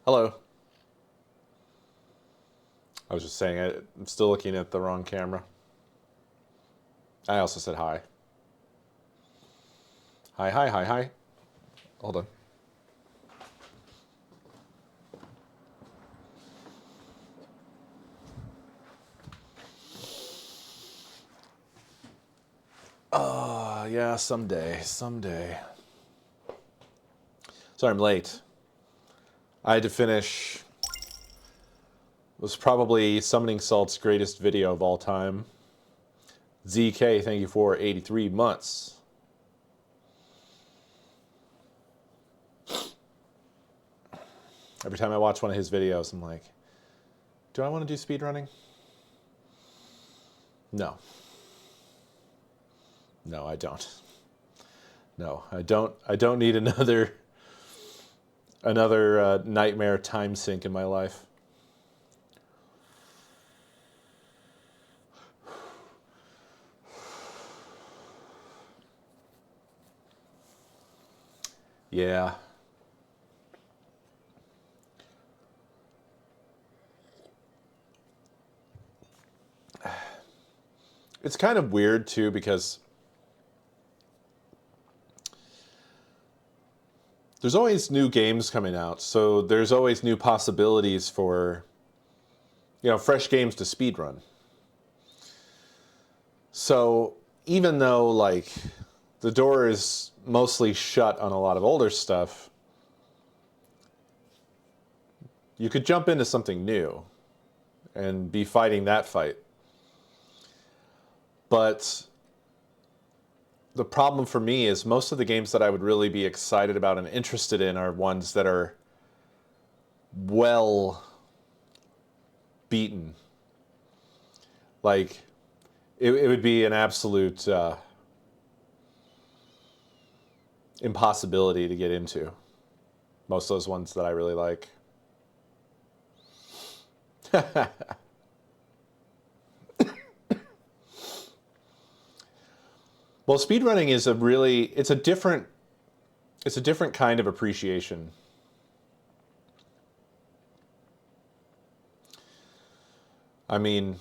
Hello. I was just saying I'm still looking at the wrong camera. I also said hi. Hi, hi, hi, hi. Hold on. Yeah, someday. Sorry, I'm late. I had to finish. It was probably Summoning Salt's greatest video of all time. ZK, thank you for 83 months. Every time I watch one of his videos, I'm like, do I want to do speedrunning? No. No, I don't. No, I don't. I don't need another nightmare time sink in my life. Yeah. It's kind of weird too because there's always new games coming out, so there's always new possibilities for, fresh games to speedrun. So even though, like, the door is mostly shut on a lot of older stuff, you could jump into something new and be fighting that fight. But the problem for me is most of the games that I would really be excited about and interested in are ones that are well beaten. Like, it would be an absolute impossibility to get into. Most of those ones that I really like. Well, speedrunning is it's a different kind of appreciation. I mean,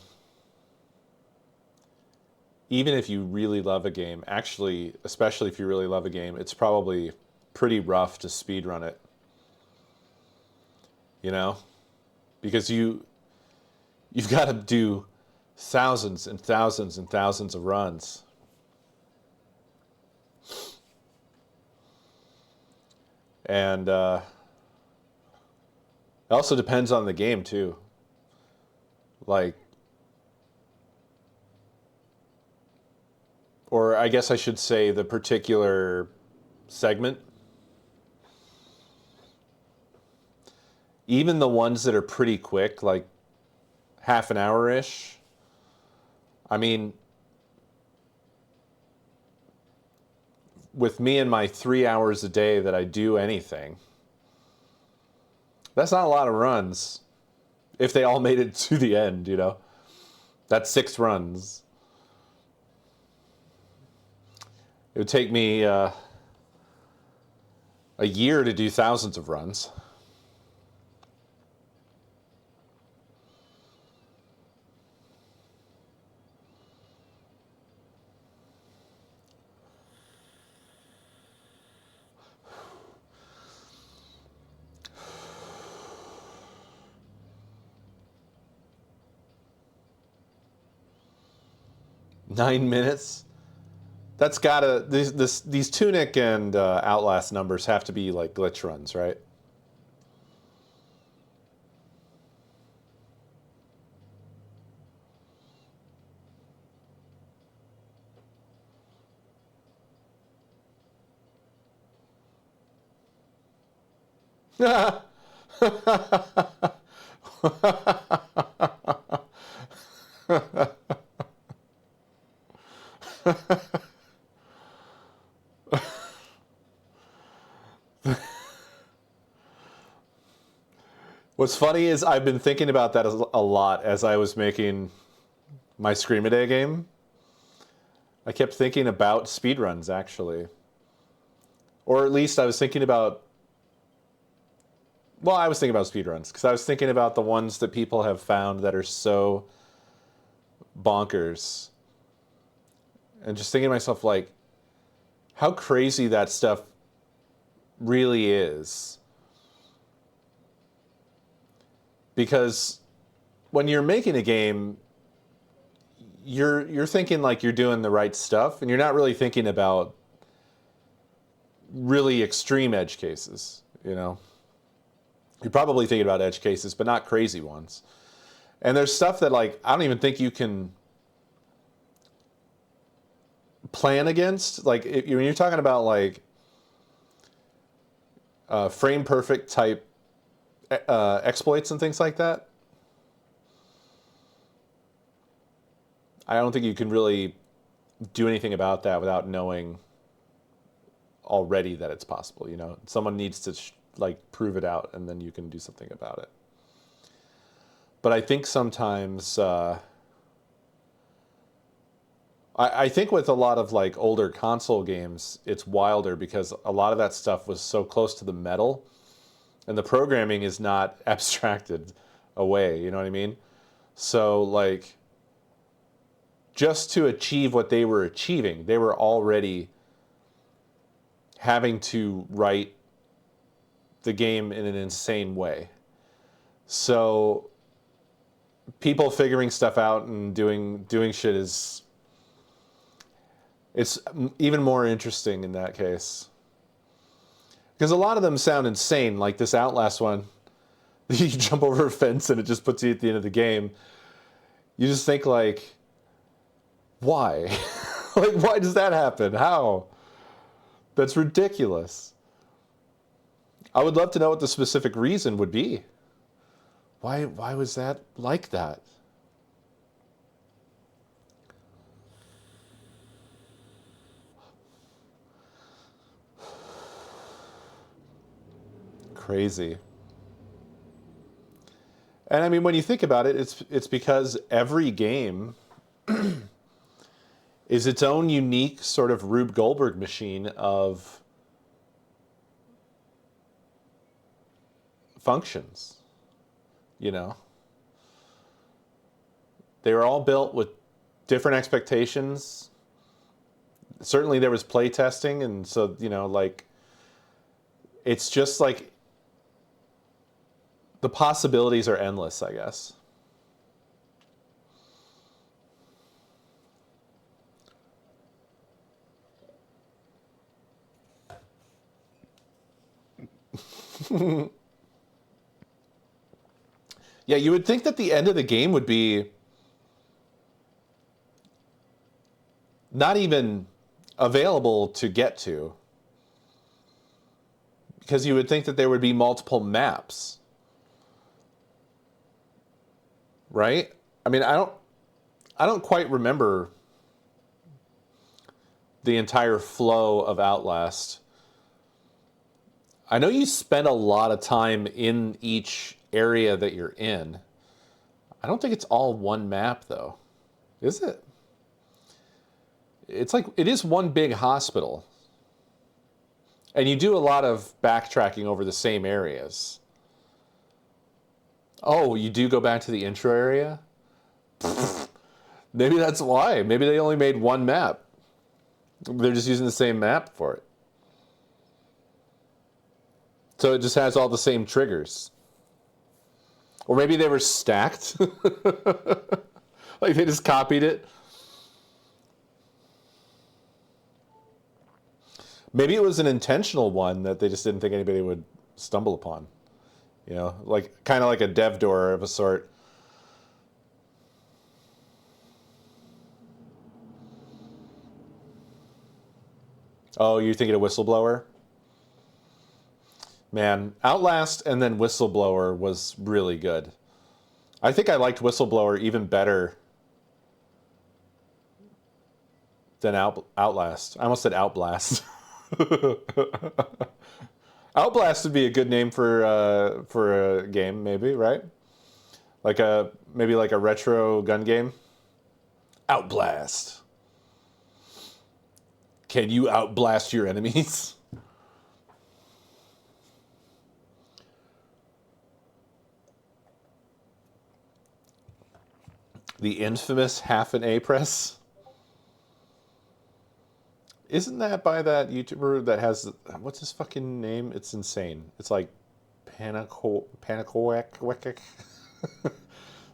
even if you really love a game, actually, especially if you really love a game, it's probably pretty rough to speedrun it. You know? Because you've got to do thousands and thousands and thousands of runs. And it also depends on the game too. Like, or I guess I should say the particular segment. Even the ones that are pretty quick, like half an hour-ish, I mean, with me and my 3 hours a day that I do anything, that's not a lot of runs. If they all made it to the end, That's 6 runs. It would take me a year to do thousands of runs. $9 minutes? That's gotta these Tunic and Outlast numbers have to be like glitch runs, right? What's funny is I've been thinking about that a lot as I was making my Scream-A-Day game. I kept thinking about speedruns, actually. Or at least I was thinking about Well, I was thinking about speedruns because I was thinking about the ones that people have found that are so bonkers. And just thinking to myself, like, how crazy that stuff really is. Because when you're making a game, you're thinking like you're doing the right stuff, and you're not really thinking about really extreme edge cases, you know? You're probably thinking about edge cases, but not crazy ones. And there's stuff that, like, I don't even think you can plan against. Like, when you're talking about, like, frame perfect type exploits and things like that, I don't think you can really do anything about that without knowing already that it's possible. You know, someone needs to like prove it out, and then you can do something about it. But I think sometimes I think with a lot of like older console games, it's wilder because a lot of that stuff was so close to the metal, and the programming is not abstracted away. You know what I mean? So like, just to achieve what they were achieving, they were already having to write the game in an insane way. So people figuring stuff out and doing shit it's even more interesting in that case. Because a lot of them sound insane, like this Outlast one. You jump over a fence and it just puts you at the end of the game. You just think like, why? Like, why does that happen? How? That's ridiculous. I would love to know what the specific reason would be. Why was that like that? Crazy. And I mean, when you think about it, it's because every game is its own unique sort of Rube Goldberg machine of functions. You know, they were all built with different expectations. Certainly, there was play testing, and so you know, like, it's just like the possibilities are endless, I guess. Yeah, you would think that the end of the game would be not even available to get to, because you would think that there would be multiple maps, right? I mean, I don't quite remember the entire flow of Outlast. I know you spend a lot of time in each area that you're in. I don't think it's all one map though. Is it? It's like it is one big hospital. And you do a lot of backtracking over the same areas. Oh, you do go back to the intro area? Maybe that's why. Maybe they only made one map. They're just using the same map for it. So it just has all the same triggers. Or maybe they were stacked. Like they just copied it. Maybe it was an intentional one that they just didn't think anybody would stumble upon. You know, like kind of like a dev door of a sort. Oh, you're thinking of Whistleblower? Man, Outlast and then Whistleblower was really good. I think I liked Whistleblower even better than Outlast. I almost said Outblast. Outblast would be a good name for a game, maybe, right? Like maybe like a retro gun game. Outblast. Can you outblast your enemies? The infamous half an A press. Isn't that by that YouTuber that has, what's his fucking name? It's insane. It's like Panakoek,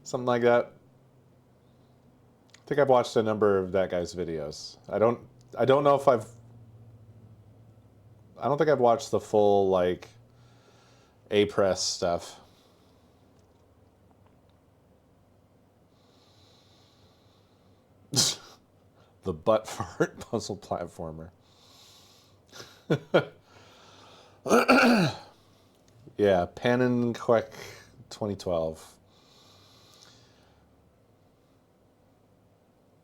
something like that. I think I've watched a number of that guy's videos. I don't know if I don't think I've watched the full like A press stuff. The butt fart puzzle platformer. Yeah, Panakoek 2012.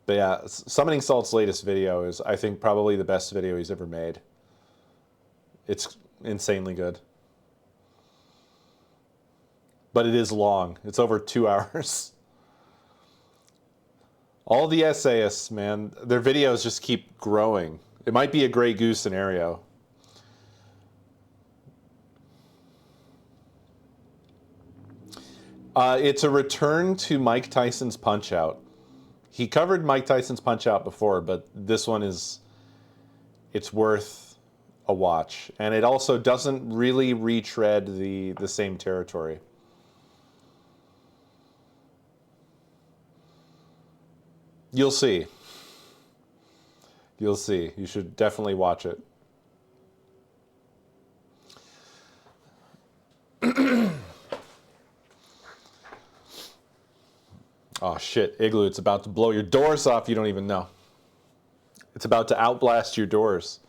But yeah, Summoning Salt's latest video is, I think, probably the best video he's ever made. It's insanely good. But it is long. It's over 2 hours. All the essayists, man, their videos just keep growing. It might be a Grey Goose scenario. It's a return to Mike Tyson's Punch-Out. He covered Mike Tyson's Punch-Out before, but this one it's worth a watch. And it also doesn't really retread the same territory. You'll see. You'll see. You should definitely watch it. Oh shit, Igloo, it's about to blow your doors off, you don't even know. It's about to outblast your doors.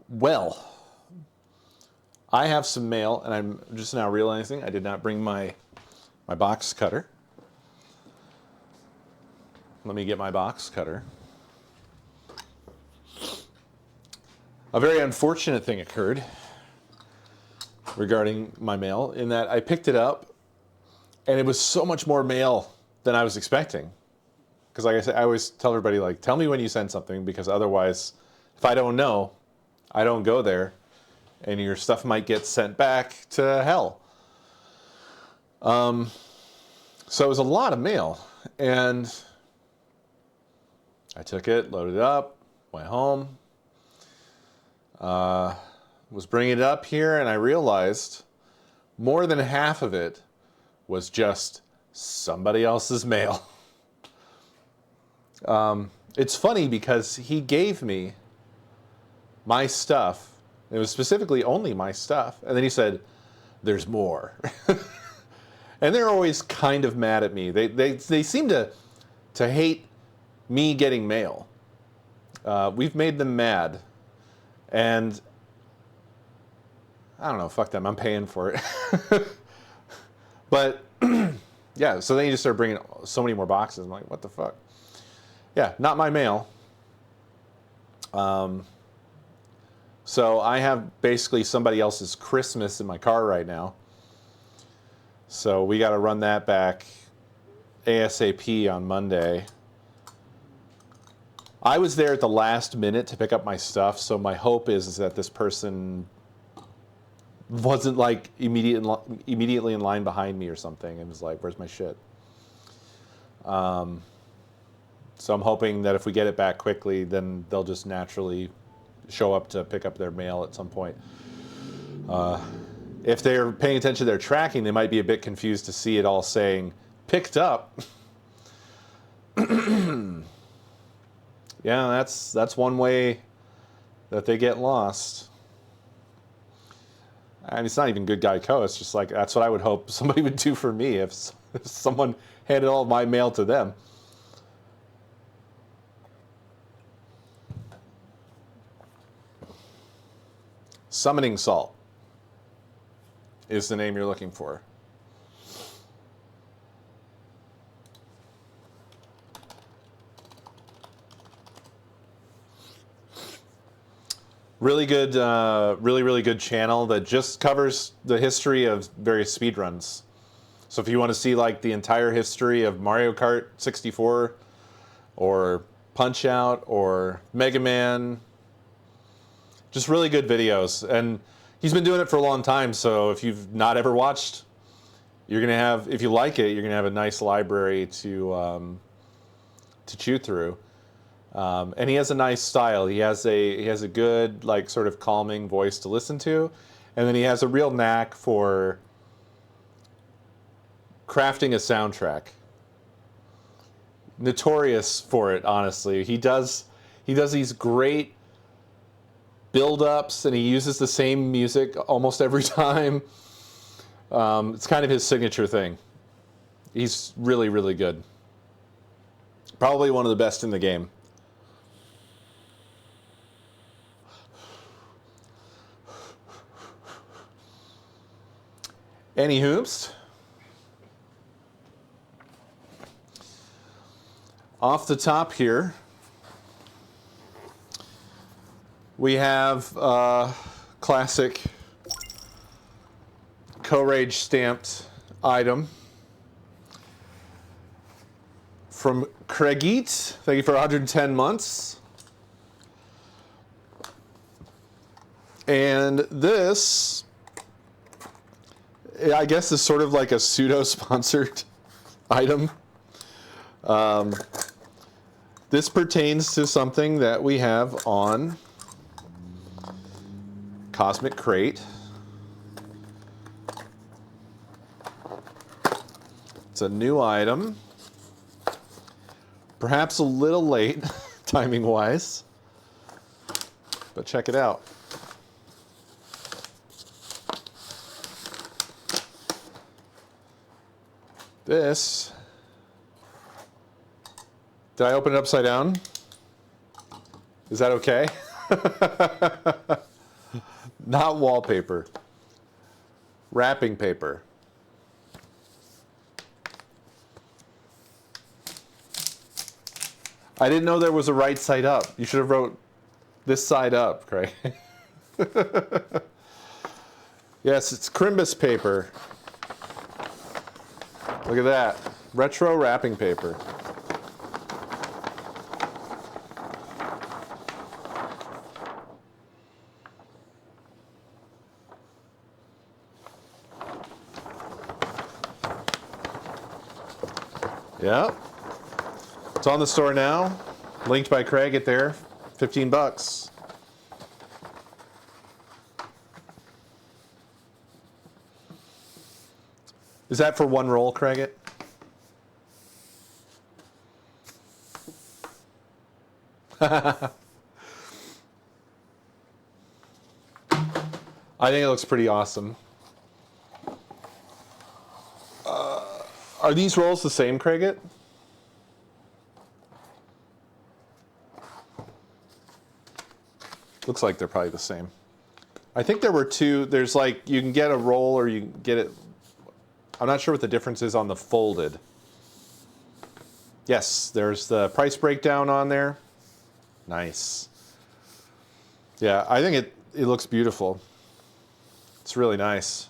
Well, I have some mail, and I'm just now realizing I did not bring my box cutter. Let me get my box cutter. A very unfortunate thing occurred regarding my mail, in that I picked it up, and it was so much more mail than I was expecting. Because like I said, I always tell everybody, like, tell me when you send something, because otherwise, if I don't know, I don't go there, and your stuff might get sent back to hell. So it was a lot of mail, and I took it, loaded it up, went home, was bringing it up here, and I realized more than half of it was just somebody else's mail. It's funny because he gave me my stuff. It was specifically only my stuff. And then he said, there's more. And they're always kind of mad at me. They seem to hate me getting mail. We've made them mad. And I don't know, fuck them. I'm paying for it. But yeah, so then you just start bringing so many more boxes. I'm like, what the fuck? Yeah, not my mail. So I have basically somebody else's Christmas in my car right now. So we got to run that back ASAP on Monday. I was there at the last minute to pick up my stuff, so my hope is that this person wasn't like immediately in line behind me or something and was like, where's my shit? So I'm hoping that if we get it back quickly, then they'll just naturally show up to pick up their mail at some point. If they're paying attention to their tracking, they might be a bit confused to see it all saying, picked up. Yeah, that's one way that they get lost. And it's not even Good Guy Co. It's just like, that's what I would hope somebody would do for me if someone handed all my mail to them. Summoning Salt is the name you're looking for. Really good, really good channel that just covers the history of various speedruns. So if you want to see like the entire history of Mario Kart 64 or Punch Out or Mega Man. Just really good videos. And he's been doing it for a long time, so if you've not ever watched, you're going to have, if you like it, you're going to have a nice library to chew through. And he has a nice style. He has a good, like, sort of calming voice to listen to. And then he has a real knack for crafting a soundtrack. Notorious for it, honestly. He does these great build-ups, and he uses the same music almost every time. It's kind of his signature thing. He's really, really good. Probably one of the best in the game. Anywho's, off the top here, we have classic Co-Rage stamped item from Craigit. Thank you for 110 months. And this, I guess, is sort of like a pseudo-sponsored item. This pertains to something that we have on Cosmic Crate. It's a new item. Perhaps a little late, timing-wise. But check it out. This, did I open it upside down? Is that okay? Not wallpaper. Wrapping paper. I didn't know there was a right side up. You should have wrote this side up, Craig. Yes, it's Crimbus paper. Look at that. Retro wrapping paper. Yeah. It's on the store now. Linked by Craig at there. 15 bucks. Is that for one roll, Craig? I think it looks pretty awesome. Are these rolls the same, Craig? Looks like they're probably the same. I think there were two. There's like, you can get a roll or you can get it. I'm not sure what the difference is on the folded. Yes, there's the price breakdown on there. Nice. Yeah, I think it looks beautiful. It's really nice.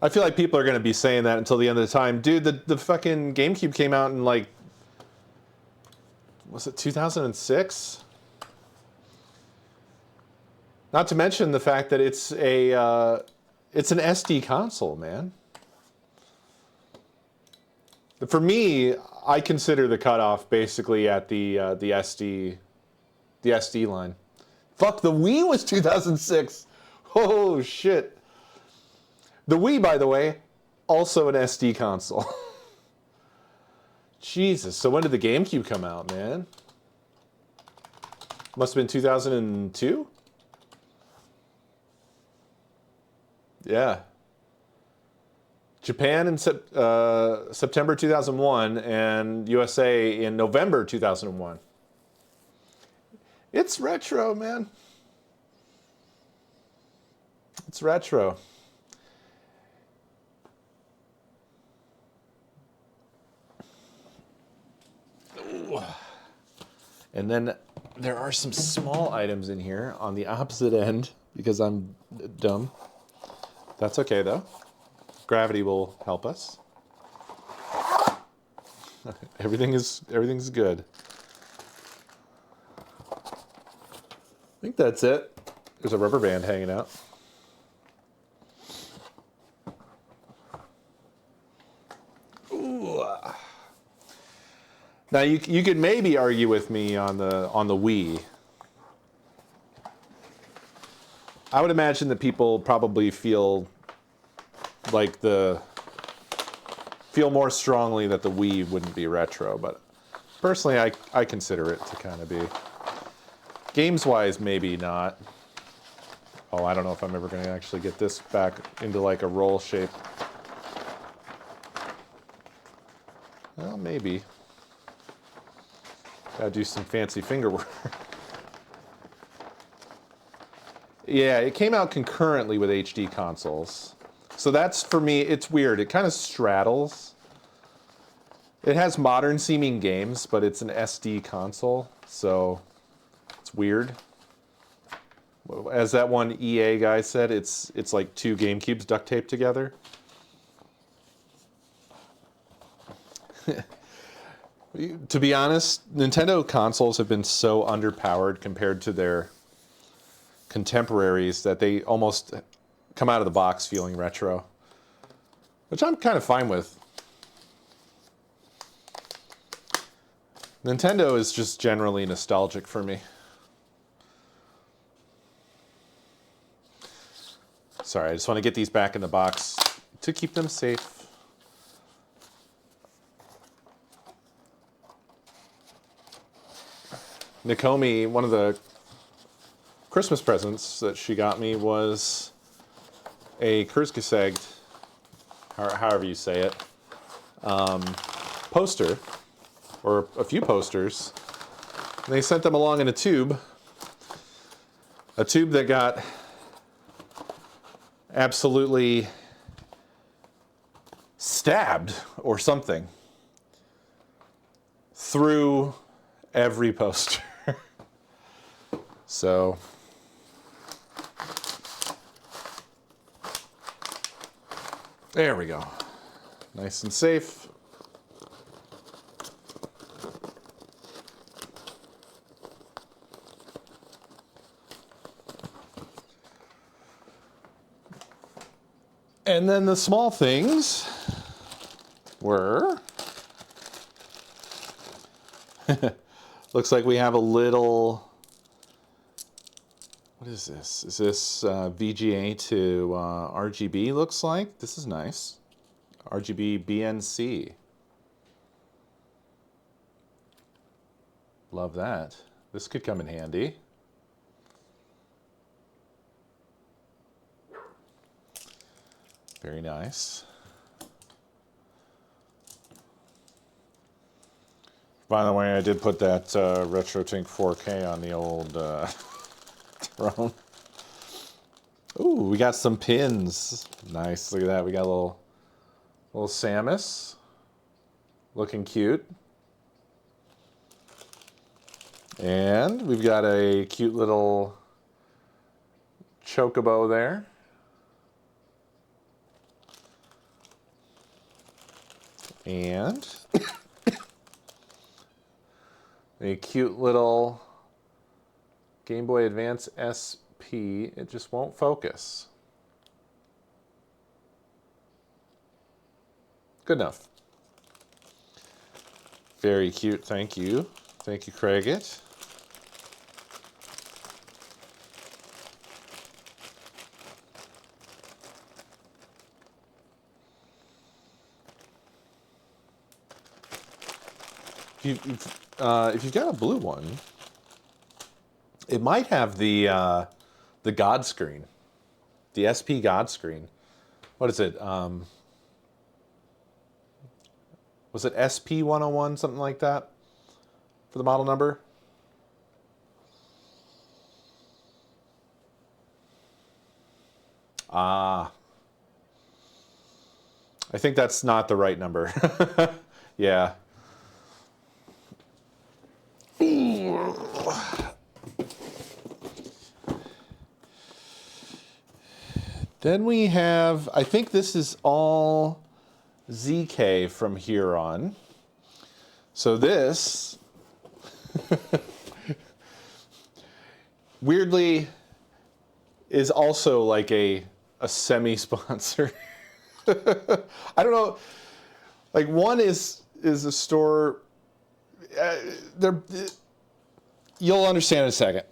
I feel like people are going to be saying that until the end of the time. Dude, the fucking GameCube came out in, like, was it 2006? Not to mention the fact that it's an SD console, man. For me, I consider the cutoff basically at the SD line. Fuck, the Wii was 2006. Oh shit. The Wii, by the way, also an SD console. Jesus, so when did the GameCube come out, man? Must have been 2002? Yeah. Japan in September 2001 and USA in November 2001. It's retro, man. It's retro. And then there are some small items in here on the opposite end because I'm dumb. That's okay, though. Gravity will help us. Everything's good. I think that's it. There's a rubber band hanging out. Ooh. Now you could maybe argue with me on the Wii. I would imagine that people probably feel more strongly that the Wii wouldn't be retro, but personally I consider it to kind of be. Games-wise, maybe not. Oh, I don't know if I'm ever going to actually get this back into like a roll shape. Well, maybe. Gotta do some fancy finger work. Yeah, it came out concurrently with HD consoles. So that's, for me, it's weird. It kind of straddles. It has modern seeming games, but it's an SD console, so it's weird. As that one EA guy said, it's like two GameCubes duct taped together. To be honest, Nintendo consoles have been so underpowered compared to their contemporaries that they almost come out of the box feeling retro, which I'm kind of fine with. Nintendo is just generally nostalgic for me. Sorry, I just want to get these back in the box to keep them safe. Nakomi, one of the Christmas presents that she got me was a Kurzgesagt, however you say it, poster, or a few posters. And they sent them along in a tube that got absolutely stabbed or something through every poster. So there we go. Nice and safe. And then the small things were, looks like we have a little, what is this? Is this VGA to RGB, looks like? This is nice. RGB BNC. Love that. This could come in handy. Very nice. By the way, I did put that RetroTink 4K on the old throne. Ooh, we got some pins. Nice, look at that. We got a little Samus. Looking cute. And we've got a cute little chocobo there. And a cute little Game Boy Advance SP. It just won't focus. Good enough. Very cute, thank you. Thank you, Craigit. If you've got a blue one, it might have the God screen, the SP God screen. What is it? Was it SP 101, something like that, for the model number? Ah, I think that's not the right number. Yeah. Then we have, I think this is all ZK from here on. So this, weirdly, is also like a semi-sponsor. I don't know. Like one is a store. You'll understand in a second.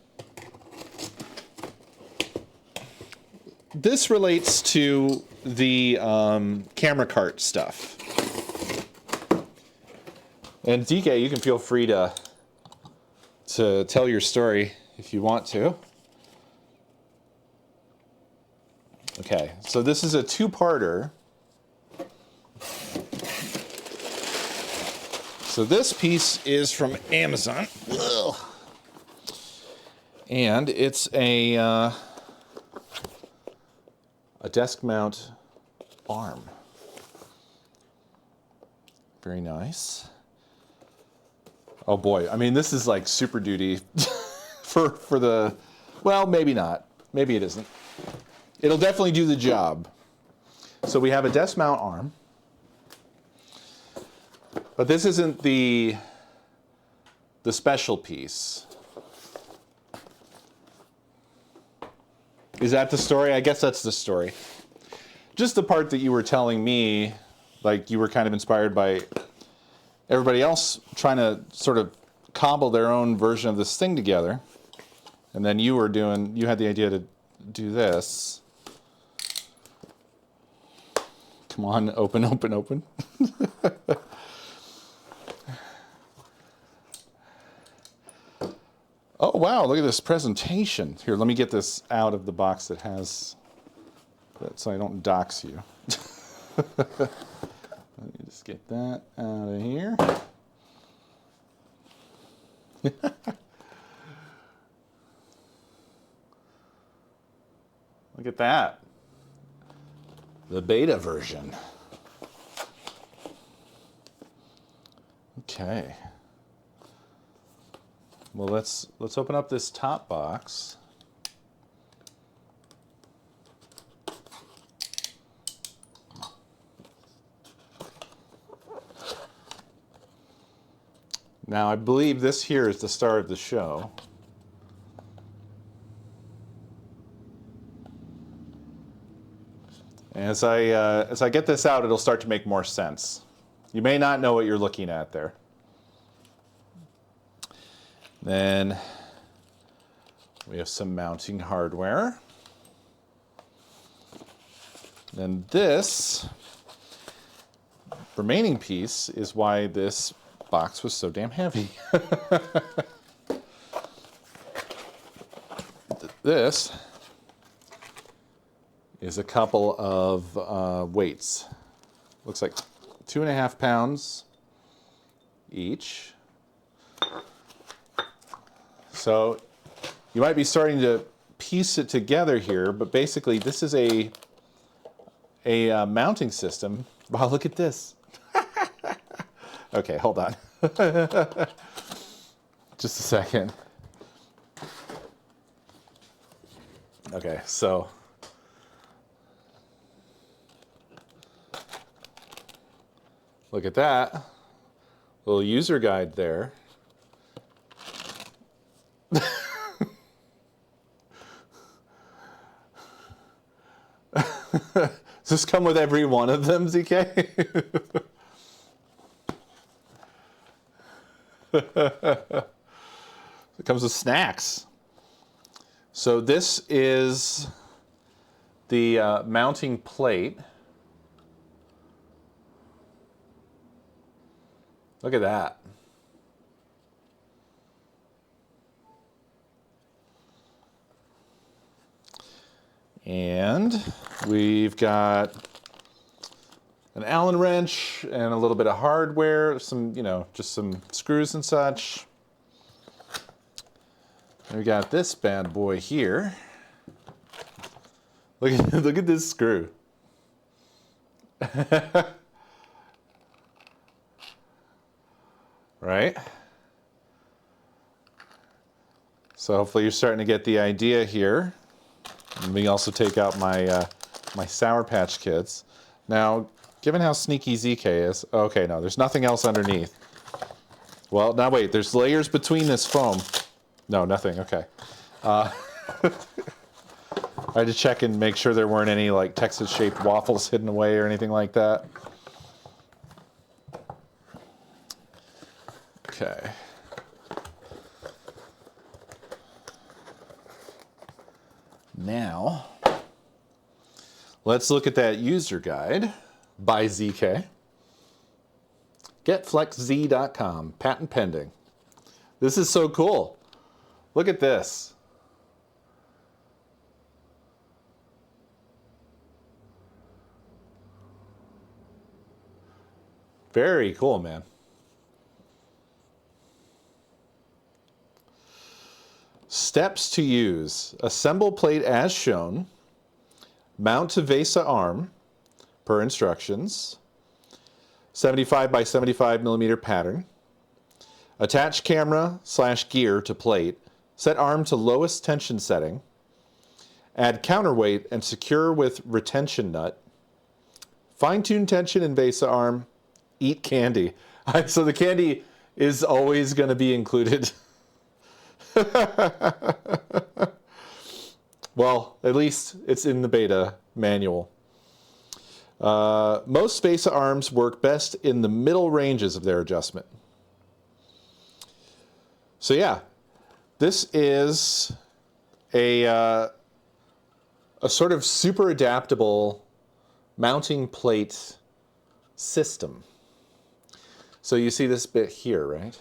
This relates to the camera cart stuff. And DK, you can feel free to tell your story if you want to. Okay, so this is a two-parter. So this piece is from Amazon. Ugh. And it's a desk mount arm. Very nice. Oh boy, I mean this is like Super Duty for the, well, maybe not. Maybe it isn't. It'll definitely do the job. So we have a desk mount arm. But this isn't the special piece. Is that the story? I guess that's the story. Just the part that you were telling me, like you were kind of inspired by everybody else trying to sort of cobble their own version of this thing together. And then you had the idea to do this. Come on, open, open, open. Oh, wow, look at this presentation. Here, let me get this out of the box that has, so I don't dox you. Let me just get that out of here. Look at that. The beta version. Okay. Well, let's open up this top box. Now, I believe this here is the star of the show. And as I get this out, it'll start to make more sense. You may not know what you're looking at there. Then we have some mounting hardware. Then this remaining piece is why this box was so damn heavy. This is a couple of weights. Looks like 2.5 pounds each. So you might be starting to piece it together here, but basically this is a mounting system. Wow, look at this. Okay, hold on. Just a second. Okay, so look at that. Little user guide there. Does this come with every one of them, ZK? It comes with snacks. So this is the mounting plate. Look at that. And we've got an Allen wrench and a little bit of hardware, some, just some screws and such. And we got this bad boy here. Look at this screw. Right? So hopefully you're starting to get the idea here. Let me also take out my my Sour Patch Kids. Now, given how sneaky ZK is, okay, no, there's nothing else underneath. Well, now wait, there's layers between this foam. No, nothing, okay. I had to check and make sure there weren't any like Texas-shaped waffles hidden away or anything like that. Okay. Now, let's look at that user guide by ZK. GetFlexZ.com, patent pending. This is so cool. Look at this. Very cool, man. Steps to use. Assemble plate as shown. Mount to VESA arm per instructions. 75 by 75 millimeter pattern. Attach camera/gear to plate. Set arm to lowest tension setting. Add counterweight and secure with retention nut. Fine-tune tension in VESA arm. Eat candy. So the candy is always going to be included. Well, at least it's in the beta manual. Most VESA arms work best in the middle ranges of their adjustment. So yeah, this is a sort of super adaptable mounting plate system. So you see this bit here, right?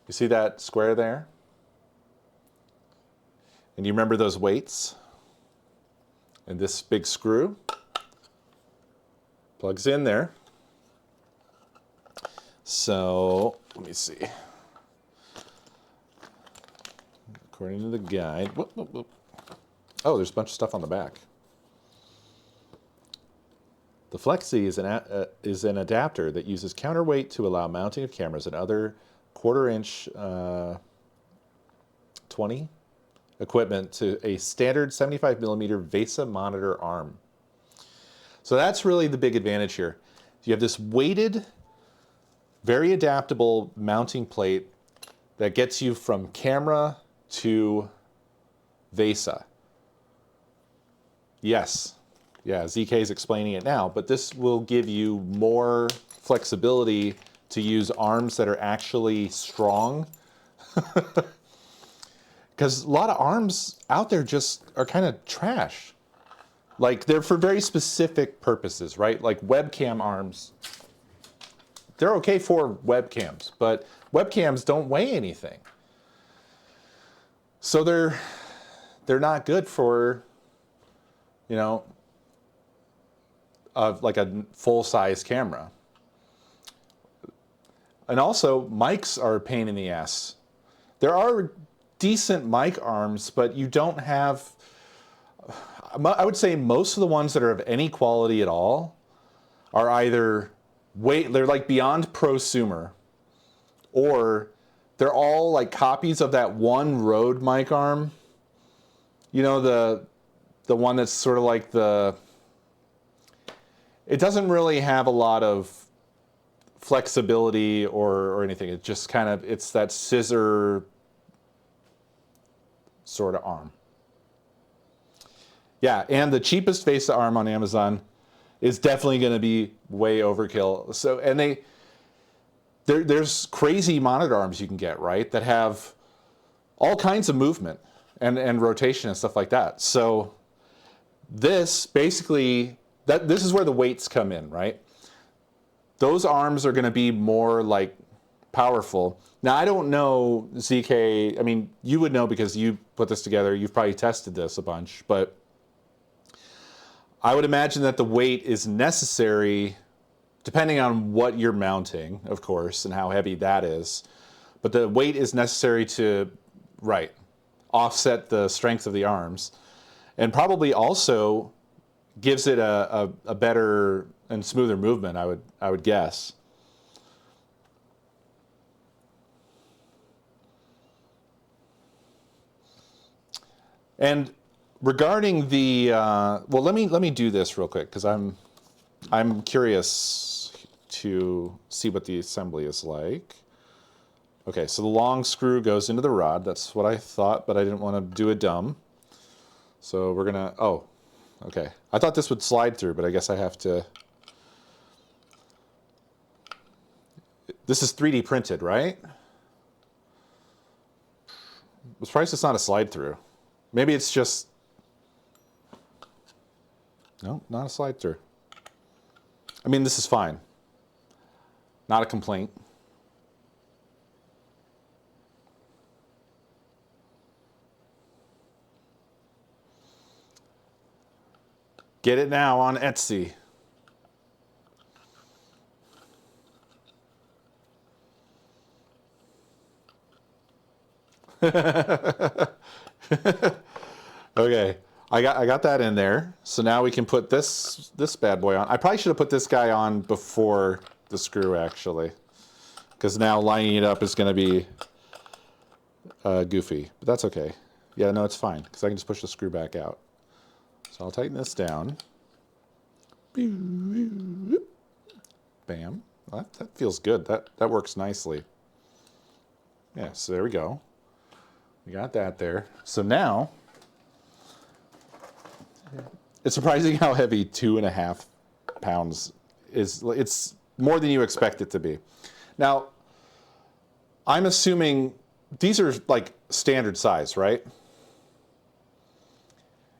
You see that square there? And you remember those weights? And this big screw plugs in there. So let me see. According to the guide, oh, there's a bunch of stuff on the back. The FlexZ is an adapter that uses counterweight to allow mounting of cameras and other 1/4 inch 20 equipment to a standard 75 millimeter VESA monitor arm. So that's really the big advantage here. You have this weighted, very adaptable mounting plate that gets you from camera to VESA. Yes. Yeah, ZK is explaining it now, but this will give you more flexibility to use arms that are actually strong. Because a lot of arms out there just are kind of trash. Like, they're for very specific purposes, right? Like webcam arms. They're okay for webcams, but webcams don't weigh anything. So they're not good for, you know, like a full-size camera. And also, mics are a pain in the ass. There are decent mic arms, but you don't have, I would say most of the ones that are of any quality at all are either they're like beyond prosumer, or they're all like copies of that one Rode mic arm. You know, the one that's sort of like it doesn't really have a lot of flexibility or anything. It just kind of, it's that scissor sort of arm. Yeah, and the cheapest VESA arm on Amazon is definitely going to be way overkill. So, and there's crazy monitor arms you can get, right, that have all kinds of movement and rotation and stuff like that. So this basically, this is where the weights come in, right? Those arms are going to be more like powerful. Now, I don't know, ZK, I mean, you would know because you put this together. You've probably tested this a bunch, but I would imagine that the weight is necessary depending on what you're mounting, of course, and how heavy that is. But the weight is necessary to, right, offset the strength of the arms, and probably also gives it a better and smoother movement, I would guess. And regarding the well, let me do this real quick because I'm curious to see what the assembly is like. Okay, so the long screw goes into the rod. That's what I thought, but I didn't want to do it dumb. So we're gonna, oh, okay. I thought this would slide through, but I guess I have to. This is 3D printed, right? I'm surprised it's not a slide through. Maybe it's just, no, not a slide through. I mean, this is fine. Not a complaint. Get it now on Etsy. Okay, I got that in there. So now we can put this bad boy on. I probably should have put this guy on before the screw, actually, because now lining it up is going to be goofy. But that's okay. Yeah, no, it's fine because I can just push the screw back out. So I'll tighten this down. Bam. Well, that feels good. That works nicely. Yeah, so there we go. We got that there. So now, it's surprising how heavy 2.5 pounds is. It's more than you expect it to be. Now, I'm assuming these are like standard size, right?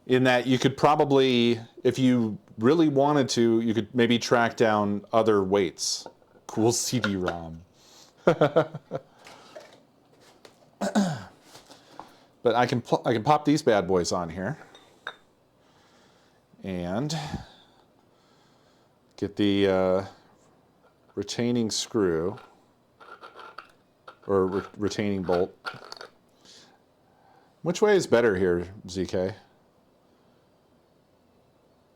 In that you could probably, if you really wanted to, you could maybe track down other weights. Cool CD-ROM. But I can pop these bad boys on here and get the retaining screw or retaining bolt. Which way is better here, ZK?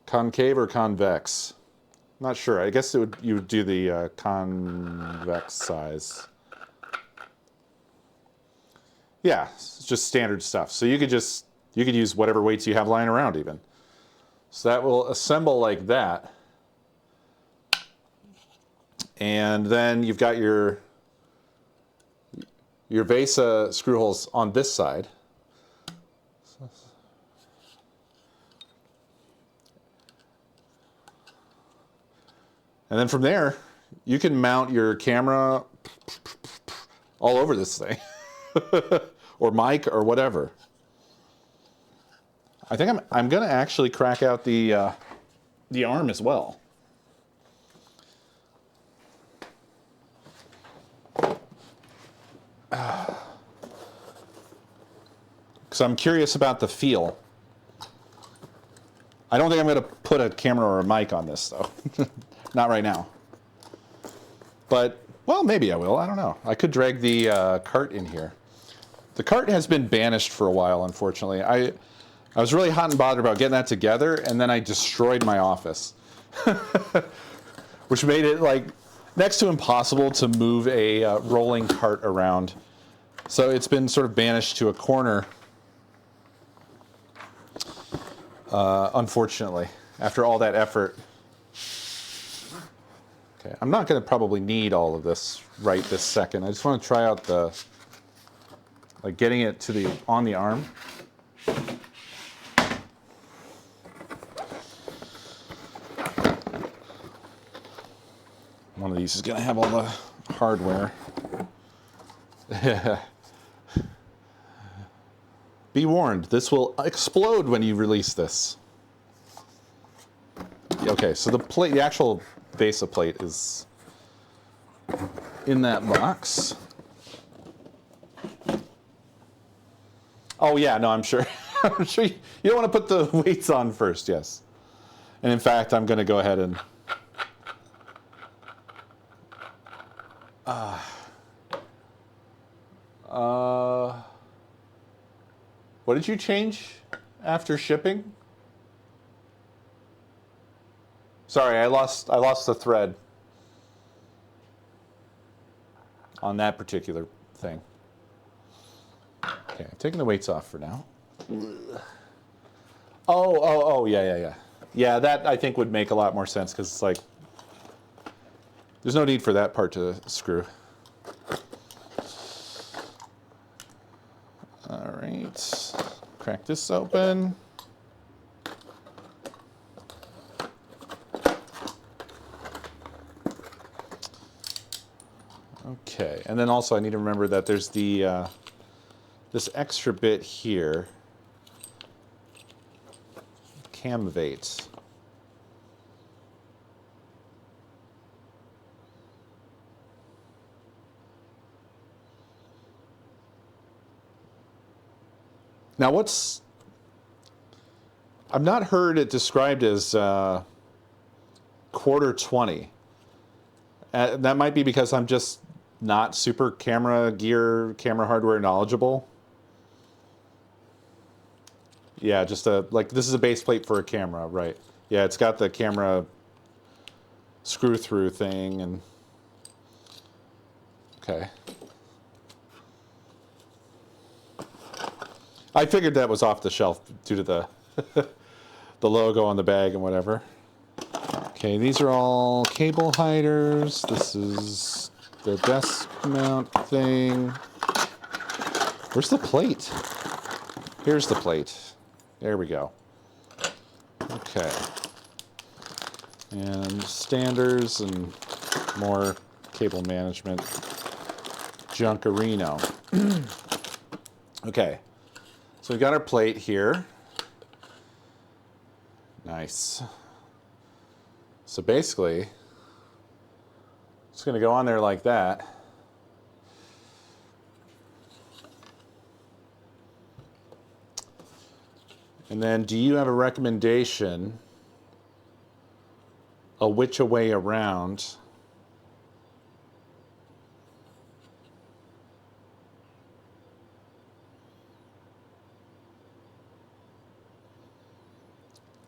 Concave or convex? Not sure. I guess you would do the convex size. Yeah, it's just standard stuff. So you could use whatever weights you have lying around even. So that will assemble like that. And then you've got your VESA screw holes on this side. And then from there, you can mount your camera all over this thing. Or mic or whatever. I think I'm going to actually crack out the arm as well. Because I'm curious about the feel. I don't think I'm going to put a camera or a mic on this, though. Not right now. But, well, maybe I will. I don't know. I could drag the cart in here. The cart has been banished for a while, unfortunately. I was really hot and bothered about getting that together, and then I destroyed my office. Which made it, like, next to impossible to move a rolling cart around. So it's been sort of banished to a corner, unfortunately, after all that effort. Okay, I'm not going to probably need all of this right this second. I just want to try out like getting it to on the arm. One of these is going to have all the hardware. Be warned, this will explode when you release this. Okay, so the actual VESA plate is in that box. Oh yeah, no, I'm sure. I'm sure you don't want to put the weights on first, yes. And in fact, I'm going to go ahead and what did you change after shipping? Sorry, I lost the thread on that particular thing. Okay, I'm taking the weights off for now. Oh, yeah. Yeah, that I think would make a lot more sense because it's like, there's no need for that part to screw. All right, crack this open. Okay, and then also I need to remember that there's the this extra bit here, camvate. Now I've not heard it described as quarter 20. That might be because I'm just not super camera hardware knowledgeable. Yeah, just like this is a base plate for a camera, right? Yeah, it's got the camera screw through thing and okay. I figured that was off the shelf due to the the logo on the bag and whatever. Okay, these are all cable hiders. This is the desk mount thing. Where's the plate? Here's the plate. There we go. Okay. And standers and more cable management junkerino. Okay. So we've got our plate here. Nice. So basically, it's going to go on there like that. And then do you have a recommendation of which way around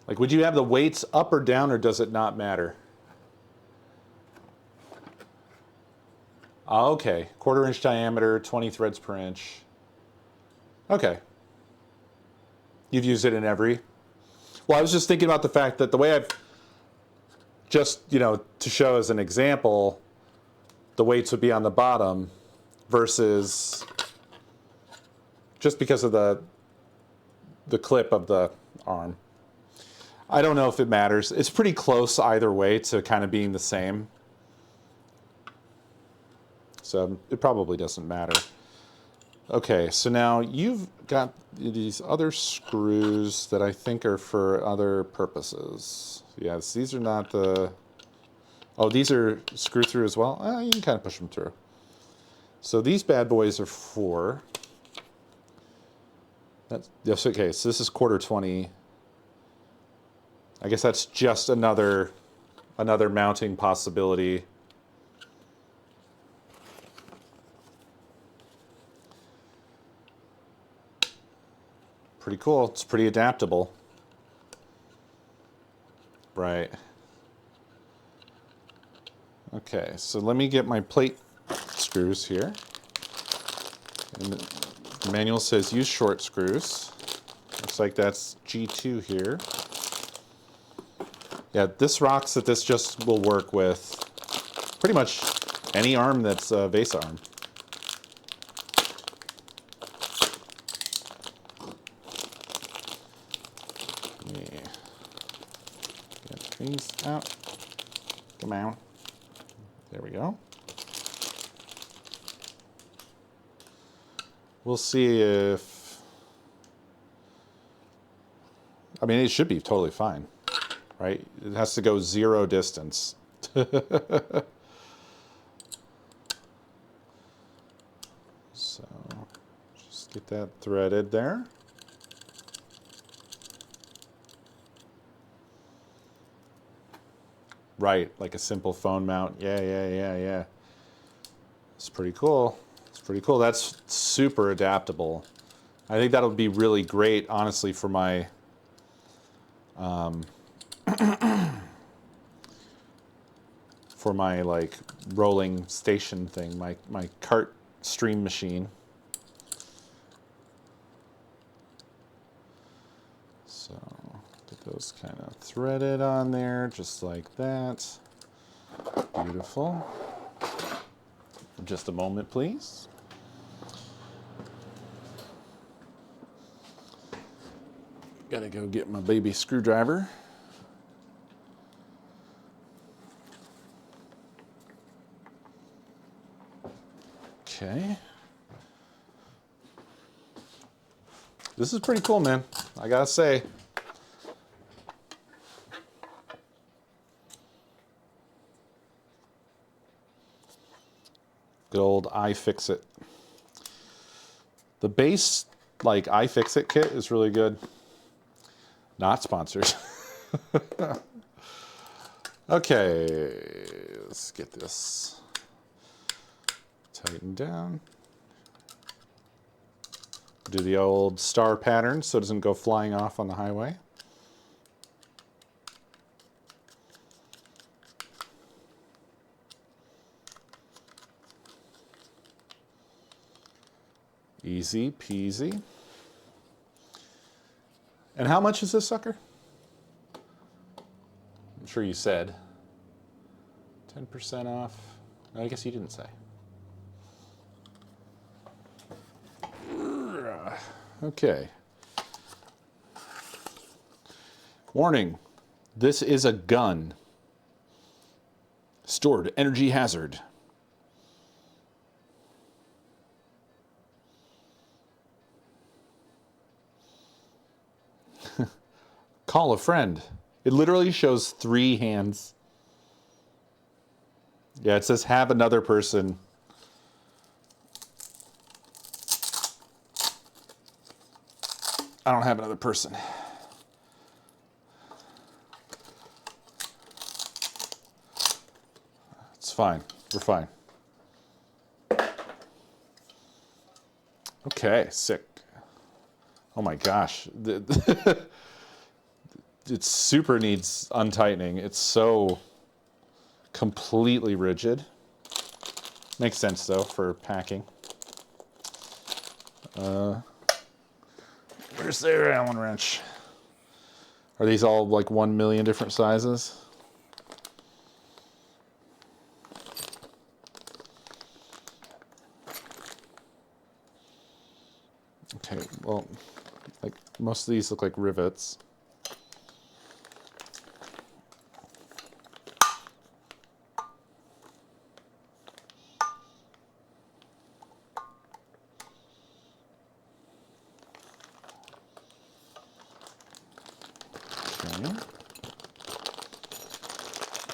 like, would you have the weights up or down, or does it not matter? Oh, okay. 1/4 inch diameter, 20 threads per inch. Okay. You've used it in every. Well, I was just thinking about the fact that the way I've just, to show as an example, the weights would be on the bottom versus just because of the clip of the arm. I don't know if it matters. It's pretty close either way to kind of being the same. So it probably doesn't matter. Okay, so now you've got these other screws that I think are for other purposes. Yes, these are not the... Oh, these are screw through as well? You can kind of push them through. So these bad boys are for... Yes, okay, so this is 1/4 20. I guess that's just another mounting possibility. Pretty cool. It's pretty adaptable. Right. Okay, so let me get my plate screws here. And the manual says use short screws. Looks like that's G2 here. Yeah, this rocks that this just will work with pretty much any arm that's a VESA arm. Yeah. Get these out. Come on. There we go. We'll see if... I mean, it should be totally fine. Right? It has to go 0 distance. So, just get that threaded there. Right, like a simple phone mount. Yeah. It's pretty cool. It's pretty cool. That's super adaptable. I think that'll be really great, honestly, for my... for my like rolling station thing, my cart stream machine. So get those kind of threaded on there, just like that. Beautiful. Just a moment, please. Gotta go get my baby screwdriver. Okay. This is pretty cool, man. I gotta say. Good old iFixit. The base, like, iFixit kit is really good. Not sponsored. Okay, let's get this tightened down. Do the old star pattern so it doesn't go flying off on the highway. Easy peasy. And how much is this sucker? I'm sure you said 10% off. I guess you didn't say. Okay. Warning. This is a gun. Stored energy hazard. Call a friend. It literally shows 3 hands. Yeah, it says have another person. I don't have another person. It's fine. We're fine. Okay, sick. Oh my gosh. It super needs untightening. It's so completely rigid. Makes sense though for packing. Where's their Allen wrench? Are these all like 1 million different sizes? Okay, well, like most of these look like rivets.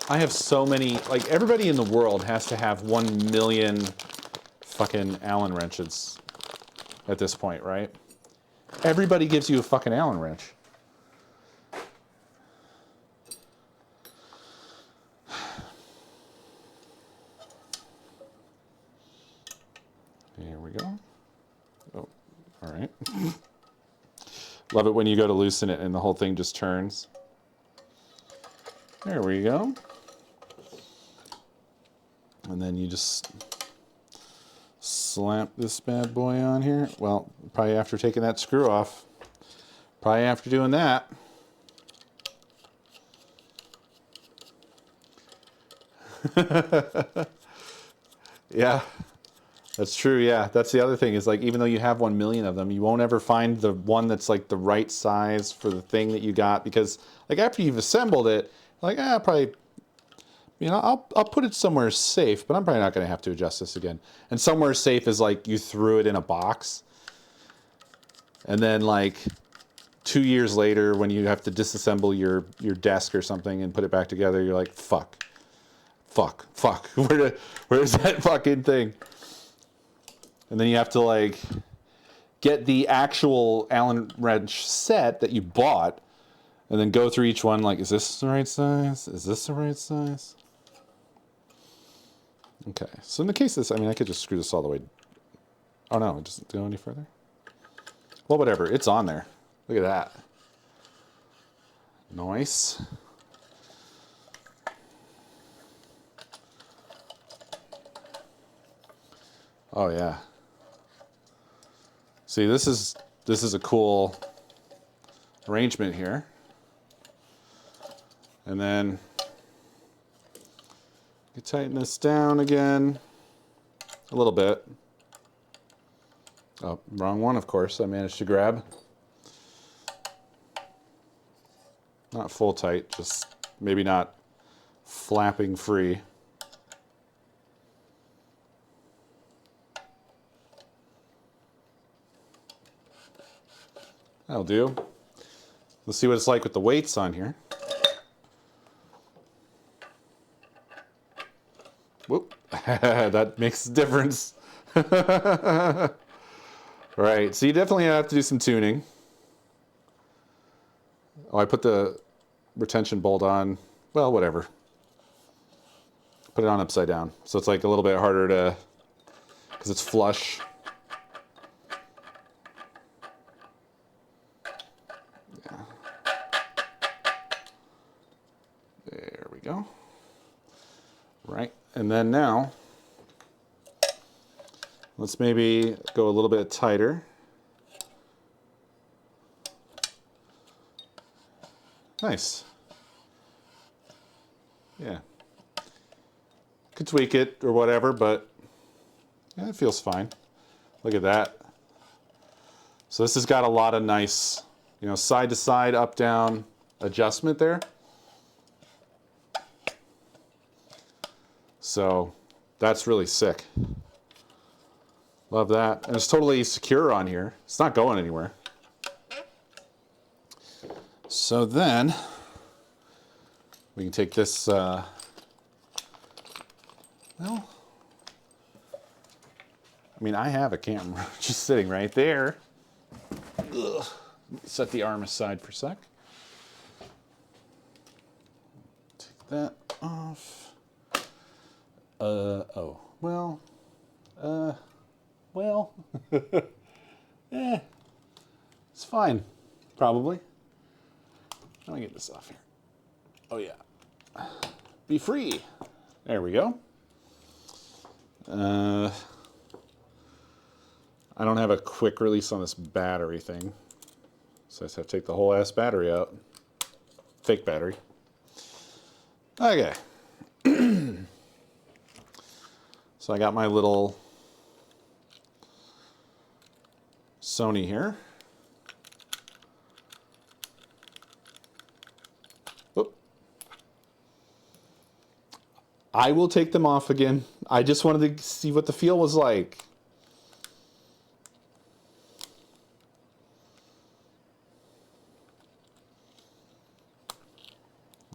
I have so many, like everybody in the world has to have 1 million fucking Allen wrenches at this point, right? Everybody gives you a fucking Allen wrench. Here we go. Oh, all right. Love it when you go to loosen it and the whole thing just turns. There we go. And then you just slap this bad boy on here. Well, probably after taking that screw off. Probably after doing that. Yeah, that's true. Yeah, that's the other thing is like, even though you have 1 million of them, you won't ever find the one that's like the right size for the thing that you got, because like after you've assembled it, like, probably, you know, I'll put it somewhere safe, but I'm probably not going to have to adjust this again. And somewhere safe is like you threw it in a box, and then like 2 years later, when you have to disassemble your desk or something and put it back together, you're like, fuck. Where's that fucking thing? And then you have to like get the actual Allen wrench set that you bought, and then go through each one like, is this the right size? Is this the right size? Okay, so in the case of this, I mean, I could just screw this all the way. Oh no, it doesn't go any further. Well, whatever, it's on there. Look at that. Nice. Oh yeah. See, this is a cool arrangement here. And then you tighten this down again a little bit. Oh, wrong one, of course. I managed to grab. Not full tight, just maybe not flapping free. That'll do. Let's see what it's like with the weights on here. Whoop. That makes a difference. Right, so you definitely have to do some tuning. Oh, I put the retention bolt on. Well, whatever. Put it on upside down. So it's like a little bit harder to, because it's flush. Yeah. There we go. Right, and then now, let's maybe go a little bit tighter. Nice. Yeah. Could tweak it or whatever, but yeah, it feels fine. Look at that. So this has got a lot of nice, you know, side to side, up, down adjustment there. So that's really sick. Love that. And it's totally secure on here. It's not going anywhere. So then we can take this, well, I mean, I have a camera just sitting right there. Ugh. Set the arm aside for a sec. Take that off. Oh, well, it's fine, probably. Let me get this off here. Oh yeah. Be free. There we go. I don't have a quick release on this battery thing. So I just have to take the whole ass battery out. Fake battery. Okay. So I got my little Sony here. Oop. I will take them off again. I just wanted to see what the feel was like.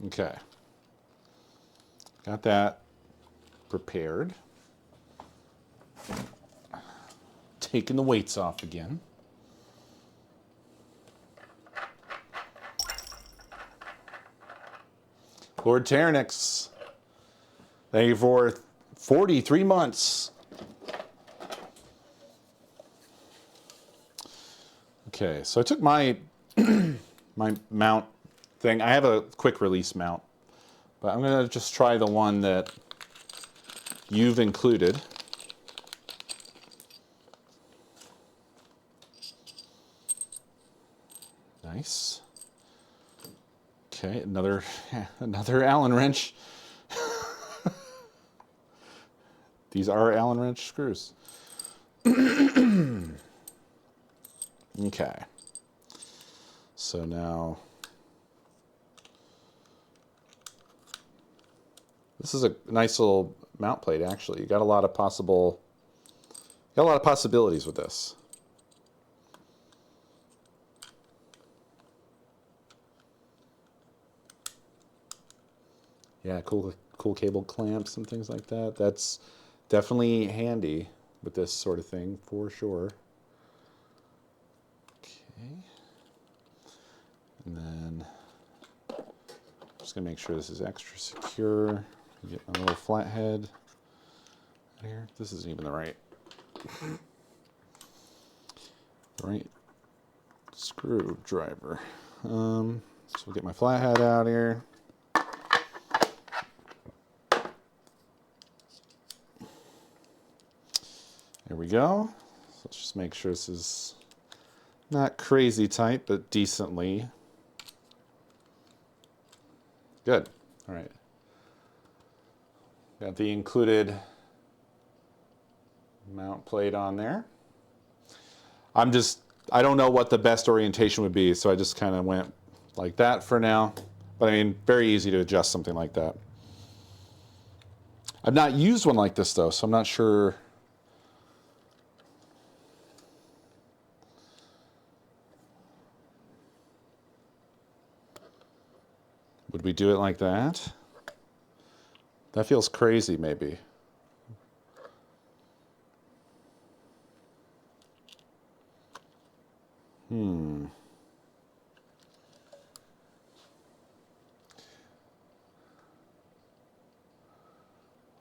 Okay. Got that prepared. Taking the weights off again. Lord Ternix, thank you for 43 months. Okay, so I took my my mount thing. I have a quick release mount, but I'm gonna just try the one that you've included. Nice. Okay, another Allen wrench. These are Allen wrench screws. Okay. So now this is a nice little mount plate actually. You got a lot of possibilities with this. Yeah, cool cable clamps and things like that. That's definitely handy with this sort of thing, for sure. Okay. And then I'm just gonna make sure this is extra secure. Get my little flathead here. This isn't even the right screwdriver. So we'll get my flathead out here. There we go. So let's just make sure this is not crazy tight, but decently. Good. All right. Got the included mount plate on there. I don't know what the best orientation would be, so I just kind of went like that for now. But I mean, very easy to adjust something like that. I've not used one like this though, so I'm not sure. Would we do it like that? That feels crazy, maybe.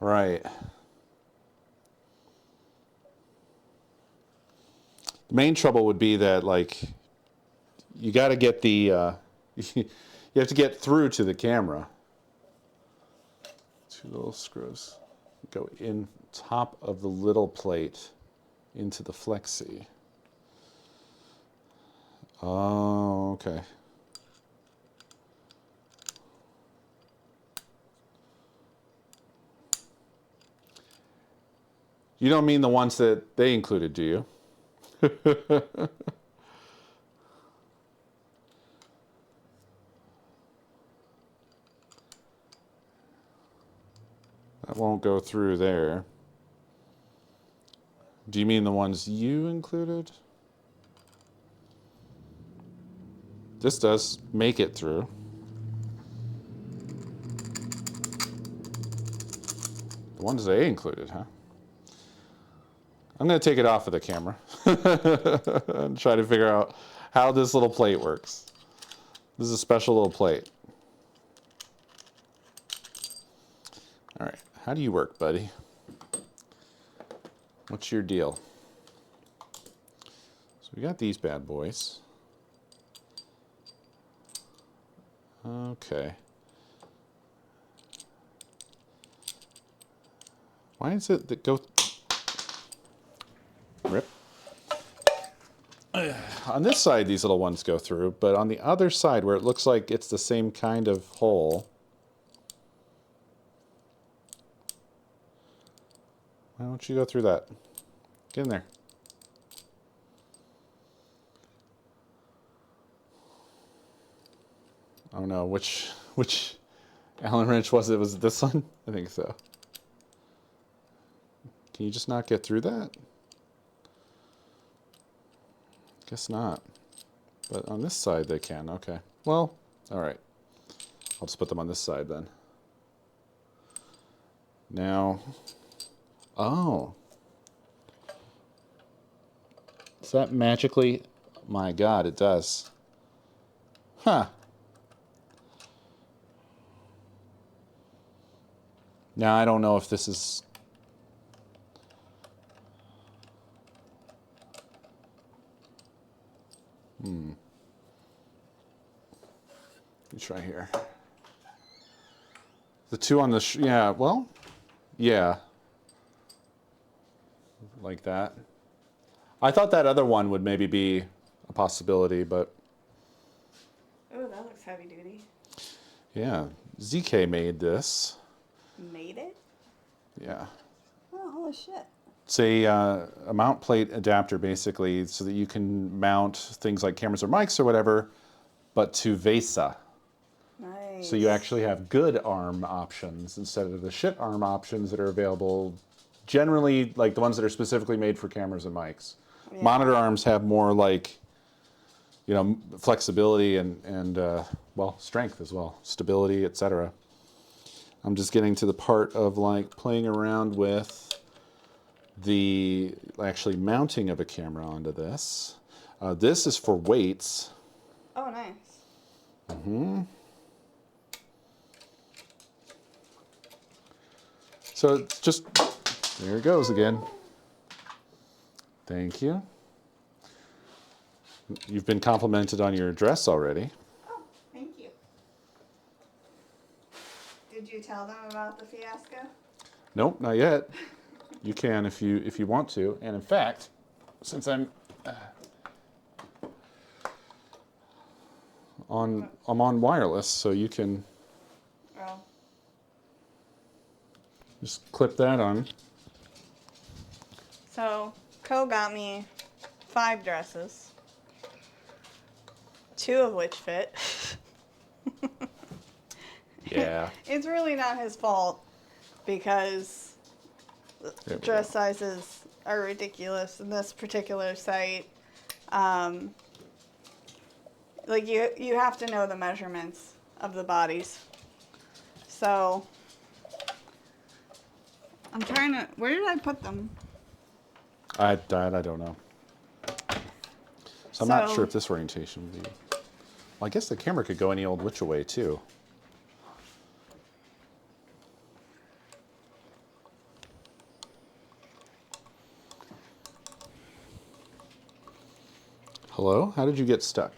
Right. The main trouble would be that, like, you got to get the, you have to get through to the camera. Two little screws go in top of the little plate into the flexi. Oh, okay. You don't mean the ones that they included, do you? That won't go through there. Do you mean the ones you included? This does make it through. The ones they included, huh? I'm going to take it off of the camera and try to figure out how this little plate works. This is a special little plate. All right, how do you work, buddy? What's your deal? So we got these bad boys. Okay. Why is it that go... Rip. On this side, these little ones go through, but on the other side, where it looks like it's the same kind of hole... Why don't you go through that? Get in there. Oh no, which Allen wrench was it? Was it this one? I think so. Can you just not get through that? Guess not. But on this side they can, okay. Well, alright. I'll just put them on this side then. Now, oh. Does that magically, my God, it does. Huh. Now I don't know if this is... Let me try here. The two on the... yeah, well, yeah. Like that. I thought that other one would maybe be a possibility, but... Oh, that looks heavy duty. Yeah, ZK made this. Made it? Yeah. Oh, holy shit. It's a mount plate adapter, basically, so that you can mount things like cameras or mics or whatever, but to VESA. Nice. So you actually have good arm options instead of the shit arm options that are available, generally like the ones that are specifically made for cameras and mics. Yeah. Monitor arms have more like, you know, flexibility and well, strength as well, stability, etc. I'm just getting to the part of like playing around with the actually mounting of a camera onto this. This is for weights. Oh, nice. Mm-hmm. So it's just, there it goes again. Thank you. You've been complimented on your dress already. Oh, thank you. Did you tell them about the fiasco? Nope, not yet. You can if you want to. And in fact, since I'm on wireless, so you can just clip that on. So, Co got me 5 dresses, 2 of which fit. Yeah. It's really not his fault because There we dress go. sizes are ridiculous in this particular site. Like you have to know the measurements of the bodies. So I'm trying to. Where did I put them? I don't know. So I'm not sure if this orientation would be. Well, I guess the camera could go any old which way too. Hello? How did you get stuck?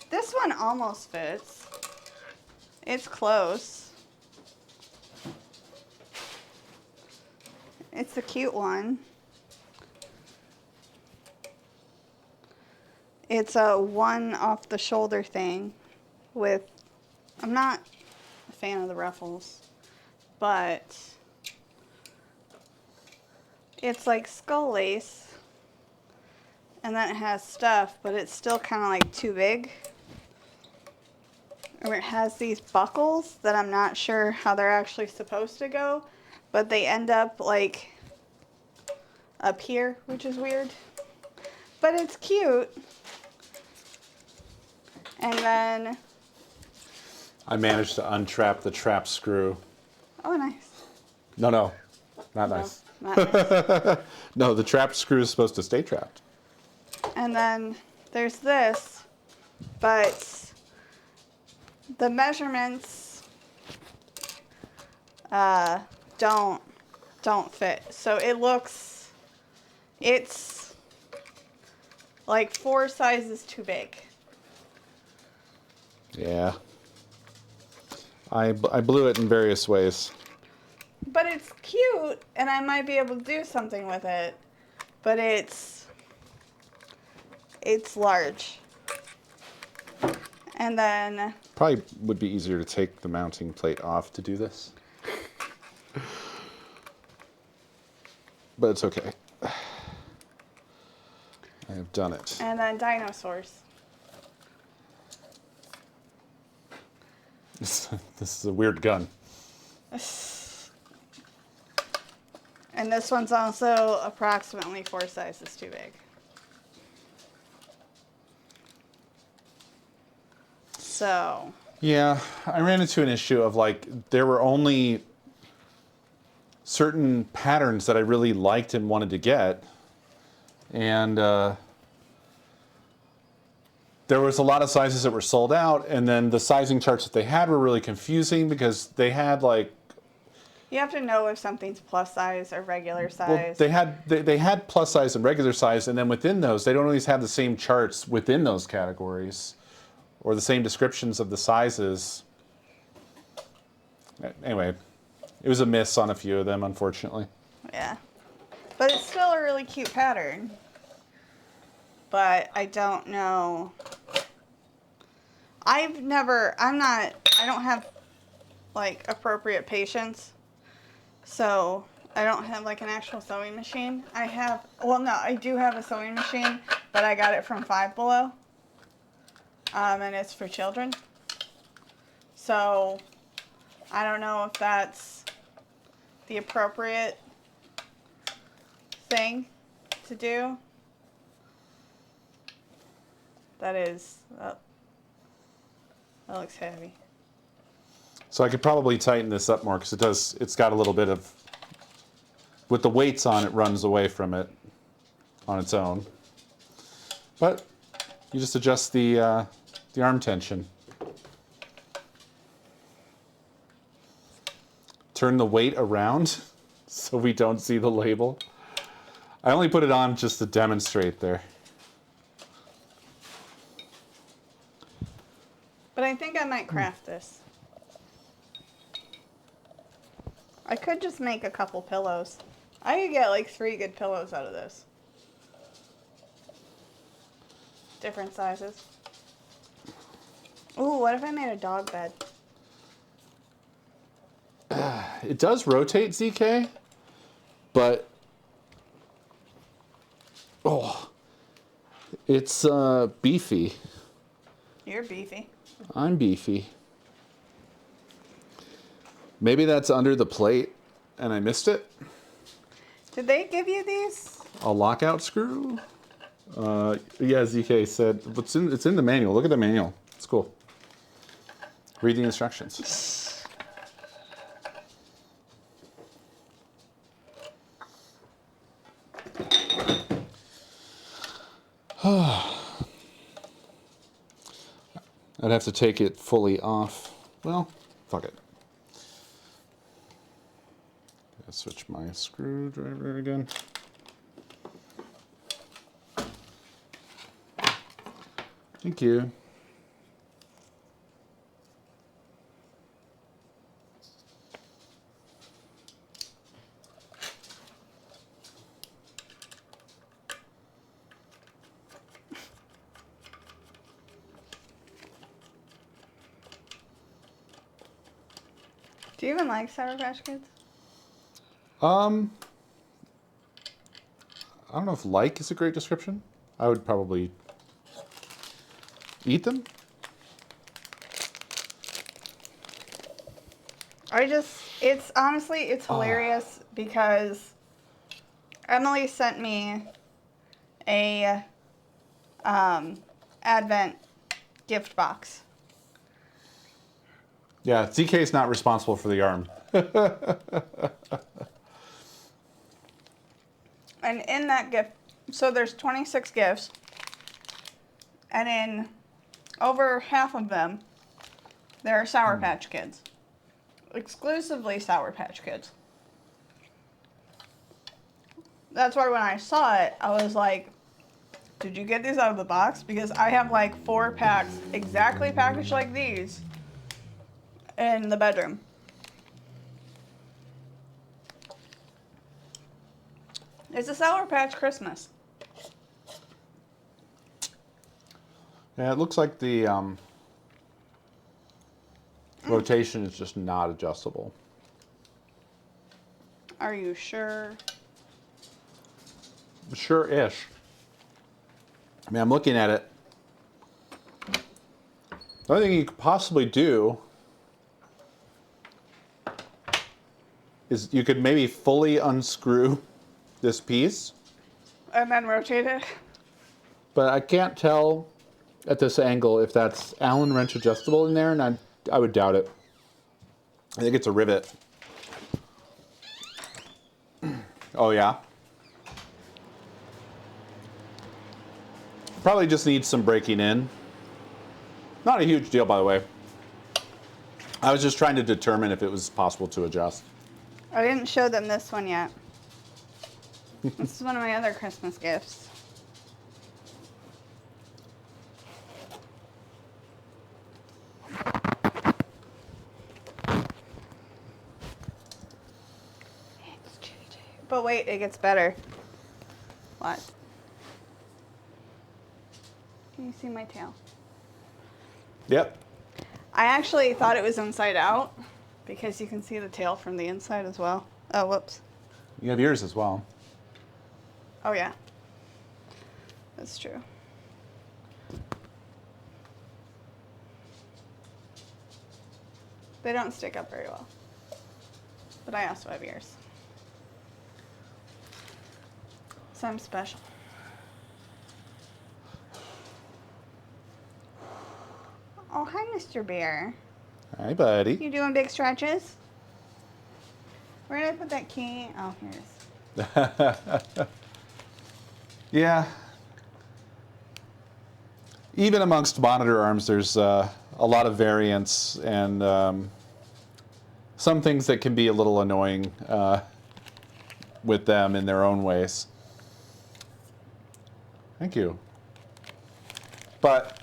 This one almost fits. It's close. It's a cute one. It's a one off the shoulder thing with, I'm not a fan of the ruffles, but it's like skull lace and then it has stuff, but it's still kind of like too big. Or it has these buckles that I'm not sure how they're actually supposed to go, but they end up like up here, which is weird. But it's cute. And then, I managed to untrap the trap screw. oh nice. No, not No, nice. not nice. No, the trap screw is supposed to stay trapped. And then there's this, but the measurements don't fit. So it's like 4 sizes too big. Yeah. I blew it in various ways. But it's cute, and I might be able to do something with it. But it's large. And then Probably would be easier to take the mounting plate off to do this. But it's okay. I have done it. and then dinosaurs. This is a weird gun. And this one's also approximately 4 sizes too big. So, Yeah, I ran into an issue of like there were only certain patterns that I really liked and wanted to get, and there was a lot of sizes that were sold out, and then the sizing charts that they had were really confusing because they had like, you have to know if something's plus size or regular well, size. they had plus size and regular size, and then within those they don't always have the same charts within those categories or the same descriptions of the sizes. Anyway, it was a miss on a few of them, unfortunately. Yeah. But it's still a really cute pattern. But I don't know. I don't have like appropriate patience. So I don't have like an actual sewing machine. I do have a sewing machine, but I got it from Five Below. And it's for children. So I don't know if that's the appropriate thing to do. That looks heavy. So I could probably tighten this up more because it's got a little bit of, with the weights on it runs away from it on its own. But you just adjust the arm tension. Turn the weight around so we don't see the label. I only put it on just to demonstrate there. But I think I might craft this. I could just make a couple pillows. I could get like 3 good pillows out of this. Different sizes. Ooh, what if I made a dog bed? It does rotate, ZK, but it's beefy. You're beefy. I'm beefy. Maybe that's under the plate and I missed it. Did they give you these? A lockout screw? Yeah, ZK said, it's in the manual. Look at the manual. It's cool. Read the instructions. I'd have to take it fully off. Well, fuck it. I'll switch my screwdriver again. Thank you. Do you even like Sour Patch Kids? I don't know if like is a great description. I would probably eat them. It's honestly, it's hilarious because Emily sent me a Advent gift box. Yeah, ZK is not responsible for the arm. And in that gift, so there's 26 gifts, and in over half of them, there are Sour Patch Kids. Exclusively Sour Patch Kids. That's why when I saw it, I was like, did you get these out of the box? Because I have like 4 packs exactly packaged like these in the bedroom. It's a Sour Patch Christmas. Yeah, it looks like the rotation is just not adjustable. Are you sure? Sure-ish. I mean, I'm looking at it. The only thing you could possibly do is you could maybe fully unscrew this piece. And then rotate it? But I can't tell at this angle if that's Allen wrench adjustable in there, and I would doubt it. I think it's a rivet. Oh, yeah? Probably just needs some breaking in. Not a huge deal, by the way. I was just trying to determine if it was possible to adjust. I didn't show them this one yet. This is one of my other Christmas gifts. But wait, it gets better. What? Can you see my tail? Yep. I actually thought it was inside out because you can see the tail from the inside as well. Oh, whoops. You have yours as well. Oh, yeah. That's true. They don't stick up very well. But I also have ears. So I'm special. Oh, hi, Mr. Bear. Hi, buddy. You doing big stretches? Where did I put that key? Oh, here it is. Yeah. Even amongst monitor arms, there's a lot of variance and some things that can be a little annoying with them in their own ways. Thank you. But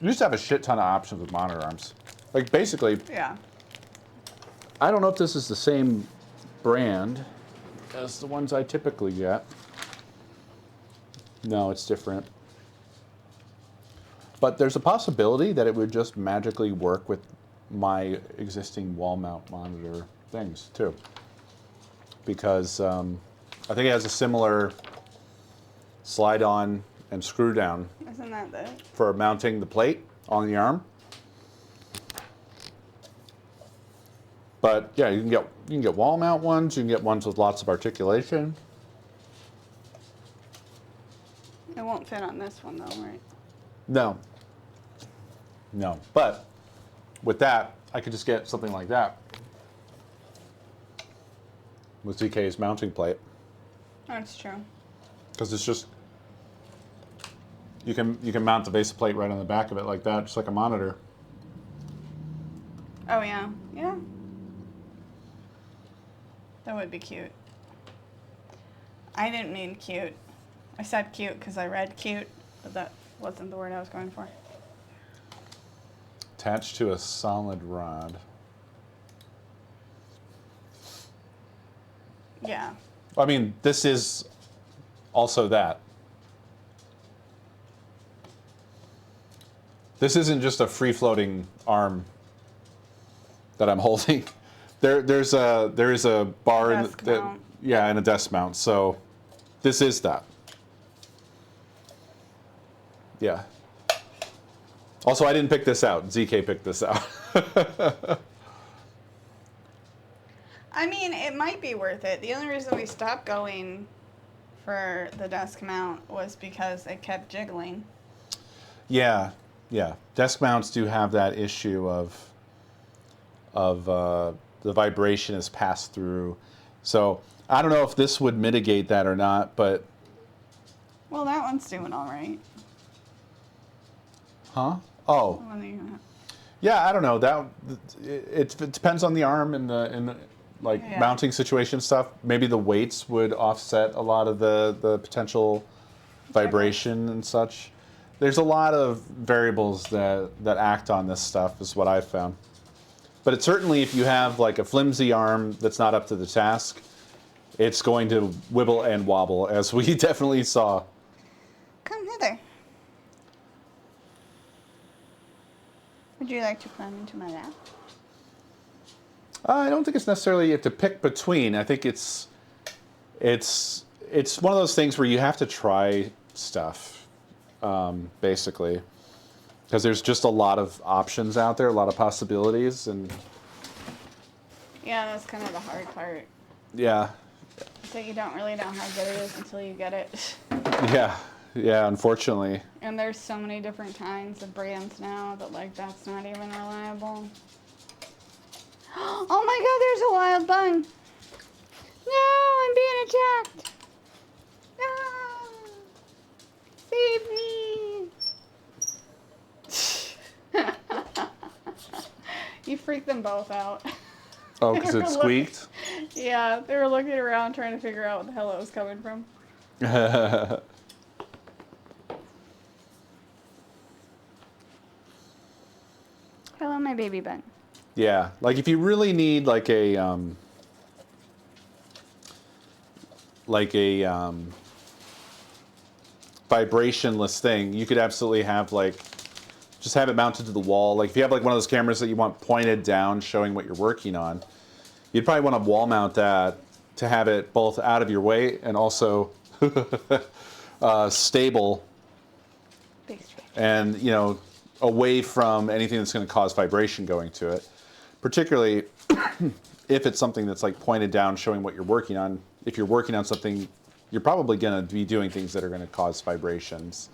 you just have a shit ton of options with monitor arms. Like basically, Yeah. I don't know if this is the same brand as the ones I typically get. No, it's different. But there's a possibility that it would just magically work with my existing wall mount monitor things too. Because I think it has a similar slide on and screw down Isn't that the... for mounting the plate on the arm. But yeah, you can get wall mount ones. You can get ones with lots of articulation. It won't fit on this one though, right? No. No. But with that, I could just get something like that with ZK's mounting plate. That's true. Because it's just you can mount the base plate right on the back of it like that, just like a monitor. Oh yeah, yeah. That would be cute. I didn't mean cute. I said cute because I read cute, but that wasn't the word I was going for. Attached to a solid rod. Yeah. I mean, this is also that. This isn't just a free-floating arm that I'm holding. There is a bar in Desk mount. yeah, and a desk mount. So this is that. Yeah. Also, I didn't pick this out. ZK picked this out. I mean, it might be worth it. The only reason we stopped going for the desk mount was because it kept jiggling. Yeah, yeah. Desk mounts do have that issue of the vibration is passed through. So I don't know if this would mitigate that or not, but Well, that one's doing all right. huh? Oh, The one that you have. yeah. I don't know. That it depends on the arm and the like Yeah. mounting situation stuff. Maybe the weights would offset a lot of the potential vibration and such. There's a lot of variables that act on this stuff, is what I've found. But it's certainly, if you have like a flimsy arm that's not up to the task, it's going to wibble and wobble, as we definitely saw. Come hither. Would you like to climb into my lap? I don't think it's necessarily you have to pick between. I think it's one of those things where you have to try stuff, basically, because there's just a lot of options out there, a lot of possibilities, and Yeah, that's kind of the hard part. yeah, So you don't really know how good it is until you get it. yeah. Unfortunately, And there's so many different kinds of brands now that like that's not even reliable. Oh my god, there's a wild bun. No, I'm being attacked. No. Save me. You freaked them both out. oh, because it squeaked. Yeah, they were looking around trying to figure out what the hell it was coming from. Hello, my baby bun. Yeah, like if you really need like a vibrationless thing, you could absolutely have like just have it mounted to the wall. Like if you have like one of those cameras that you want pointed down, showing what you're working on, you'd probably want to wall mount that to have it both out of your way and also stable Big stretch. and away from anything that's going to cause vibration going to it, particularly if it's something that's like pointed down showing what you're working on. If you're working on something, you're probably going to be doing things that are going to cause vibrations.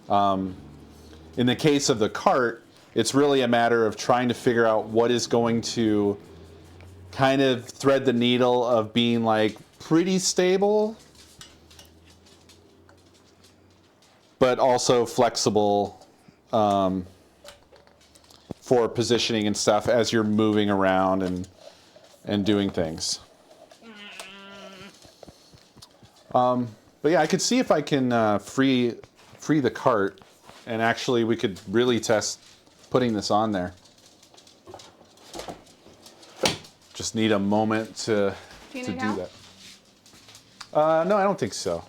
In the case of the cart, it's really a matter of trying to figure out what is going to kind of thread the needle of being like pretty stable, but also flexible for positioning and stuff as you're moving around and doing things. But yeah, I could see if I can free the cart, and actually we could really test putting this on there. Just need a moment to Do you do need help? that. No, I don't think so.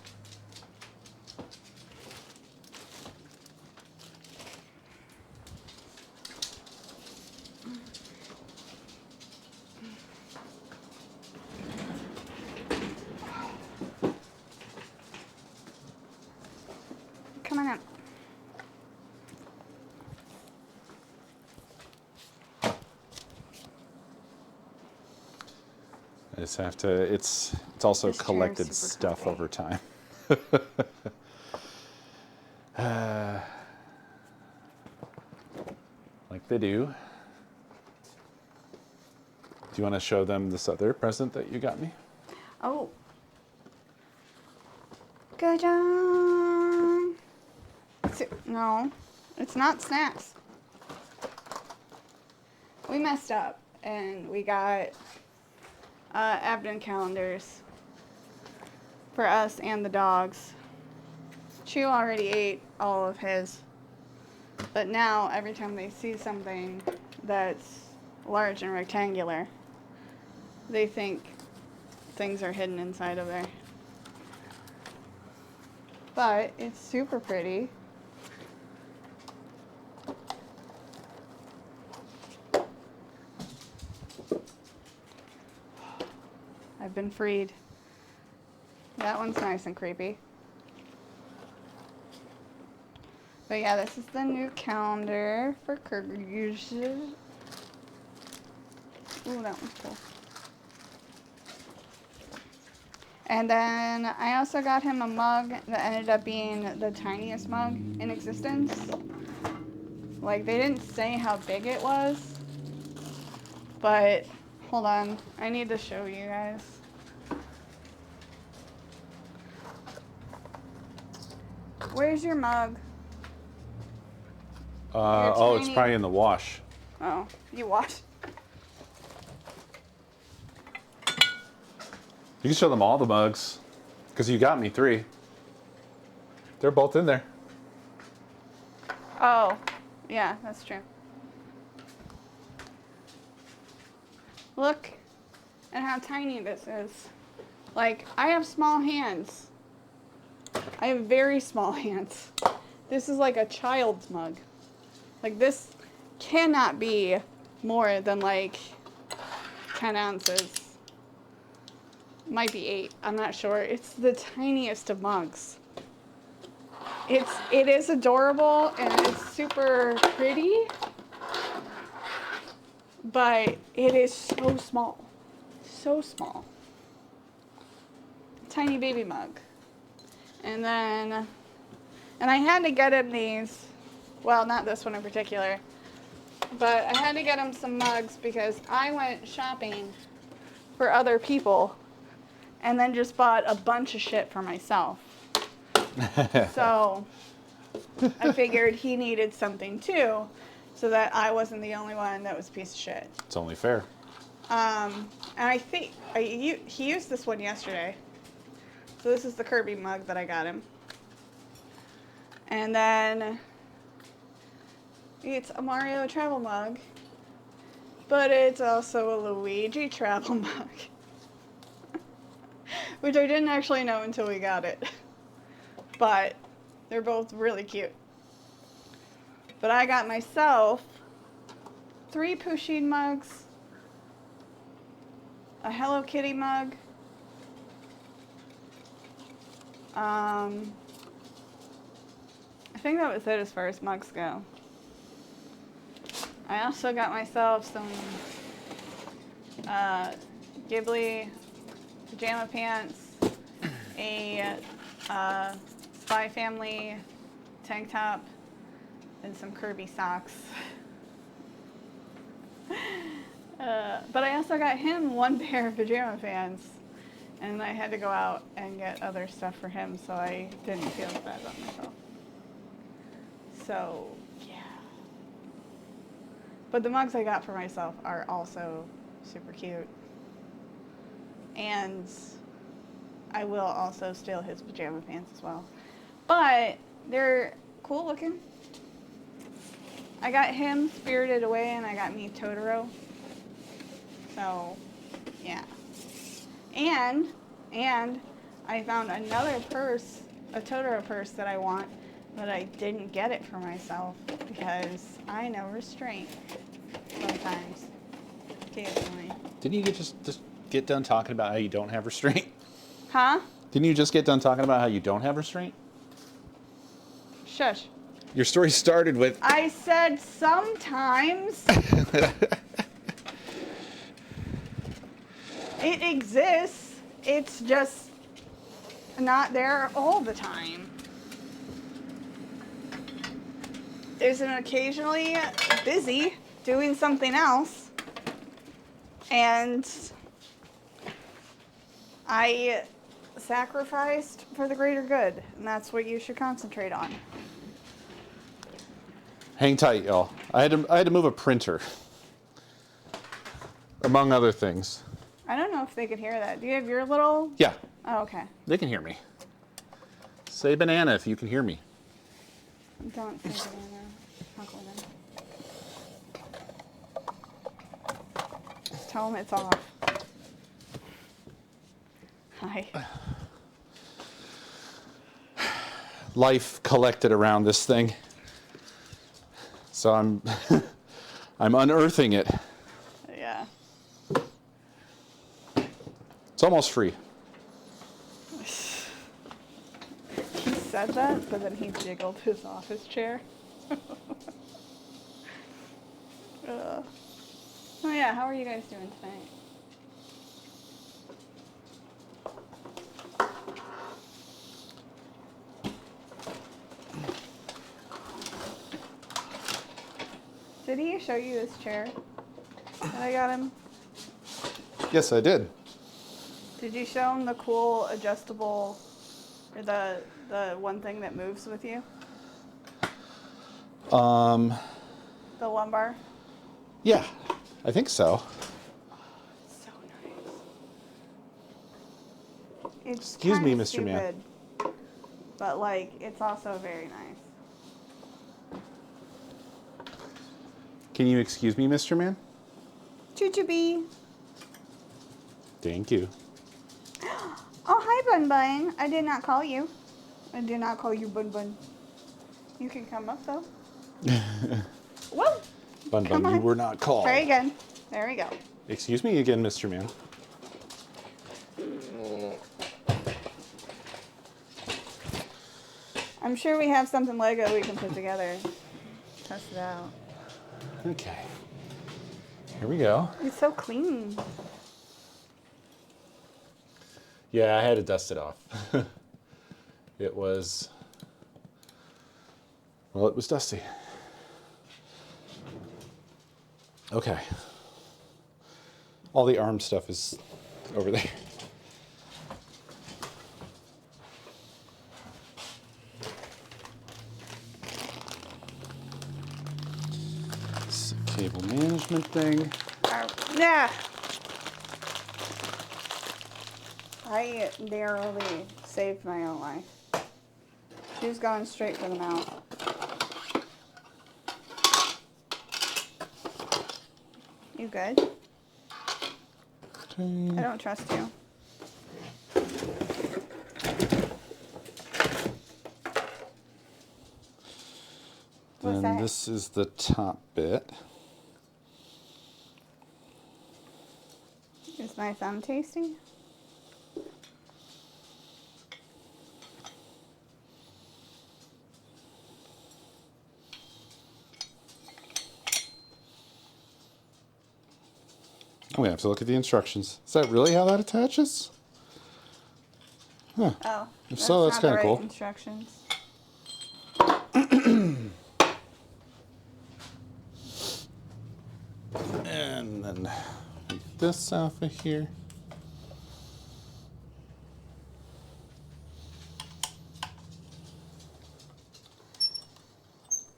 just have to. It's also This chair is collected super stuff comfy. over time. Like they do. Do you want to show them this other present that you got me? Oh. Ga-dang. No, it's not snacks. We messed up and we got advent calendars for us and the dogs. Chew already ate all of his, but now every time they see something that's large and rectangular, they think things are hidden inside of there. But it's super pretty. I've been freed. That one's nice and creepy. But yeah, this is the new calendar for Kyrgyz. Ooh, that one's cool. And then I also got him a mug that ended up being the tiniest mug in existence. Like, they didn't say how big it was. But, hold on. I need to show you guys. Where's your mug? Oh, it's tiny- probably in the wash. Oh, you watch. You can show them all the mugs, because you got me 3. They're both in there. Oh, yeah, that's true. Look at how tiny this is. Like, I have small hands. I have very small hands. This is like a child's mug. Like, this cannot be more than like 10 ounces. Might be 8. I'm not sure. It's the tiniest of mugs. It is adorable and it's super pretty, but it is so small. So small. Tiny baby mug. And I had to get him these, well, not this one in particular, but I had to get him some mugs because I went shopping for other people and then just bought a bunch of shit for myself. So I figured he needed something too, so that I wasn't the only one that was a piece of shit. It's only fair. And I think he used this one yesterday. So this is the Kirby mug that I got him. And then it's a Mario travel mug, but it's also a Luigi travel mug, which I didn't actually know until we got it. But they're both really cute. But I got myself 3 Pusheen mugs, a Hello Kitty mug, I think that was it as far as mugs go. I also got myself some Ghibli pajama pants, a Spy Family tank top, and some Kirby socks. But I also got him 1 pair of pajama pants, and I had to go out and get other stuff for him, so I didn't feel as bad about myself. So, yeah. But the mugs I got for myself are also super cute. And I will also steal his pajama pants as well. But they're cool looking. I got him Spirited Away and I got me Totoro. So, yeah. And I found another purse, a Totoro purse that I want, but I didn't get it for myself because I know restraint sometimes. Occasionally. Didn't you just get done talking about how you don't have restraint? Huh? Didn't you just get done talking about how you don't have restraint? Shush. Your story started with... I said sometimes. It exists. It's just not there all the time. There's an occasionally busy doing something else, and I sacrificed for the greater good, and that's what you should concentrate on. Hang tight, y'all. I had to move a printer, among other things. I don't know if they could hear that. Do you have your little? Yeah, Oh, okay. they can hear me. Say banana if you can hear me. Don't say banana. Uncle then. Just tell them it's off. Hi. Life collected around this thing. So I'm I'm unearthing it. Yeah. It's almost free. He said that, but then he jiggled his office chair. Oh yeah, how are you guys doing tonight? Did he show you this chair that I got him? Yes, I did. Did you show him the cool adjustable, or the one thing that moves with you? The lumbar? Yeah, I think so. So nice. It's Excuse me, kinda Mr. Man. stupid, but like, it's also very nice. Can you excuse me, Mr. Man? Choo-choo-bee. Thank you. Oh, hi, Bun Bun. I did not call you. I did not call you Bun Bun. You can come up, though. Whoa! Bun Come Bun, you on. were not called. Try again. There we go. Excuse me again, Mr. Man. I'm sure we have something Lego we can put together. Test it out. Okay. Here we go. It's so clean. Yeah, I had to dust it off. It was, well, it was dusty. Okay. All the arm stuff is over there. It's a cable management thing. Yeah. I narrowly saved my own life. She was going straight for the mouth. You good? Okay. I don't trust you. What's Then that? this is the top bit. Is my thumb tasty? I'm gonna have to look at the instructions. Is that really how that attaches? Huh. Oh. If so, that's not the kinda right cool. Instructions. And then take this off of here.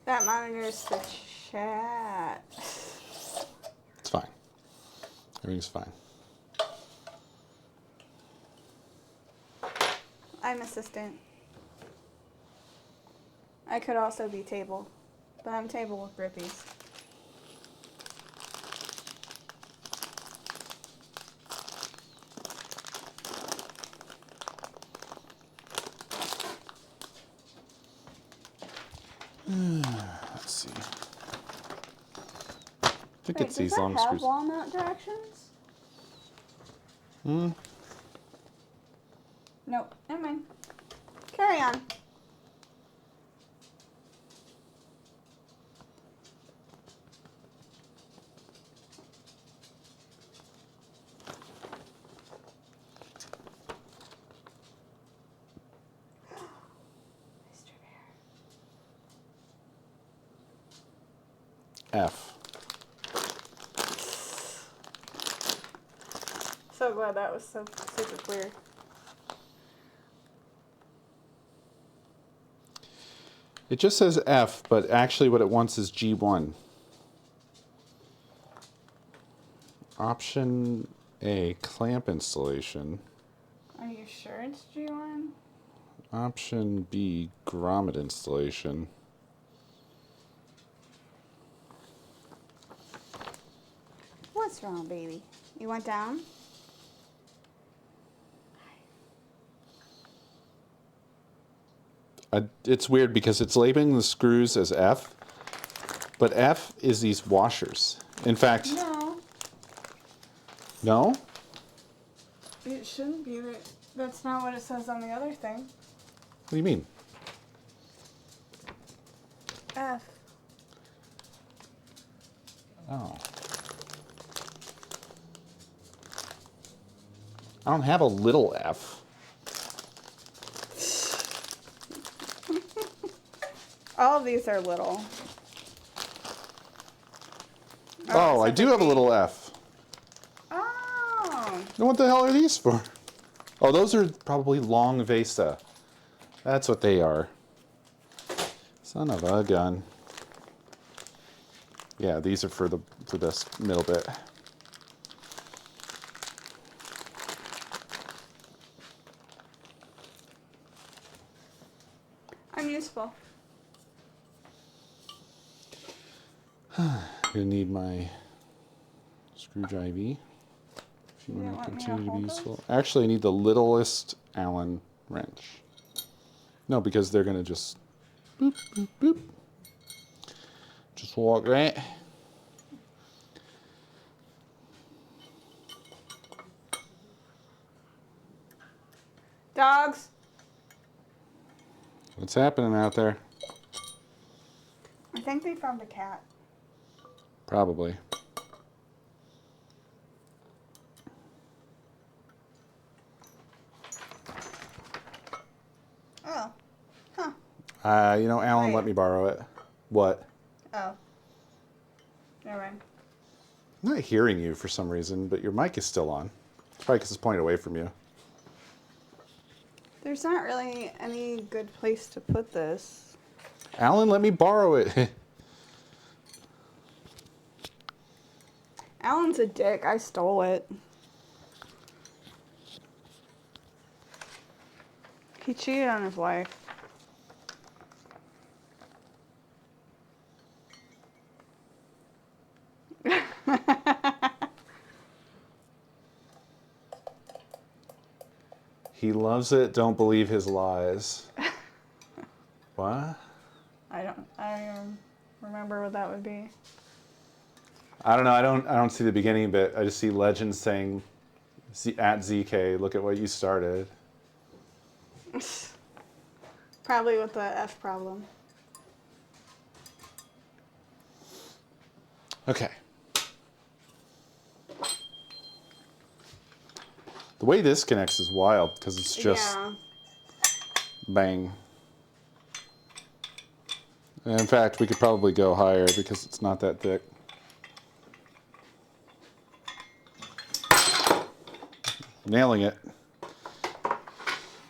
That monitors the chat. It's fine. Everything's fine. I'm assistant. I could also be table, but I'm table with grippies. Let's see. I think Wait, it's does these that long have screws. wall mount directions? Hmm. Nope, never mind. Carry on. F. So glad that was so super clear. It just says F, but actually what it wants is G1. Option A, clamp installation. Are you sure it's G1? Option B, grommet installation. What's wrong, baby? You went down? It's weird because it's labeling the screws as F, but F is these washers. In fact, No. no? It shouldn't be. That's not what it says on the other thing. What do you mean? F. Oh. I don't have a little F. All of these are little. Oh, I do have a little F. Oh. Now what the hell are these for? Oh, those are probably long Vesa. That's what they are. Son of a gun. Yeah, these are for this middle bit. I'm useful. I'm gonna need my screwdriver if you You want don't to want me to continue to be hold useful. Actually, I need the littlest Allen wrench. No, because they're gonna just boop, boop, boop. Just walk right. Dogs. What's happening out there? I think they found a cat. Probably. Oh. Huh. Alan Wait. let me borrow it. What? Oh. Never mind. I'm not hearing you for some reason, but your mic is still on. It's probably because it's pointed away from you. There's not really any good place to put this. Alan let me borrow it. Alan's a dick. I stole it. He cheated on his wife. He loves it. Don't believe his lies. What? I don't remember what that would be. I don't know. I don't see the beginning bit. I just see legends saying, at ZK, look at what you started. Probably with the F problem. Okay. The way this connects is wild because it's just Yeah. bang. And in fact, we could probably go higher because it's not that thick. Nailing it.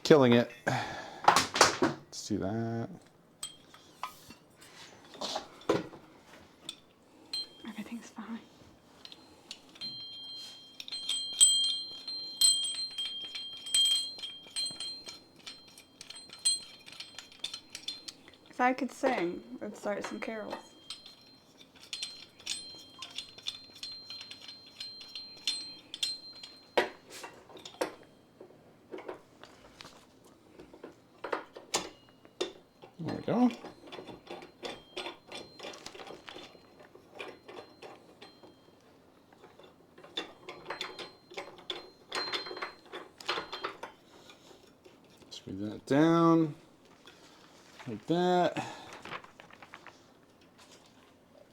Killing it. Let's do that. Everything's fine. If I could sing, I'd start some carols. There we go. Screw that down like that.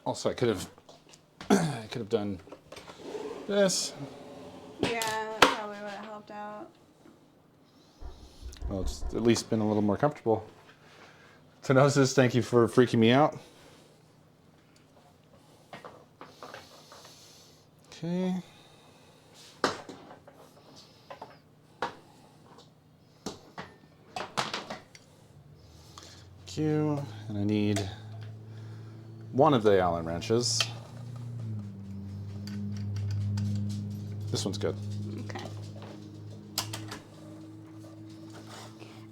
Also, I could have done this. Yeah, that probably would have helped out. Well, it's at least been a little more comfortable. Tenosis, thank you for freaking me out. Okay. Thank you. And I need one of the Allen wrenches. This one's good. Okay.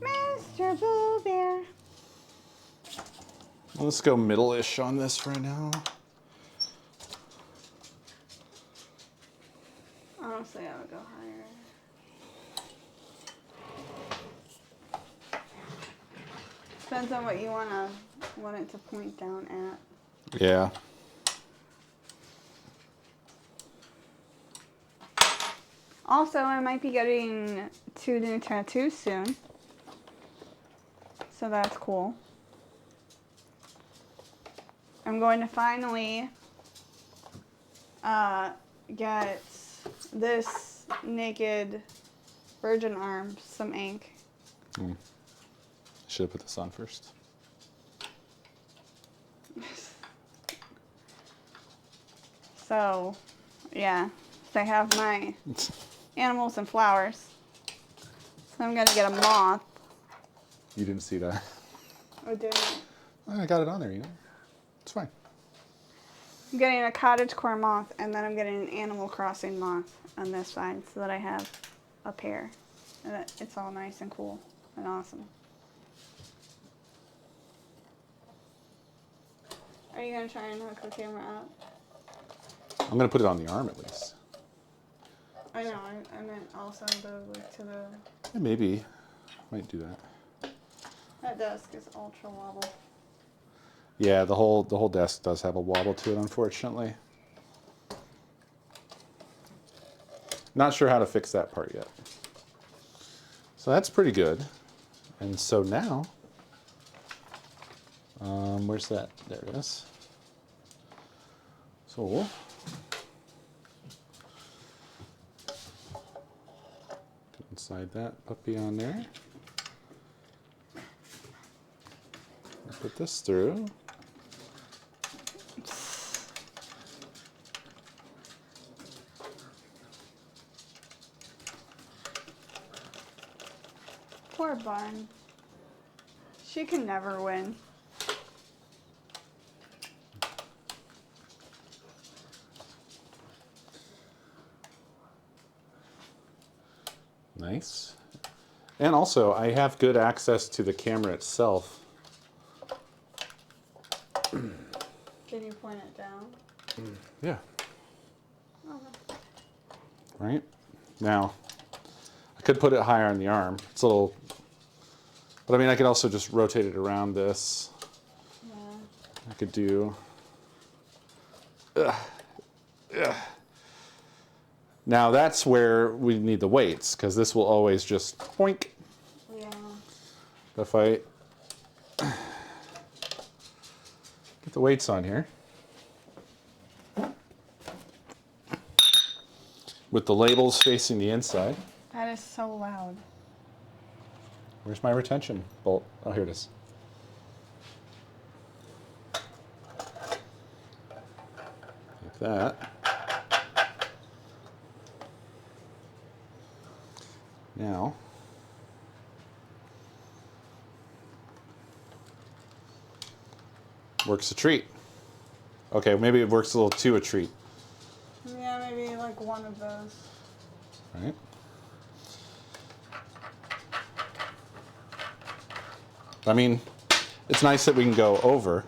Mr. Boo Bear. Let's go middle-ish on this right now. Honestly, I would go higher. Depends on what you want it to point down at. Yeah. Also, I might be getting 2 new tattoos soon. So that's cool. I'm going to finally get this naked virgin arm some ink. Should have put this on first. So, yeah. So I have my animals and flowers. So I'm going to get a moth. You didn't see that. Oh, didn't. I got it on there, you know. It's fine. I'm getting a cottagecore moth, and then I'm getting an Animal Crossing moth on this side so that I have a pair. And it's all nice and cool and awesome. Are you going to try and hook the camera up? I'm going to put it on the arm at least. I know, I meant also like to the... Yeah, maybe. Might do that. That desk is ultra wobble. Yeah, the whole desk does have a wobble to it, unfortunately. Not sure how to fix that part yet. So that's pretty good. And so now, where's that? There it is. So, inside that puppy on there. Put this through. Poor Bun. She can never win. Nice. And also, I have good access to the camera itself. Can you point it down? Yeah. Okay. Right? Now, I could put it higher on the arm. It's a little... But I mean, I could also just rotate it around this. Yeah. I could do... Now that's where we need the weights, because this will always just boink. Yeah. If I get the weights on here, with the labels facing the inside. That is so loud. Where's my retention bolt? Oh, here it is. Like that. Now, works a treat. Okay, maybe it works a little too a treat. Yeah, maybe like one of those. Right? I mean, it's nice that we can go over.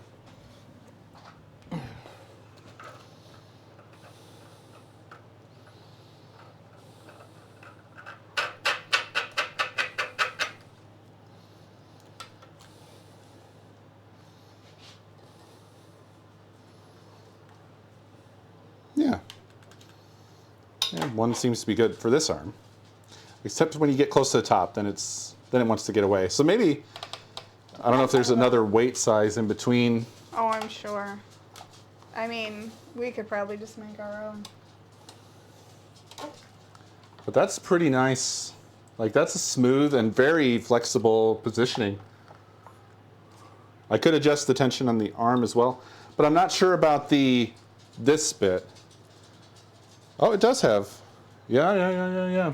Yeah. Yeah, one seems to be good for this arm. Except when you get close to the top, then it wants to get away. So maybe, I don't know if there's another weight size in between. Oh, I'm sure. I mean, we could probably just make our own. But that's pretty nice. Like, that's a smooth and very flexible positioning. I could adjust the tension on the arm as well, but I'm not sure about this bit. Oh, it does have. Yeah.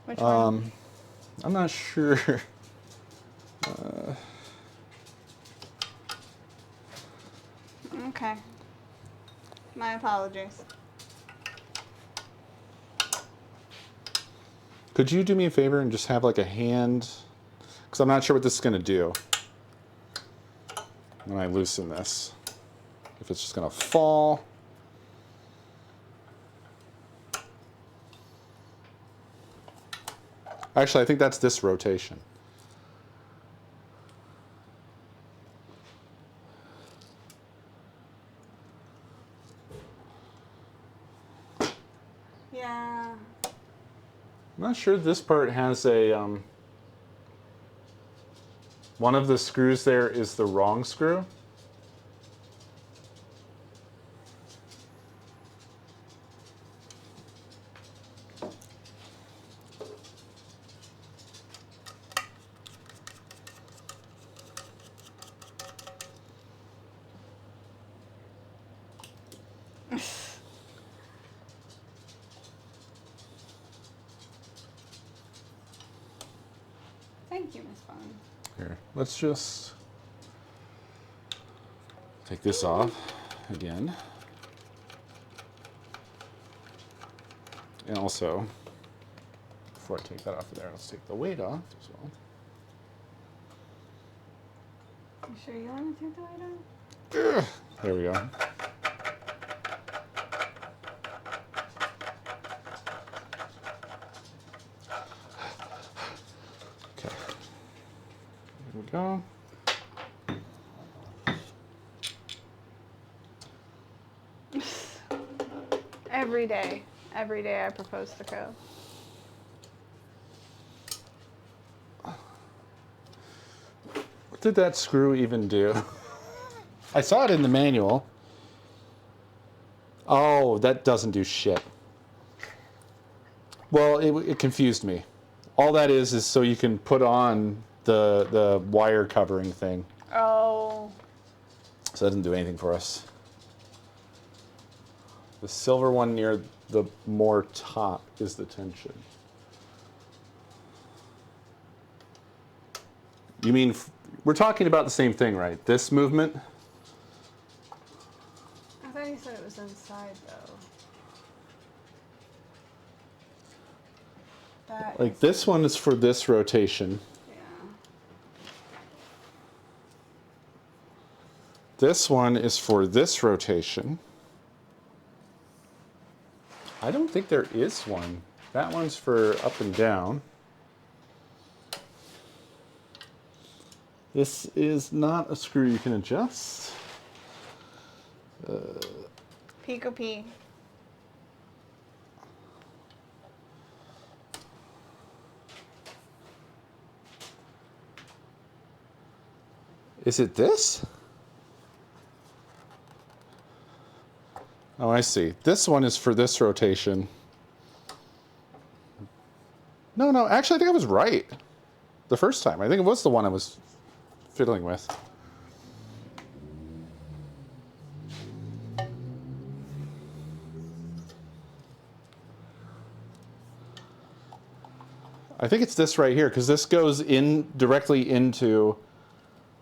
Which one? I'm not sure. Okay. My apologies. Could you do me a favor and just have like a hand? Because I'm not sure what this is going to do when I loosen this. If it's just going to fall. Actually, I think that's this rotation. Yeah. I'm not sure this part has a, one of the screws there is the wrong screw. Thank you, Miss Fun. Here, let's just take this off again. And also, before I take that off of there, let's take the weight off as well. You sure you want to take the weight off? There we go. Okay. There we go. Every day I propose to code. What did that screw even do? I saw it in the manual. Oh, that doesn't do shit. Well, it confused me. All that is so you can put on the wire covering thing. Oh. So that doesn't do anything for us. The silver one near the more top is the tension. You mean, we're talking about the same thing, right? This movement? I thought you said it was inside, though. Like this one is for this rotation. Yeah. This one is for this rotation. I don't think there is one. That one's for up and down. This is not a screw you can adjust. Pico P. Is it this? Oh, I see. This one is for this rotation. No, actually I think I was right the first time. I think it was the one I was fiddling with. I think it's this right here, because this goes in directly into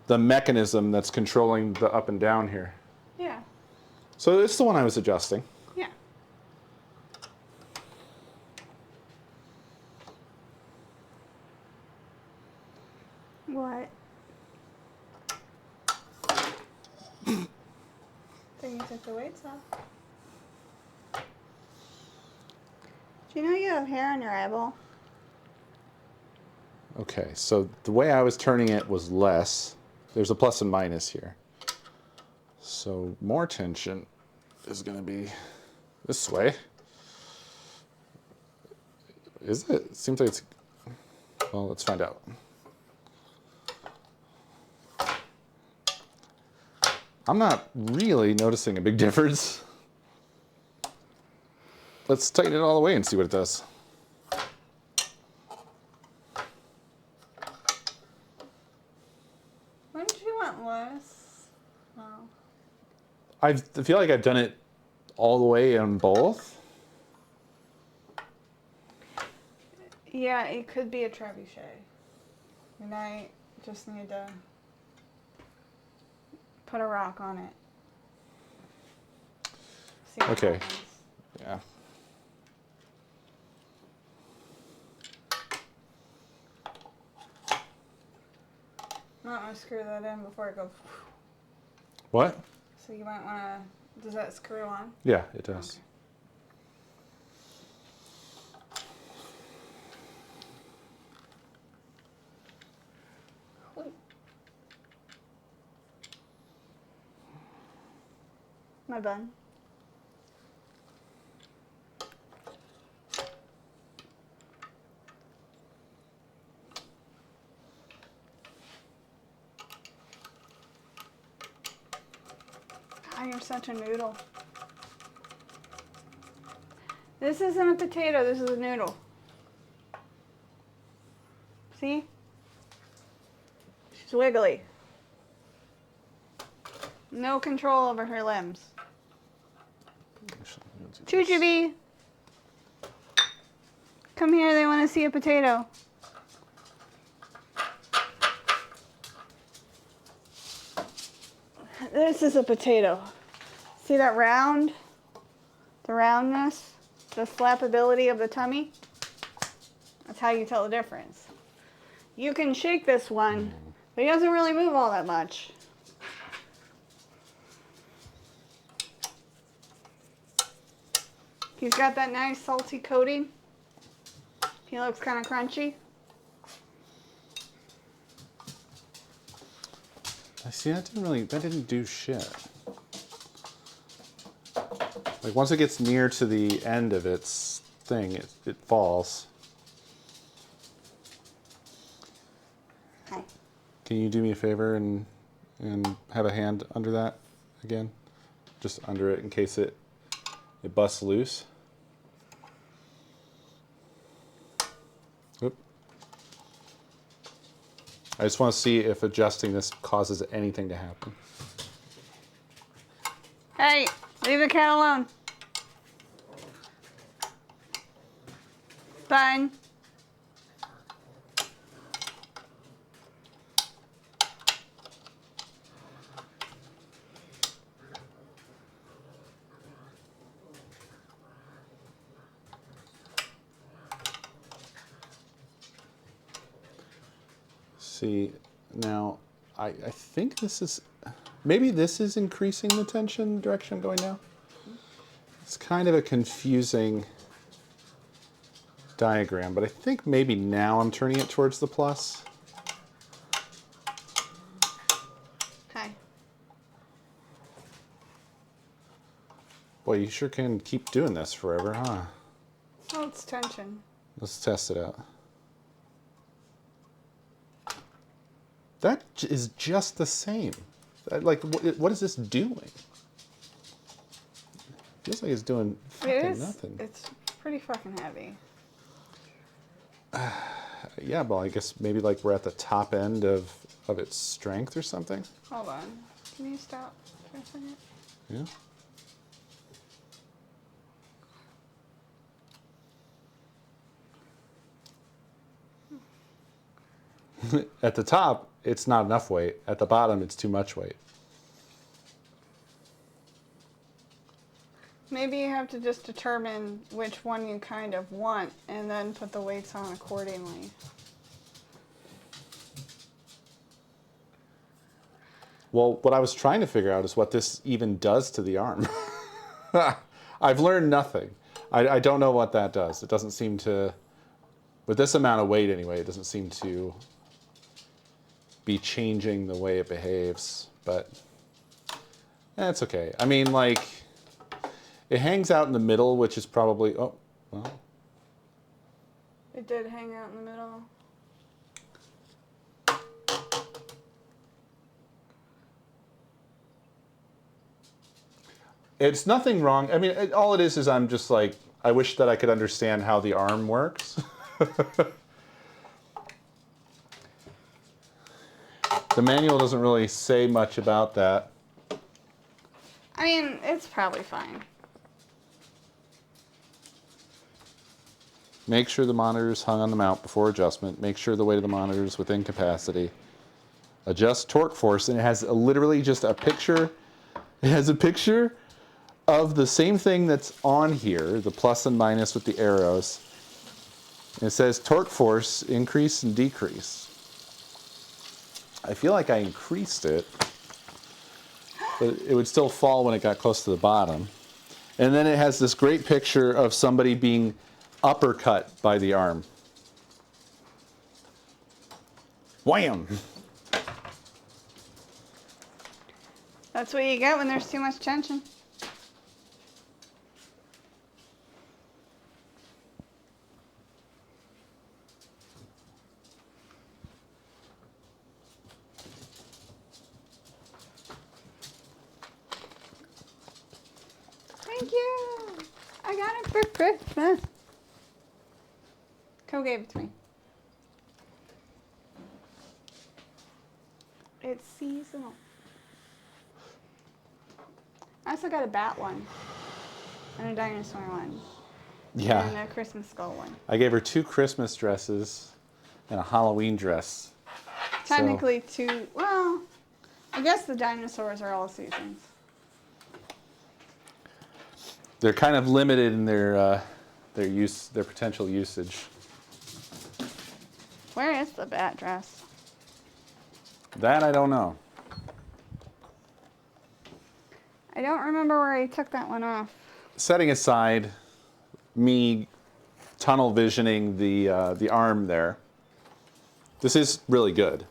the mechanism that's controlling the up and down here. Yeah. So it's the one I was adjusting. Yeah. What? Then you took the weights off. Do you know you have hair on your eyeball? Okay, so the way I was turning it was less. There's a plus and minus here. So more tension is going to be this way. Is it? It seems like it's... Well, let's find out. I'm not really noticing a big difference. Let's tighten it all the way and see what it does. Wouldn't you want less? Oh. I feel like I've done it all the way in both? Yeah, it could be a trebuchet. And I just need to put a rock on it. See what Okay. happens. Yeah. I'm not going to screw that in before it goes. What? So you might want to. Does that screw on? Yeah, it does. Okay. My bun. Ah, you're such a noodle. This isn't a potato, this is a noodle. See? She's wiggly. No control over her limbs. Choo-choo-bee! Come here, they want to see a potato. This is a potato. See that round? The roundness? The flappability of the tummy? That's how you tell the difference. You can shake this one, but he doesn't really move all that much. He's got that nice salty coating. He looks kind of crunchy. I see, that didn't do shit. Like once it gets near to the end of its thing, it falls. Hi. Can you do me a favor and have a hand under that again? Just under it in case it busts loose. Oop. I just want to see if adjusting this causes anything to happen. Hey, leave the cat alone. Fine. See, now, I think this is, maybe this is increasing the tension direction I'm going now. It's kind of a confusing diagram, but I think maybe now I'm turning it towards the plus. Hi. Boy, you sure can keep doing this forever, huh? Oh, it's tension. Let's test it out. That is just the same. Like, what is this doing? Feels like it's doing fucking nothing. It's pretty fucking heavy. Yeah, well, I guess maybe like we're at the top end of its strength or something. Hold on. Can you stop for a second? Yeah. At the top, it's not enough weight. At the bottom, it's too much weight. Maybe you have to just determine which one you kind of want and then put the weights on accordingly. Well, what I was trying to figure out is what this even does to the arm. I've learned nothing. I don't know what that does. It doesn't seem to, with this amount of weight anyway, it doesn't seem to be changing the way it behaves, but it's okay. I mean, like, it hangs out in the middle, which is probably, oh, well. It did hang out in the middle. It's nothing wrong. I mean, all it is I'm just like, I wish that I could understand how the arm works. The manual doesn't really say much about that. I mean, it's probably fine. Make sure the monitor is hung on the mount before adjustment. Make sure the weight of the monitor is within capacity. Adjust torque force, and it has literally just a picture. It has a picture of the same thing that's on here, the plus and minus with the arrows. And it says torque force, increase and decrease. I feel like I increased it, but it would still fall when it got close to the bottom. And then it has this great picture of somebody being uppercut by the arm. Wham! That's what you get when there's too much tension. Thank you. I got it for Christmas. Co gave it to me. It's seasonal. I also got a bat one. And a dinosaur one. Yeah. And a Christmas skull one. I gave her 2 Christmas dresses and a Halloween dress. Technically 2. Well, I guess the dinosaurs are all seasons. They're kind of limited in their potential usage. Where is the bat dress? That I don't know. I don't remember where I took that one off. Setting aside me tunnel visioning the arm there, this is really good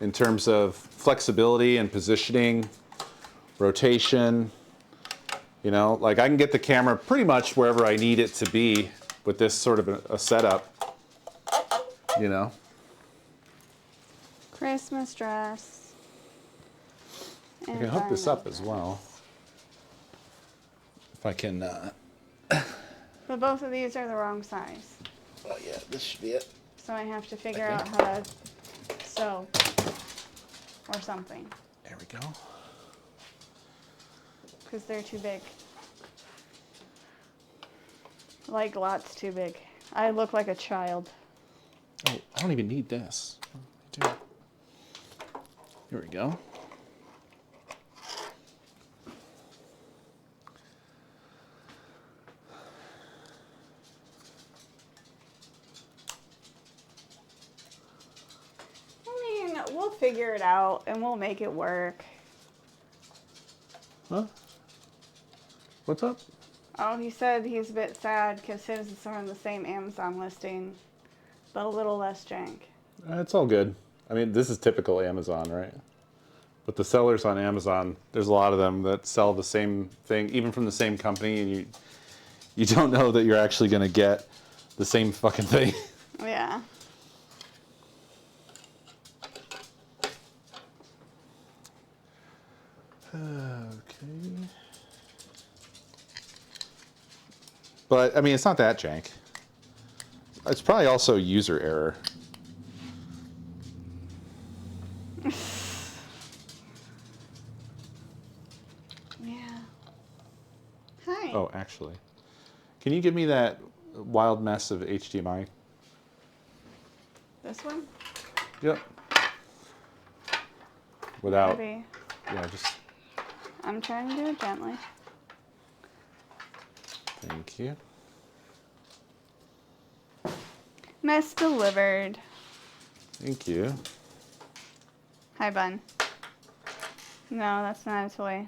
in terms of flexibility and positioning, rotation. You know, like I can get the camera pretty much wherever I need it to be with this sort of a setup, you know. Christmas dress. I can hook this up as well. If I can. But both of these are the wrong size. Oh yeah, this should be it. So I have to figure out how to sew or something. There we go. Because they're too big. Like lots too big. I look like a child. Oh, I don't even need this. I do. Here we go. I mean, we'll figure it out and we'll make it work. Huh? What's up? Oh, he said he's a bit sad because his is on the same Amazon listing, but a little less jank. It's all good. I mean, this is typical Amazon, right? But the sellers on Amazon, there's a lot of them that sell the same thing, even from the same company, and you don't know that you're actually going to get the same fucking thing. Yeah. Okay. But, I mean, it's not that jank. It's probably also user error. Yeah. Hi. Oh, actually. Can you give me that wild mess of HDMI? This one? Yep. Without, Maybe. yeah, just, I'm trying to do it gently. thank you. Mess delivered. Thank you. Hi, Bun. No, that's not a toy.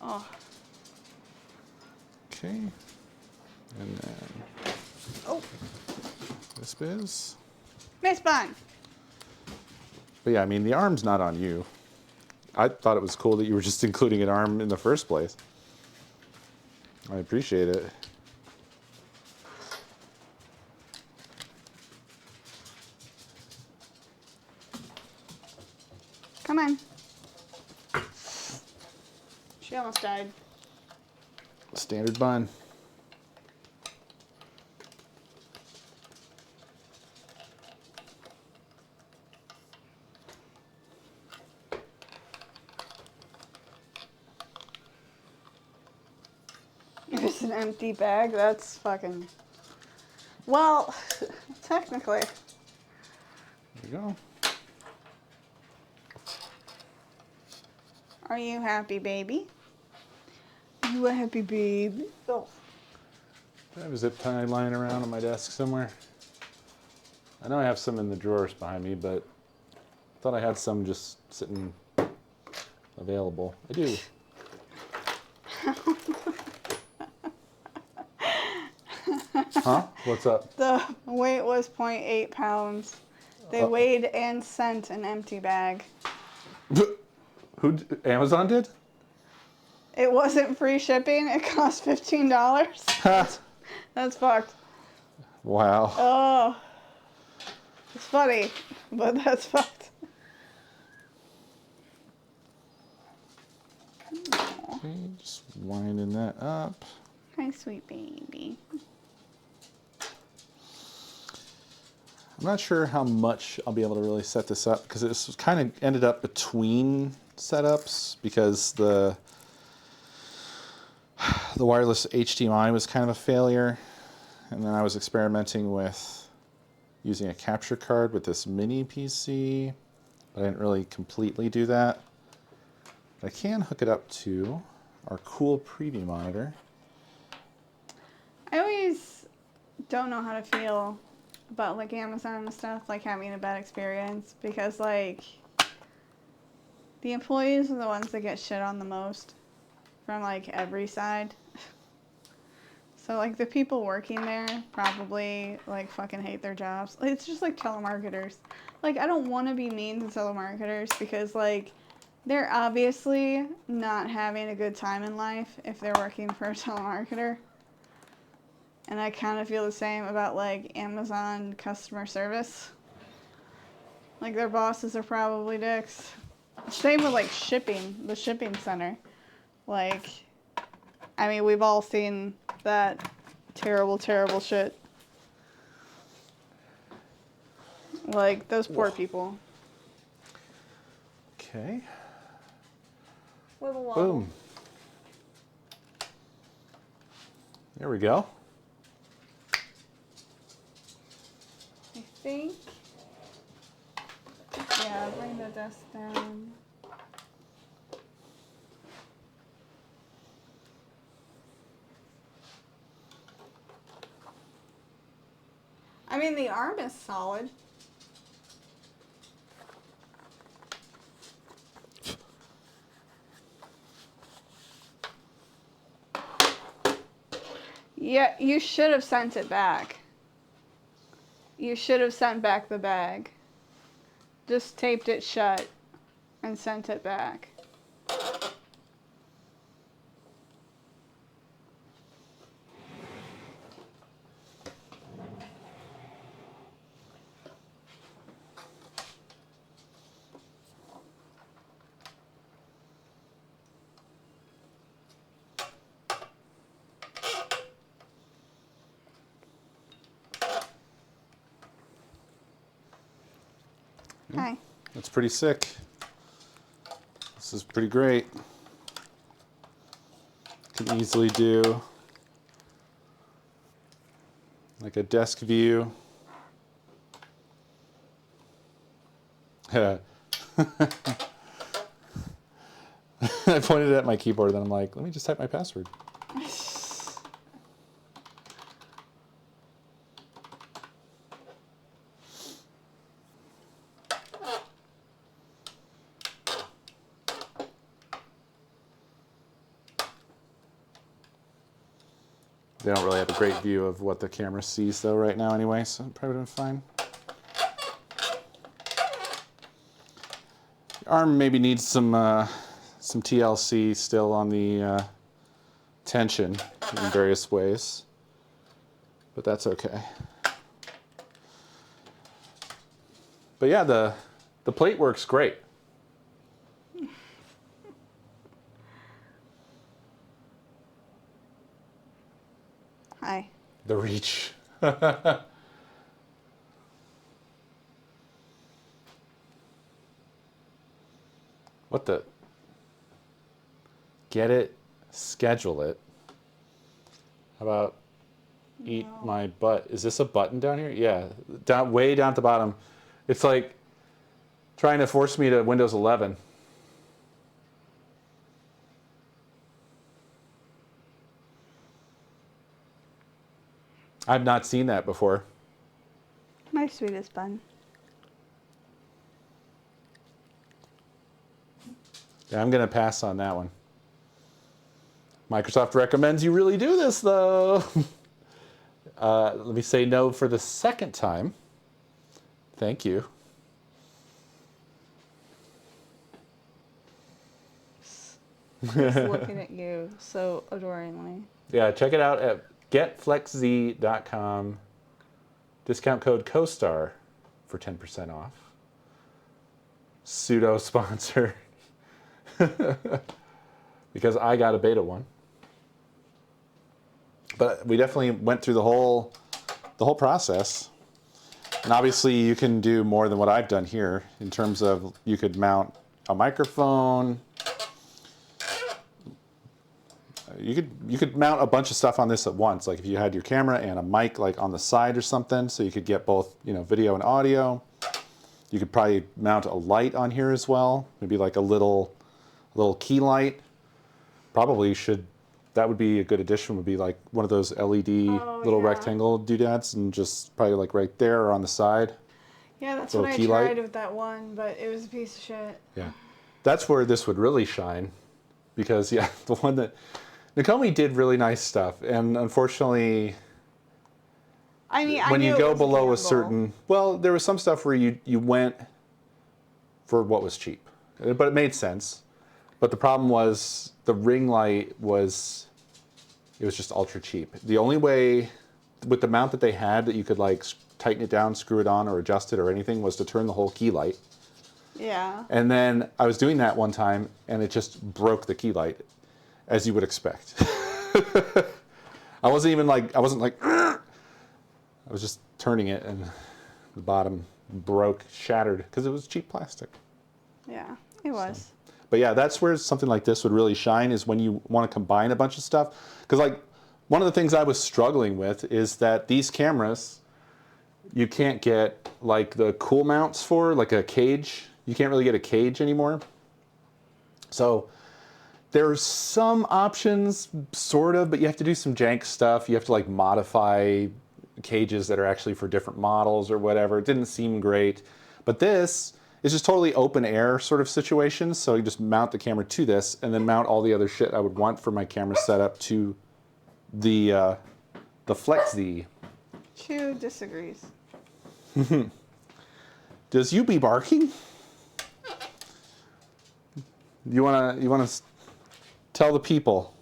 Oh. Okay. And then Oh. this is. Miss Bun. But yeah, I mean, the arm's not on you. I thought it was cool that you were just including an arm in the first place. I appreciate it. Come on. She almost died. Standard bun. an empty bag. That's fucking... Well, technically. There you go. Are you happy, baby? Are you a happy baby? Oh. I have a zip tie lying around on my desk somewhere. I know I have some in the drawers behind me, but I thought I had some just sitting available. I do. Huh? What's up? The weight was 0.8 pounds. They weighed and sent an empty bag. Who? Amazon did? It wasn't free shipping. It cost $15. That's fucked. Wow. Oh. It's funny, but that's fucked. Okay, just winding that up. Hi, sweet baby. I'm not sure how much I'll be able to really set this up because this kind of ended up between setups because the wireless HDMI was kind of a failure, and then I was experimenting with using a capture card with this mini PC, but I didn't really completely do that. But I can hook it up to our cool preview monitor. I always don't know how to feel about like Amazon and stuff, like having a bad experience, because like the employees are the ones that get shit on the most from like every side. So like the people working there probably like fucking hate their jobs. It's just like telemarketers. Like I don't want to be mean to telemarketers because like they're obviously not having a good time in life if they're working for a telemarketer. And I kind of feel the same about like Amazon customer service. Like their bosses are probably dicks. Same with like shipping, the shipping center. Like, I mean, we've all seen that terrible, terrible shit. Like those poor people. Okay. Wibble wobble. Boom. There we go. I think. Yeah, bring the desk down. I mean, the arm is solid. Yeah, you should have sent it back. You should have sent back the bag. Just taped it shut and sent it back. Hi. That's pretty sick. This is pretty great. Can easily do like a desk view. I pointed at my keyboard, then I'm like, let me just type my password. They don't really have a great view of what the camera sees though right now anyway, so it probably would have been fine. The arm maybe needs some TLC still on the tension in various ways, but that's okay. But yeah, the plate works great. Hi. The reach. What the? Get it, schedule it. about eat No. my butt? Is this a button down here? Yeah, down way down at the bottom. It's like trying to force me to Windows 11. I've not seen that before. My sweetest bun. Yeah, I'm gonna pass on that one. Microsoft recommends you really do this though. Let me say no for the second time. Thank you. Just looking at you so adoringly. Yeah, check it out at getflexz.com. Discount code Coestar for 10% off. Pseudo sponsor. Because I got a beta one. But we definitely went through the whole process. And obviously you can do more than what I've done here in terms of you could mount a microphone. You could mount a bunch of stuff on this at once. Like if you had your camera and a mic like on the side or something, so you could get both, video and audio. You could probably mount a light on here as well. Maybe like a little key light. Probably should. That would be a good addition. Would be like one of those LED little yeah. rectangle doodads, and just probably like right there or on the side. Yeah, that's Little what I key tried light. with that one, but it was a piece of shit. Yeah, that's where this would really shine, because yeah, the one that Nakomi did really nice stuff, and unfortunately, I mean, when I knew you it go was below a gamble. certain, well, there was some stuff where you went for what was cheap, but it made sense. But the problem was the ring light it was just ultra cheap. The only way with the mount that they had that you could like tighten it down, screw it on, or adjust it or anything was to turn the whole key light. Yeah. And then I was doing that one time and it just broke the key light, as you would expect. I wasn't like, I was just turning it and the bottom broke, shattered, because it was cheap plastic. Yeah, it was. But yeah, that's where something like this would really shine, is when you want to combine a bunch of stuff. Because like one of the things I was struggling with is that these cameras, you can't get like the cool mounts for, like a cage. You can't really get a cage anymore. So there's some options, sort of, but you have to do some jank stuff. You have to like modify cages that are actually for different models or whatever. It didn't seem great. But this is just totally open air sort of situation. So you just mount the camera to this and then mount all the other shit I would want for my camera setup to the FlexZ. Chew disagrees. Does you be barking? You wanna tell the people?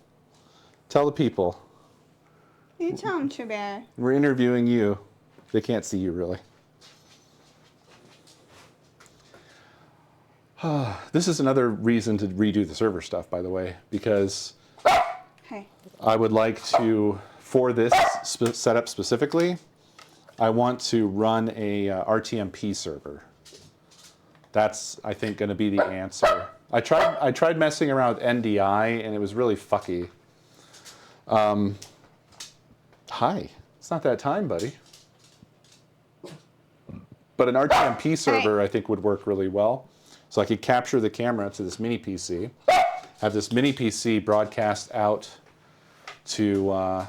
Tell the people. You tell him, Chew Bear. We're interviewing you. They can't see you really. This is another reason to redo the server stuff, by the way, because Hey. I would like to, for this setup specifically, I want to run a RTMP server. That's, I think, going to be the answer. I tried messing around with NDI, and it was really fucky. Hi. It's not that time, buddy. But an RTMP server, I think, would work really well. So I could capture the camera to this mini PC, have this mini PC broadcast out to a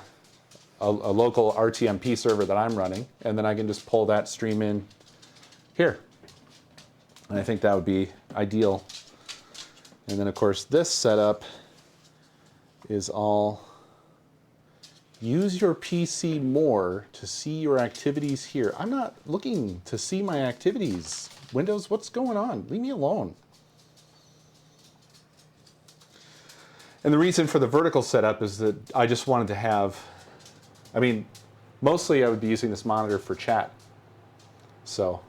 local RTMP server that I'm running, and then I can just pull that stream in here. And I think that would be ideal. And then, of course, this setup is all use your PC more to see your activities here. I'm not looking to see my activities. Windows, what's going on? Leave me alone. And the reason for the vertical setup is that I just wanted to have, I mean, mostly I would be using this monitor for chat. So.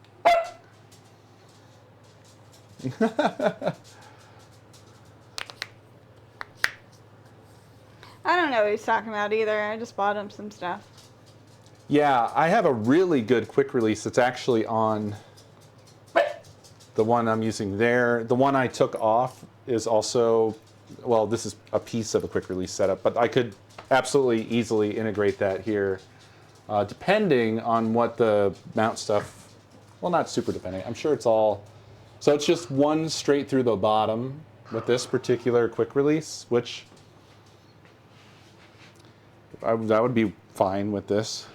I don't know what he's talking about either. I just bought him some stuff. Yeah, I have a really good quick release that's actually on the one I'm using there. The one I took off is also, well, this is a piece of a quick release setup, but I could absolutely easily integrate that here, depending on what the mount stuff, well, not super depending. I'm sure it's all, so it's just one straight through the bottom with this particular quick release, which that would be fine with this.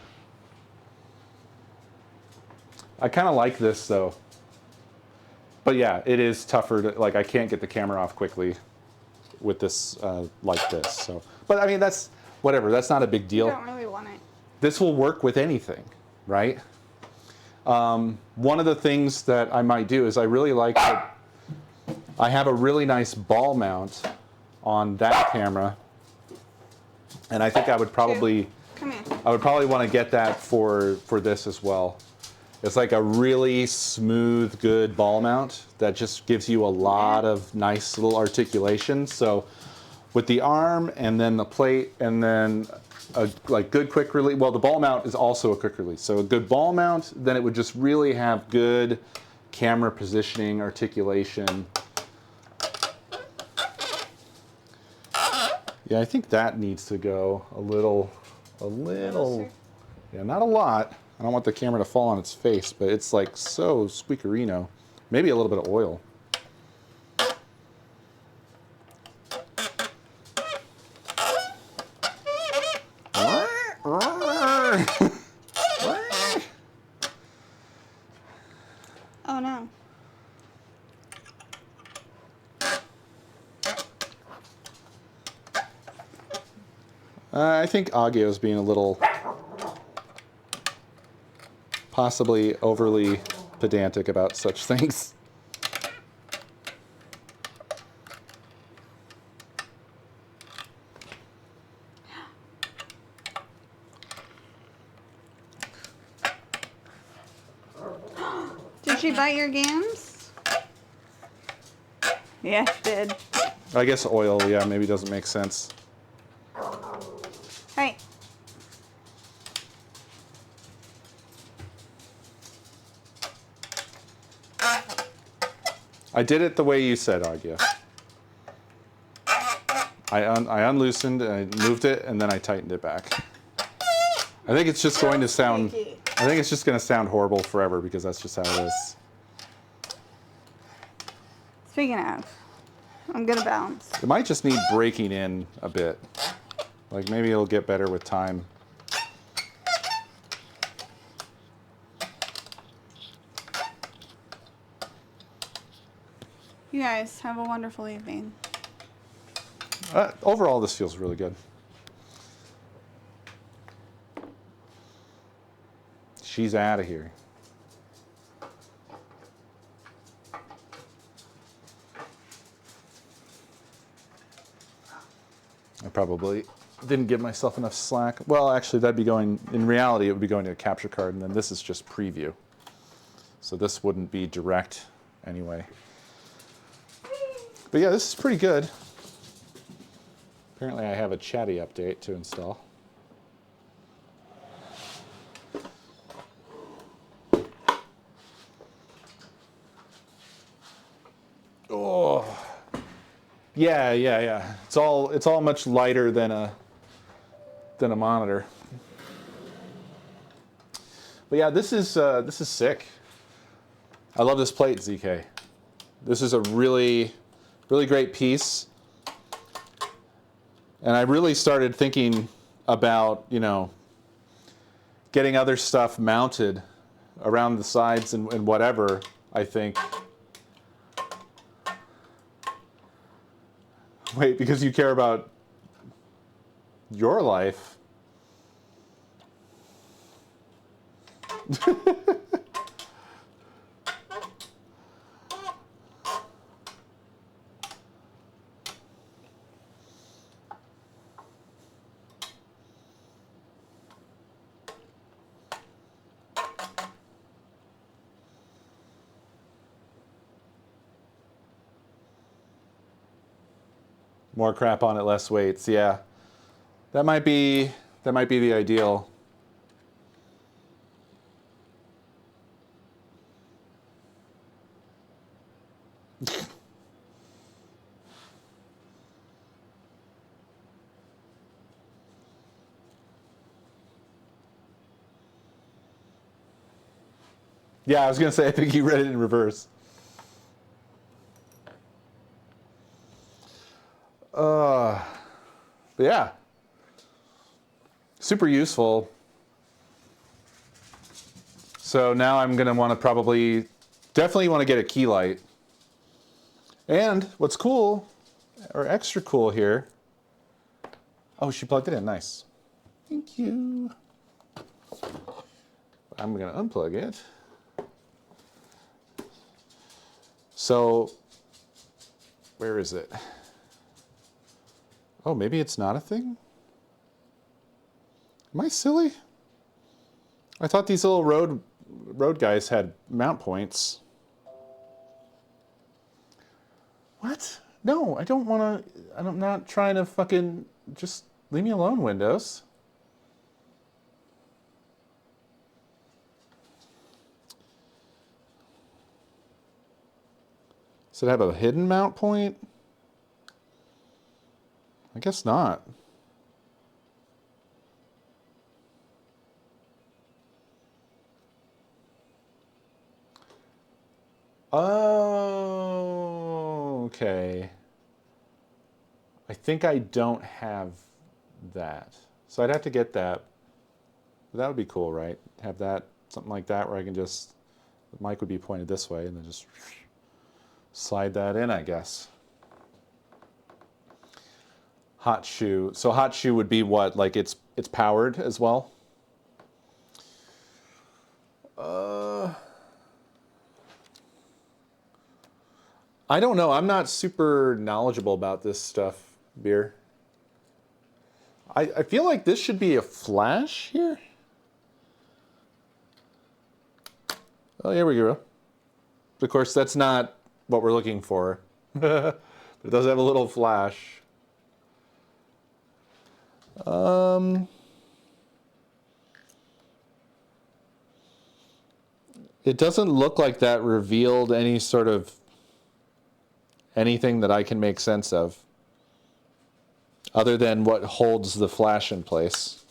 I kind of like this though. But yeah, it is tougher to, like, I can't get the camera off quickly with this like this. So, but I mean, that's whatever. That's not a big deal. You don't really want it. This will work with anything, right? One of the things that I might do is I really like that I have a really nice ball mount on that camera, and I think I would probably Come here. want to get that for this as well. It's like a really smooth, good ball mount that just gives you a lot of nice little articulation. So with the arm and then the plate and then a like good quick release. Well, the ball mount is also a quick release. So a good ball mount, then it would just really have good camera positioning, articulation. Yeah, I think that needs to go a little, yeah, not a lot. I don't want the camera to fall on its face, but it's like so squeakerino. Maybe a little bit of oil. Oh no. I think Aggio's being a little possibly overly pedantic about such things. Did she bite your gams? Yeah, she did. I guess oil, yeah, maybe doesn't make sense. Hey. I did it the way you said, Agia. I unloosened and I moved it and then I tightened it back. I think it's just going to sound, I think it's just going to sound horrible forever because that's just how it is. Speaking of, I'm gonna bounce. It might just need breaking in a bit. Like maybe it'll get better with time. You guys have a wonderful evening. Overall, this feels really good. She's out of here. I probably didn't give myself enough slack. Well, actually, that'd be going, in reality, it would be going to a capture card, and then this is just preview. So this wouldn't be direct anyway. But yeah, this is pretty good. Apparently I have a chatty update to install. Oh, yeah. It's all much lighter than a monitor. But yeah, this is sick. I love this plate, ZK. This is a really great piece. And I really started thinking about, you know, getting other stuff mounted around the sides and whatever, I think. Wait, because you care about your life. More crap on it, less weights. Yeah, that might be the ideal. Yeah, I was gonna say I think you read it in reverse. But yeah, super useful. So now I'm gonna want to definitely want to get a key light. And what's cool, or extra cool here. Oh, she plugged it in. Nice. Thank you. I'm gonna unplug it. So, where is it? Oh, maybe it's not a thing? Am I silly? I thought these little road guys had mount points. What? No, I don't want to. I'm not trying to fucking. Just leave me alone, Windows. Does it have a hidden mount point? I guess not. Oh, okay. I think I don't have that. So I'd have to get that. That would be cool, right? Have that, something like that, where I can just, the mic would be pointed this way and then just slide that in, I guess. Hot shoe. So hot shoe would be what? Like it's powered as well? I don't know. I'm not super knowledgeable about this stuff, Beer. I feel like this should be a flash here. Oh, here we go. Of course, that's not what we're looking for. But it does have a little flash. It doesn't look like that revealed any sort of anything that I can make sense of, other than what holds the flash in place.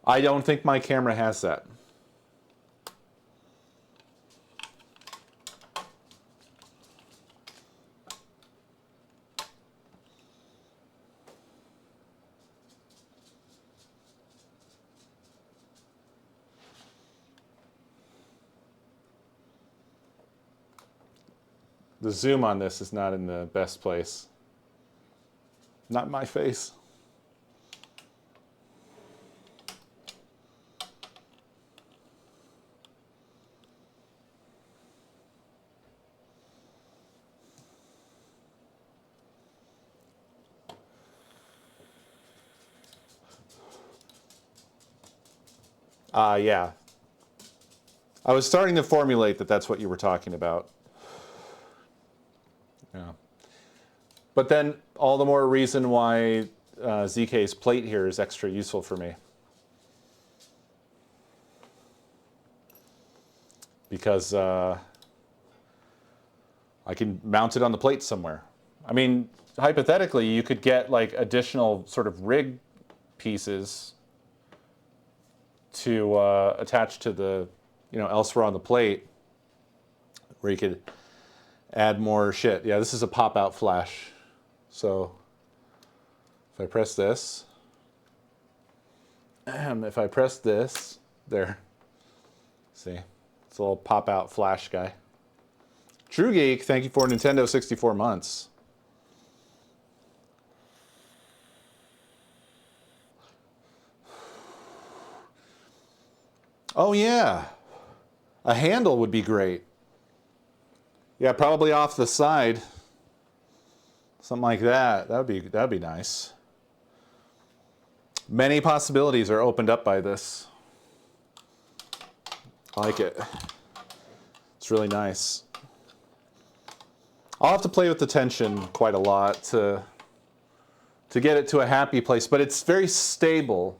I don't think my camera has that. The zoom on this is not in the best place. Not my face. Yeah. I was starting to formulate that that's what you were talking about. Yeah. But then all the more reason why ZK's plate here is extra useful for me. Because I can mount it on the plate somewhere. I mean, hypothetically, you could get like additional sort of rig pieces to attach to the, elsewhere on the plate, where you could add more shit. Yeah, this is a pop-out flash. So if I press this, if I press this, there. See, it's a little pop-out flash guy. True Geek, thank you for Nintendo 64 months. Oh yeah, a handle would be great. Yeah, probably off the side. Something like that. That'd be nice. Many possibilities are opened up by this. I like it. It's really nice. I'll have to play with the tension quite a lot to get it to a happy place, but it's very stable.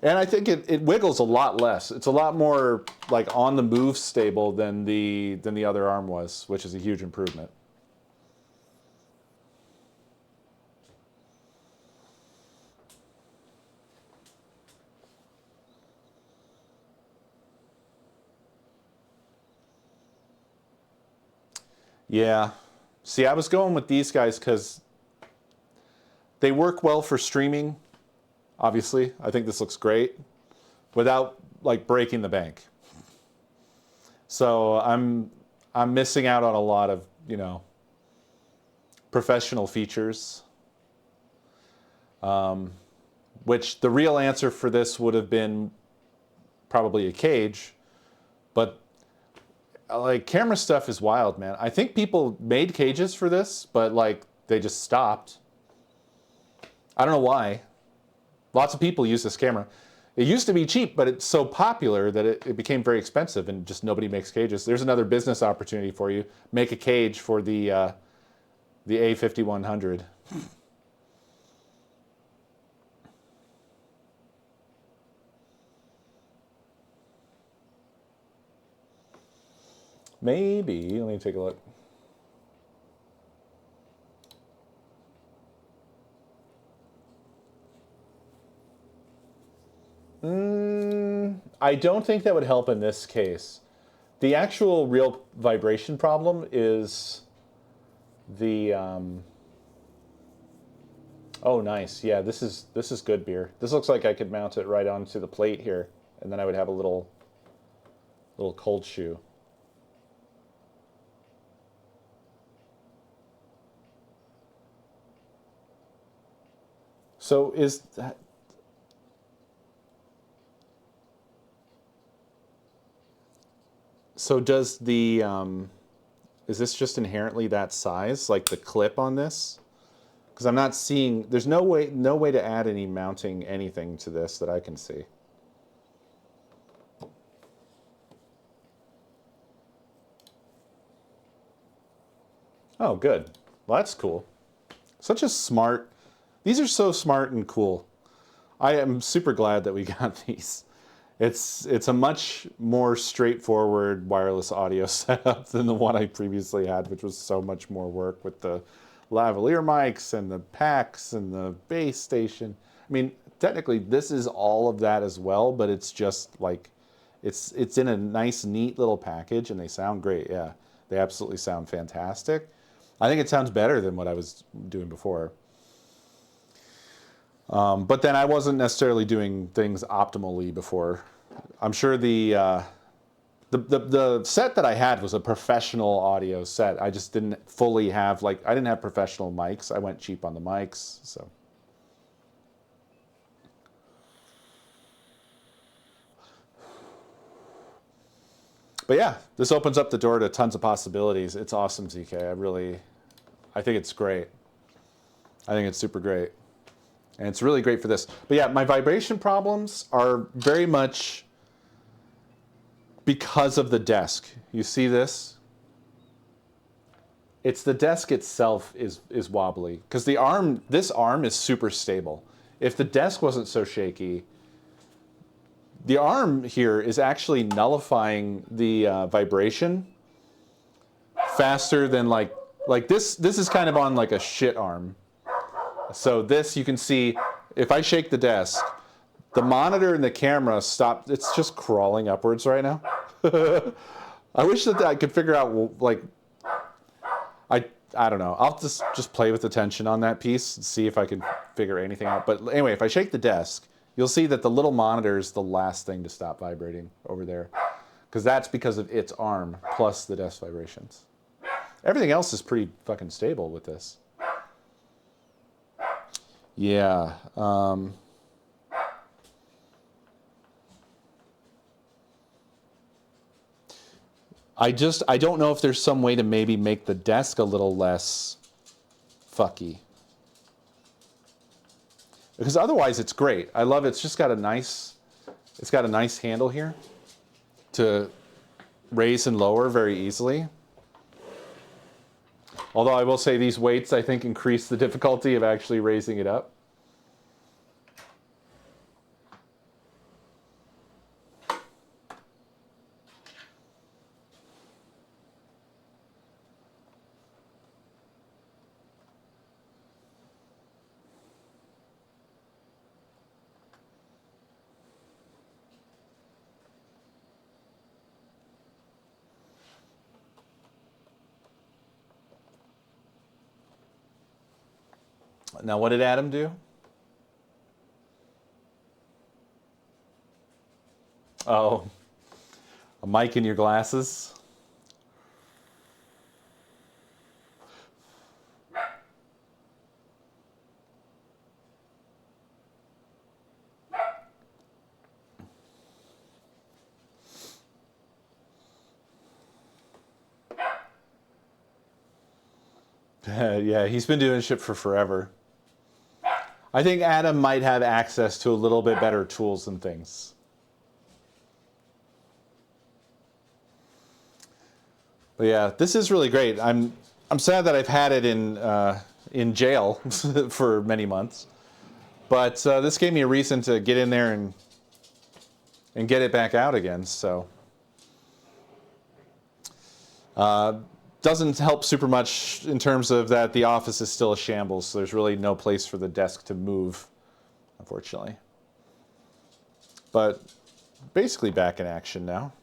And I think it wiggles a lot less. It's a lot more like on the move stable than the other arm was, which is a huge improvement. Yeah. See, I was going with these guys because they work well for streaming. Obviously, I think this looks great without like breaking the bank. So I'm missing out on a lot of, you know, professional features. Which the real answer for this would have been probably a cage, but like camera stuff is wild, man. I think people made cages for this, but like they just stopped. I don't know why. Lots of people use this camera. It used to be cheap, but it's so popular that it became very expensive, and just nobody makes cages. There's another business opportunity for you. Make a cage for the A5100. Maybe. Let me take a look. I don't think that would help in this case. The actual real vibration problem is the. Oh, nice. Yeah, this is good beer. This looks like I could mount it right onto the plate here, and then I would have a little cold shoe. So is that. So does the, is this just inherently that size, like the clip on this? Because I'm not seeing, there's no way to add any mounting anything to this that I can see. Oh, good. Well, that's cool. Such a smart, these are so smart and cool. I am super glad that we got these. It's a much more straightforward wireless audio setup than the one I previously had, which was so much more work with the lavalier mics and the packs and the base station. I mean, technically this is all of that as well, but it's just like, it's in a nice, neat little package, and they sound great. Yeah, they absolutely sound fantastic. I think it sounds better than what I was doing before. But then I wasn't necessarily doing things optimally before. I'm sure the set that I had was a professional audio set. I just didn't fully have, like, I didn't have professional mics. I went cheap on the mics, so. But yeah, this opens up the door to tons of possibilities. It's awesome, ZK. I think it's great. I think it's super great. And it's really great for this. But yeah, my vibration problems are very much because of the desk. You see this? It's the desk itself is wobbly. Because this arm is super stable. If the desk wasn't so shaky, the arm here is actually nullifying the vibration faster than like this is kind of on like a shit arm. So this, you can see, if I shake the desk, the monitor and the camera stop. It's just crawling upwards right now. I wish that I could figure out, like, I don't know. I'll just play with the tension on that piece and see if I can figure anything out. But anyway, if I shake the desk, you'll see that the little monitor is the last thing to stop vibrating over there. Because that's because of its arm plus the desk vibrations. Everything else is pretty fucking stable with this. Yeah. I don't know if there's some way to maybe make the desk a little less fucky. Because otherwise it's great. I love it. It's just got a nice handle here to raise and lower very easily. Although I will say these weights, I think, increase the difficulty of actually raising it up. Now, what did Adam do? Oh, a mic in your glasses. Yeah, he's been doing shit for forever. I think Adam might have access to a little bit better tools and things. But yeah, this is really great. I'm sad that I've had it in jail for many months, but this gave me a reason to get in there and get it back out again. So doesn't help super much in terms of that the office is still a shambles. So there's really no place for the desk to move, unfortunately. But basically back in action now.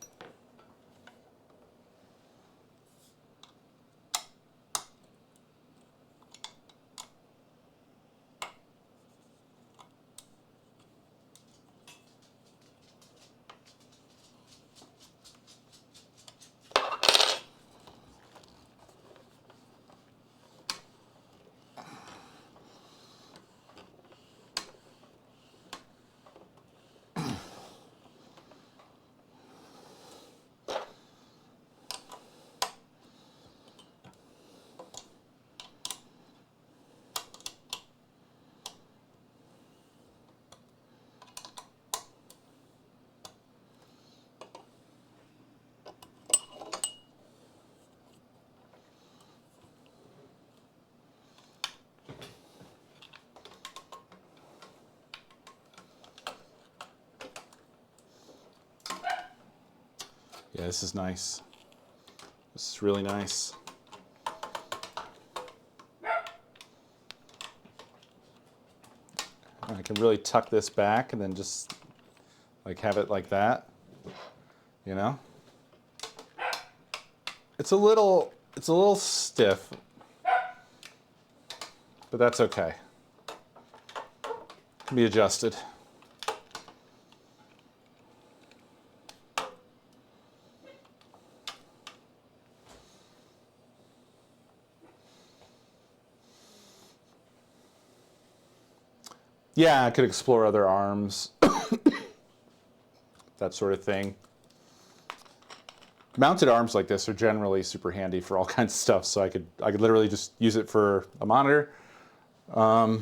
Yeah, this is nice. This is really nice. I can really tuck this back and then just like have it like that, you know? It's a little stiff, but that's okay. Can be adjusted. Yeah, I could explore other arms, that sort of thing. Mounted arms like this are generally super handy for all kinds of stuff, so I could literally just use it for a monitor. Yeah,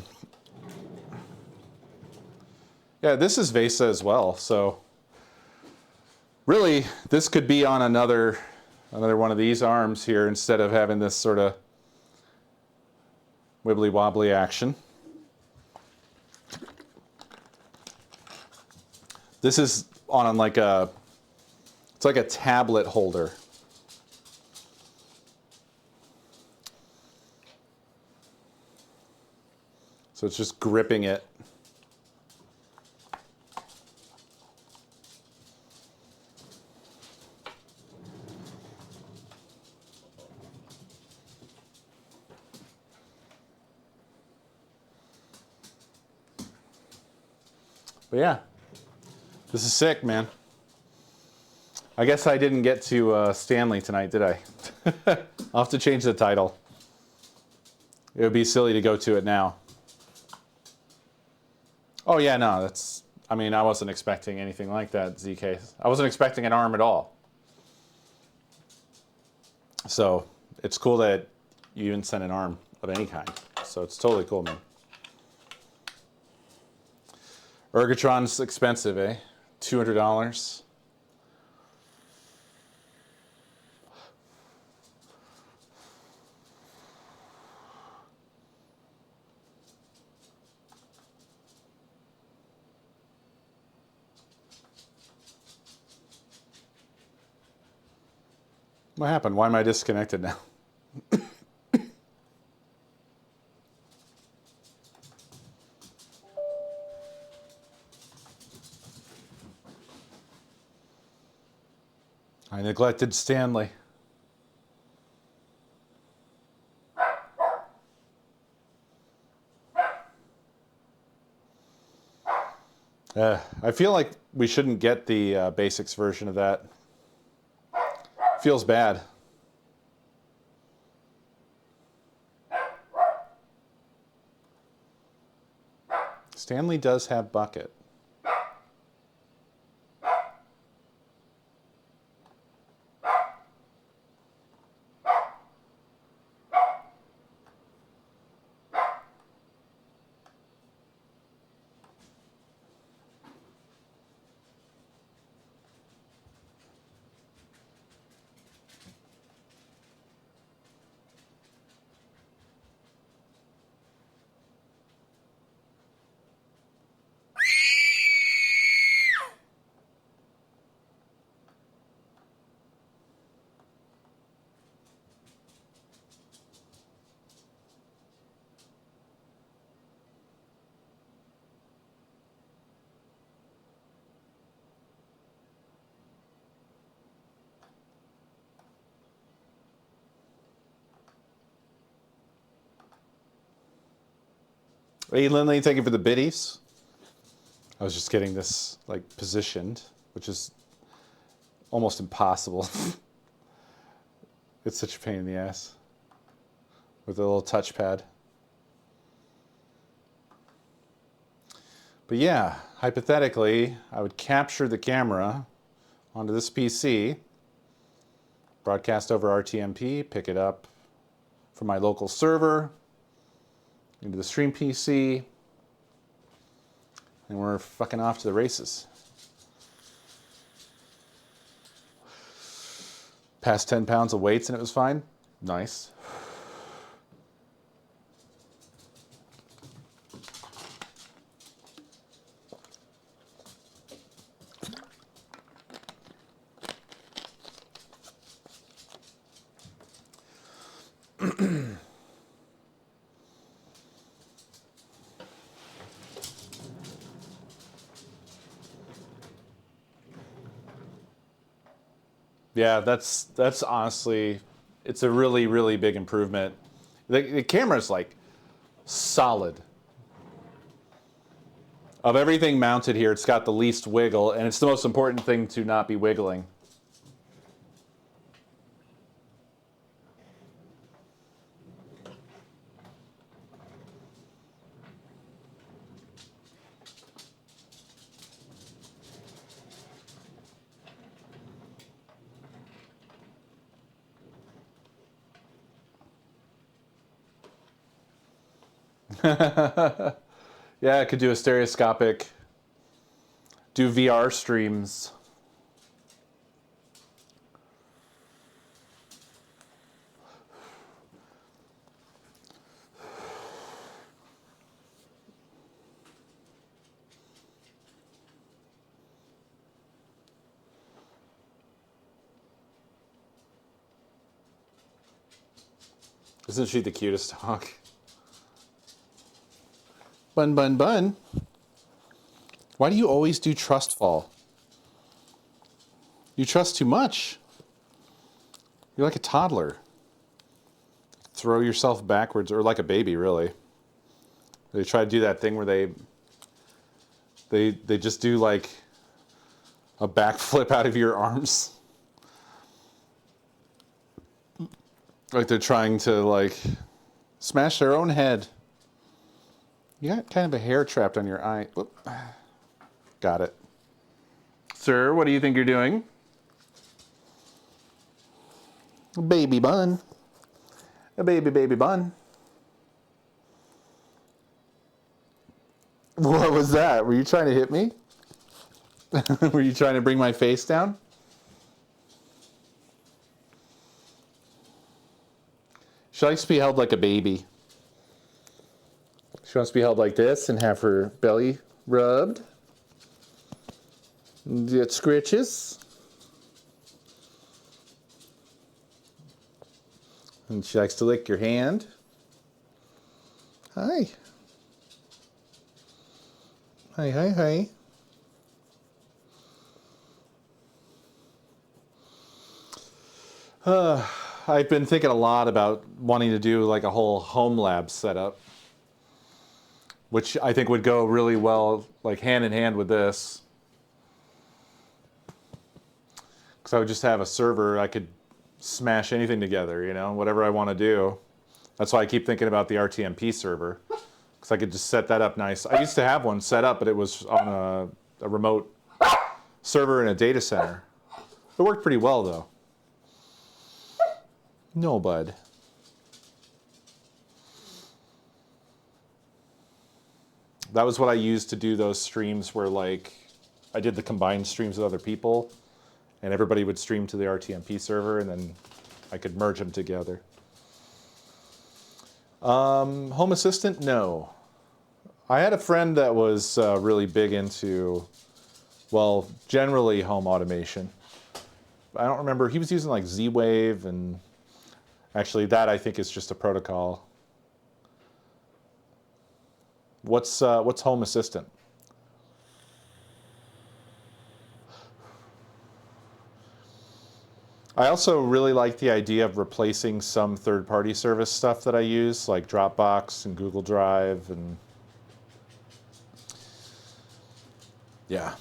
this is VESA as well, so really this could be on another one of these arms here instead of having this sort of wibbly wobbly action. This is on like it's like a tablet holder. So it's just gripping it. But yeah, this is sick, man. I guess I didn't get to Stanley tonight, did I? I'll have to change the title. It would be silly to go to it now. Oh yeah, no, that's, I mean, I wasn't expecting anything like that, ZK. I wasn't expecting an arm at all. So it's cool that you even sent an arm of any kind. So it's totally cool, man. Ergotron's expensive, eh? $200. What happened? Why am I disconnected now? I neglected Stanley. I feel like we shouldn't get the basics version of that. Feels bad. Stanley does have bucket. Hey, Lindley, thank you for the biddies. I was just getting this like positioned, which is almost impossible. It's such a pain in the ass with a little touchpad. But yeah, hypothetically, I would capture the camera onto this PC, broadcast over RTMP, pick it up from my local server into the stream PC, and we're fucking off to the races. Passed 10 pounds of weights and it was fine. Nice. Yeah, that's honestly, it's a really, really big improvement. The camera's like solid. Of everything mounted here, it's got the least wiggle, and it's the most important thing to not be wiggling. Yeah, I could do a stereoscopic, do VR streams. Isn't she the cutest dog? Bun, bun, bun. Why do you always do trust fall? You trust too much. You're like a toddler. Throw yourself backwards, or like a baby, really. They try to do that thing where they just do like a backflip out of your arms. Like they're trying to like smash their own head. You got kind of a hair trapped on your eye. Whoop. Got it. Sir, what do you think you're doing? Baby bun. A baby bun. What was that? Were you trying to hit me? Were you trying to bring my face down? She likes to be held like a baby. She wants to be held like this and have her belly rubbed. Get scritches. And she likes to lick your hand. Hi. Hi, hi, hi. I've been thinking a lot about wanting to do like a whole home lab setup. which I think would go really well, like hand in hand with this. Because I would just have a server, I could smash anything together, you know, whatever I want to do. That's why I keep thinking about the RTMP server, because I could just set that up nice. I used to have one set up, but it was on a remote server in a data center. It worked pretty well, though. No, bud. That was what I used to do those streams where, like, I did the combined streams with other people, and everybody would stream to the RTMP server, and then I could merge them together. Home Assistant, no. I had a friend that was really big into, well, generally home automation. I don't remember, he was using like Z-Wave, and actually that I think is just a protocol. What's Home Assistant? I also really like the idea of replacing some third-party service stuff that I use, like Dropbox and Google Drive, and yeah.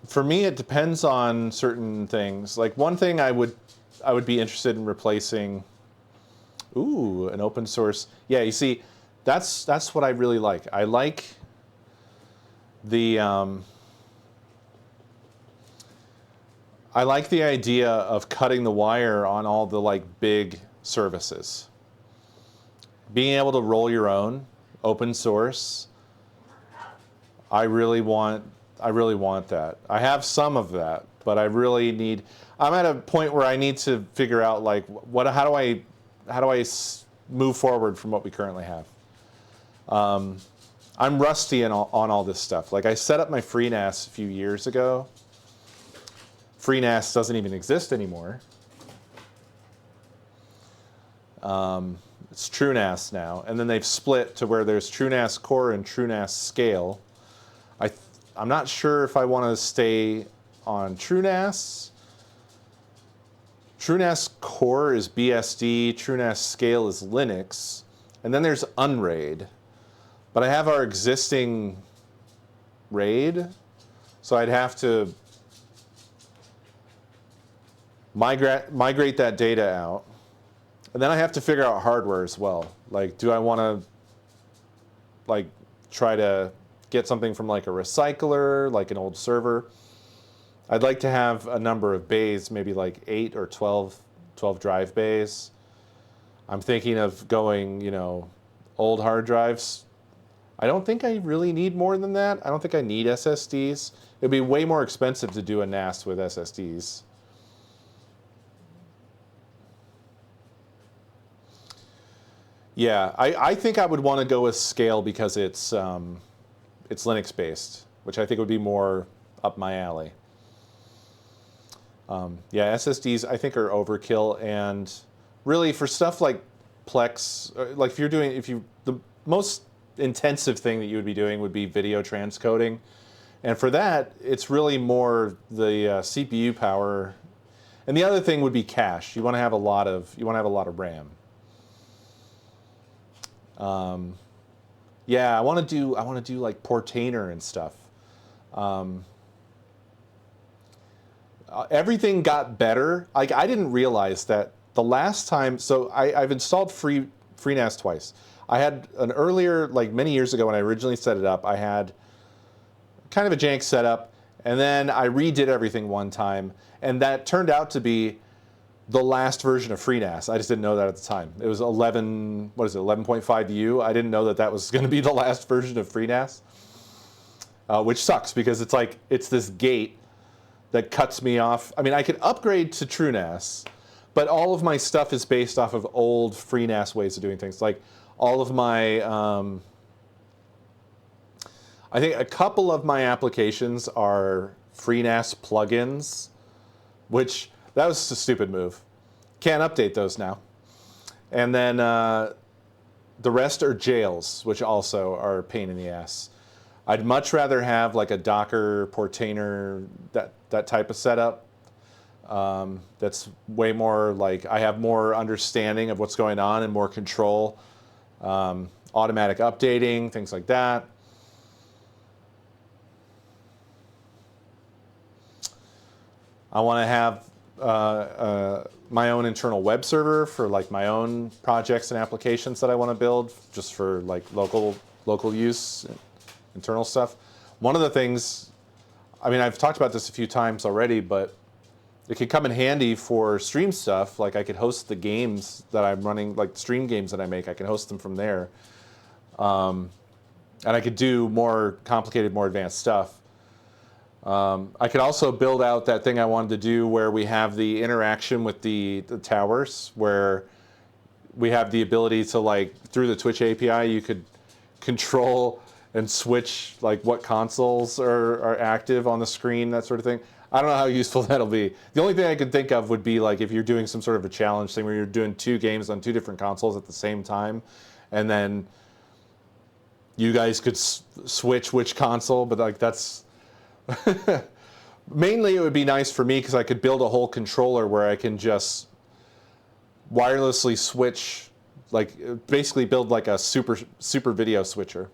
For me, it depends on certain things. Like one thing I would be interested in replacing. Ooh, an open source. Yeah, you see, that's what I really like. I like the idea of cutting the wire on all the like big services. Being able to roll your own, open source. I really want that. I have some of that, but I really need. I'm at a point where I need to figure out like how do I move forward from what we currently have. I'm rusty on all this stuff. Like I set up my FreeNAS a few years ago. FreeNAS doesn't even exist anymore. It's TrueNAS now, and then they've split to where there's TrueNAS Core and TrueNAS Scale. I'm not sure if I want to stay on TrueNAS. TrueNAS Core is BSD, TrueNAS Scale is Linux, and then there's Unraid. But I have our existing RAID, so I'd have to migrate that data out. And then I have to figure out hardware as well. Like, do I want to like try to get something from like a recycler, like an old server? I'd like to have a number of bays, maybe like 8 or 12 drive bays. I'm thinking of going, you know, old hard drives. I don't think I really need more than that. I don't think I need SSDs. It'd be way more expensive to do a NAS with SSDs. Yeah, I think I would want to go with Scale because it's Linux based, which I think would be more up my alley. Yeah, SSDs I think are overkill, and really for stuff like Plex, like the most intensive thing that you would be doing would be video transcoding, and for that it's really more the CPU power, and the other thing would be cache. You want to have a lot of RAM. Yeah, I want to do like Portainer and stuff. Everything got better. Like I didn't realize that the last time. So I've installed FreeNAS twice. I had an earlier, like many years ago when I originally set it up, I had kind of a jank setup, and then I redid everything one time, and that turned out to be the last version of FreeNAS. I just didn't know that at the time. It was 11.5U. I didn't know that was going to be the last version of FreeNAS, which sucks because it's this gate that cuts me off. I mean, I could upgrade to TrueNAS, but all of my stuff is based off of old FreeNAS ways of doing things. Like all of my, I think a couple of my applications are FreeNAS plugins, which that was a stupid move. Can't update those now. And then the rest are jails, which also are a pain in the ass. I'd much rather have like a Docker, Portainer, that type of setup. That's way more like I have more understanding of what's going on and more control. Automatic updating, things like that. I want to have my own internal web server for like my own projects and applications that I want to build, just for like local use, internal stuff. One of the things, I mean, I've talked about this a few times already, but it could come in handy for stream stuff. Like I could host the games that I'm running, like stream games that I make. I can host them from there, and I could do more complicated, more advanced stuff. I could also build out that thing I wanted to do where we have the interaction with the towers, where we have the ability to, like, through the Twitch API, you could control and switch like what consoles are active on the screen, that sort of thing. I don't know how useful that'll be. The only thing I could think of would be like if you're doing some sort of a challenge thing where you're doing 2 games on 2 different consoles at the same time, and then you guys could switch which console, but like that's mainly it would be nice for me because I could build a whole controller where I can just wirelessly switch, like basically build like a super video switcher.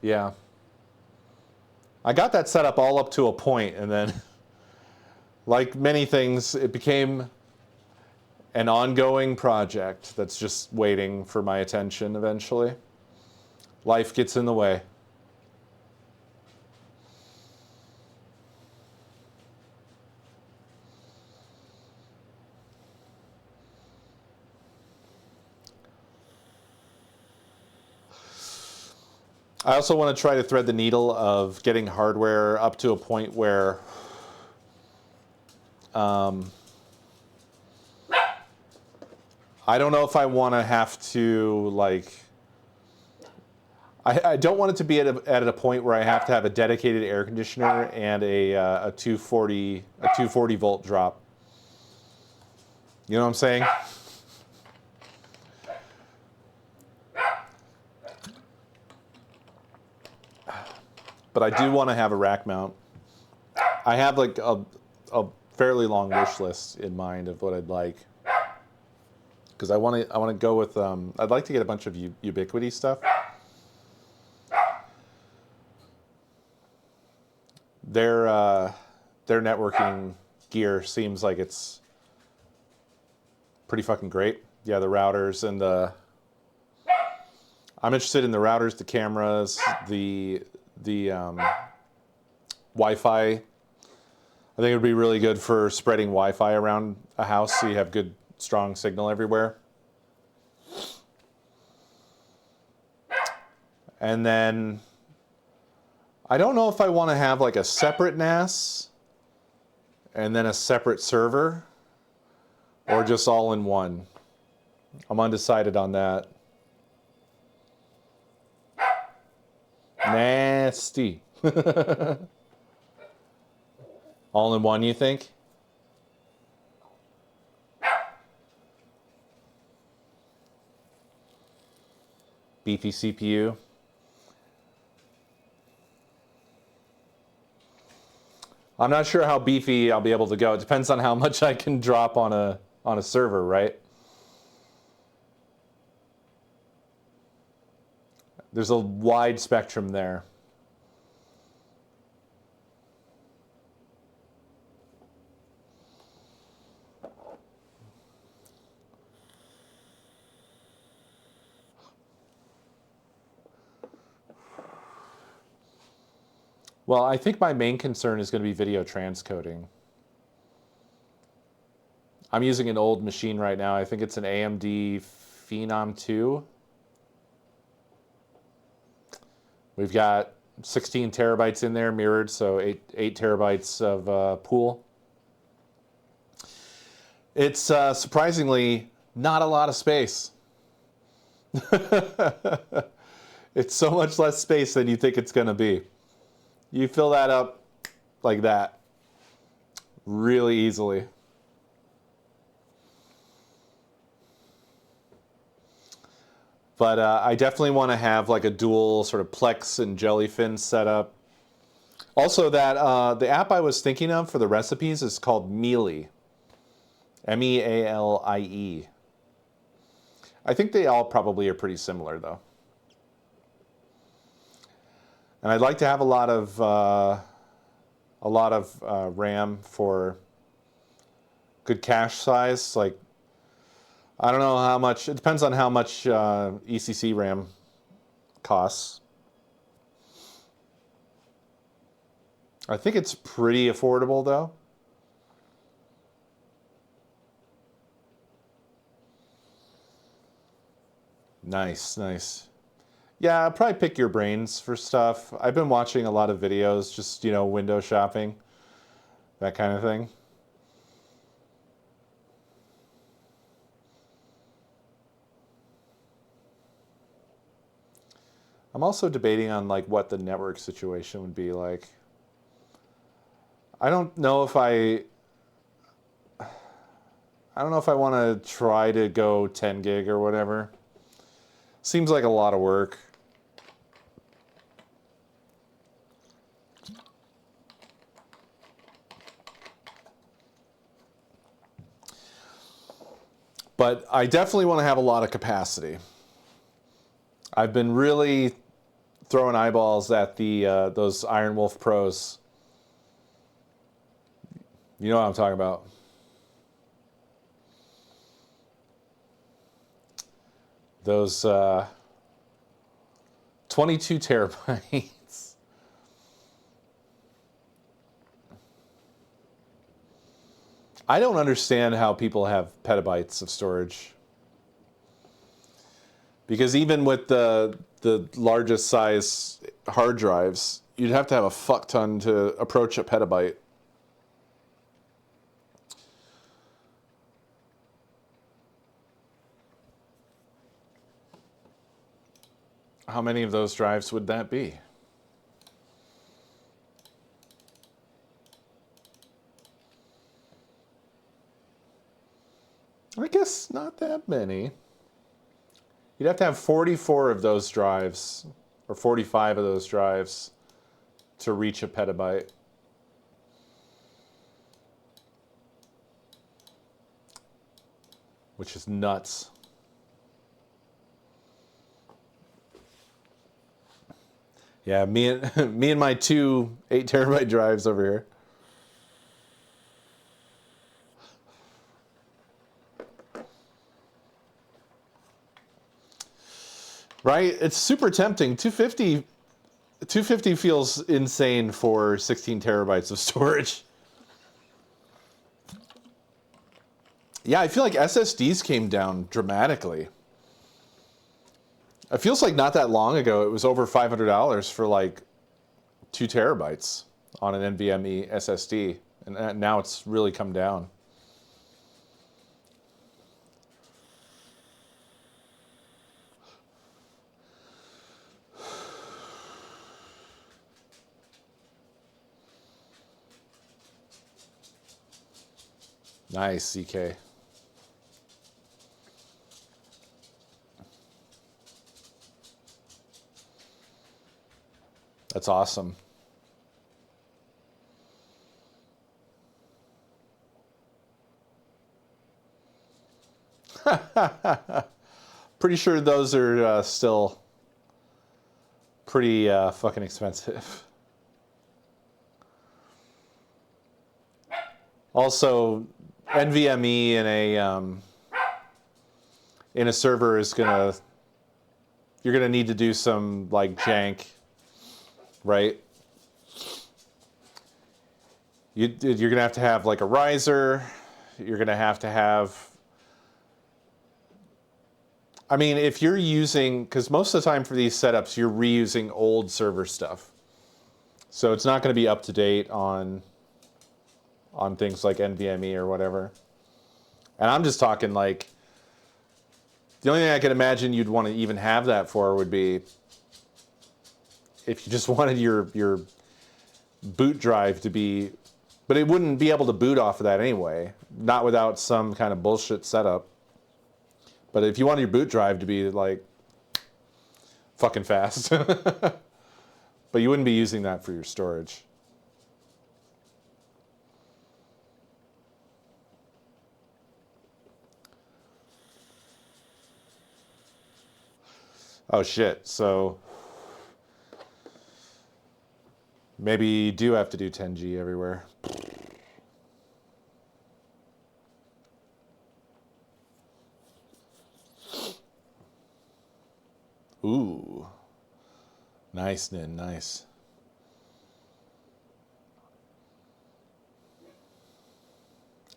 Yeah. I got that set up all up to a point, and then, like many things, it became an ongoing project that's just waiting for my attention eventually. Life gets in the way. I also want to try to thread the needle of getting hardware up to a point where I don't know if I want to have to, like, I don't want it to be at a point where I have to have a dedicated air conditioner and a 240 volt drop. You know what I'm saying? But I do want to have a rack mount. I have like a fairly long wish list in mind of what I'd like, because I want to go with I'd like to get a bunch of Ubiquiti stuff. Their networking gear seems like it's pretty fucking great. Yeah, the routers and I'm interested in the routers, the cameras, the Wi-Fi. I think it would be really good for spreading Wi-Fi around a house so you have good, strong signal everywhere. And then I don't know if I want to have like a separate NAS and then a separate server, or just all in one. I'm undecided on that. Nasty. All in one, you think? Beefy CPU. I'm not sure how beefy I'll be able to go. It depends on how much I can drop on a server, right? There's a wide spectrum there. Well, I think my main concern is going to be video transcoding. I'm using an old machine right now. I think it's an AMD Phenom 2. We've got 16 terabytes in there mirrored, so 8 terabytes of pool. It's surprisingly not a lot of space. It's so much less space than you think it's going to be. You fill that up like that. really easily. But I definitely want to have like a dual sort of Plex and Jellyfin setup. Also, that the app I was thinking of for the recipes is called Mealie. Mealie. I think they all probably are pretty similar though. And I'd like to have a lot of RAM for good cache size. Like, I don't know how much. It depends on how much ECC RAM costs. I think it's pretty affordable though. Nice, nice. Yeah, I'll probably pick your brains for stuff. I've been watching a lot of videos, just, window shopping, that kind of thing. I'm also debating on like what the network situation would be like. I don't know if I want to try to go 10 gig or whatever. Seems like a lot of work. But I definitely want to have a lot of capacity. I've been really throwing eyeballs at the those Iron Wolf Pros. You know what I'm talking about. Those 22 terabytes. I don't understand how people have petabytes of storage. Because even with the largest size hard drives, you'd have to have a fuck ton to approach a petabyte. How many of those drives would that be? I guess not that many. You'd have to have 44 of those drives, or 45 of those drives, to reach a petabyte. Which is nuts. Yeah, me and my two 8 terabyte drives over here. Right? It's super tempting. 250 feels insane for 16 terabytes of storage. Yeah, I feel like SSDs came down dramatically. It feels like not that long ago, it was over $500 for like 2 terabytes on an NVMe SSD. And now it's really come down. Nice, CK. That's awesome. Pretty sure those are still pretty fucking expensive. Also, NVMe in a server is you're gonna need to do some like jank, right? You're gonna have to have like a riser. You're gonna have to have. I mean, if you're using, because most of the time for these setups, you're reusing old server stuff, so it's not going to be up to date on things like NVMe or whatever. And I'm just talking like, the only thing I can imagine you'd want to even have that for would be if you just wanted your boot drive to be But it wouldn't be able to boot off of that anyway, not without some kind of bullshit setup. But if you want your boot drive to be like fucking fast, but you wouldn't be using that for your storage. Oh shit, so maybe you do have to do 10G everywhere. Ooh. Nice, Nin, nice.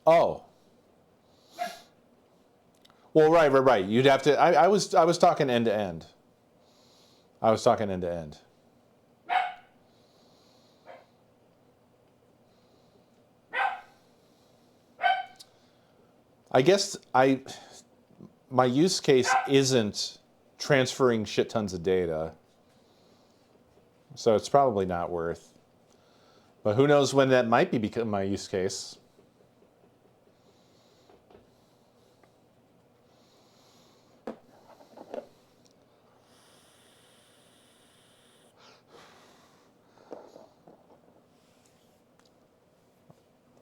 Oh. Well, right. You'd have to. I was talking end to end. I was talking end to end. I guess my use case isn't transferring shit tons of data, so it's probably not worth. But who knows when that might become my use case.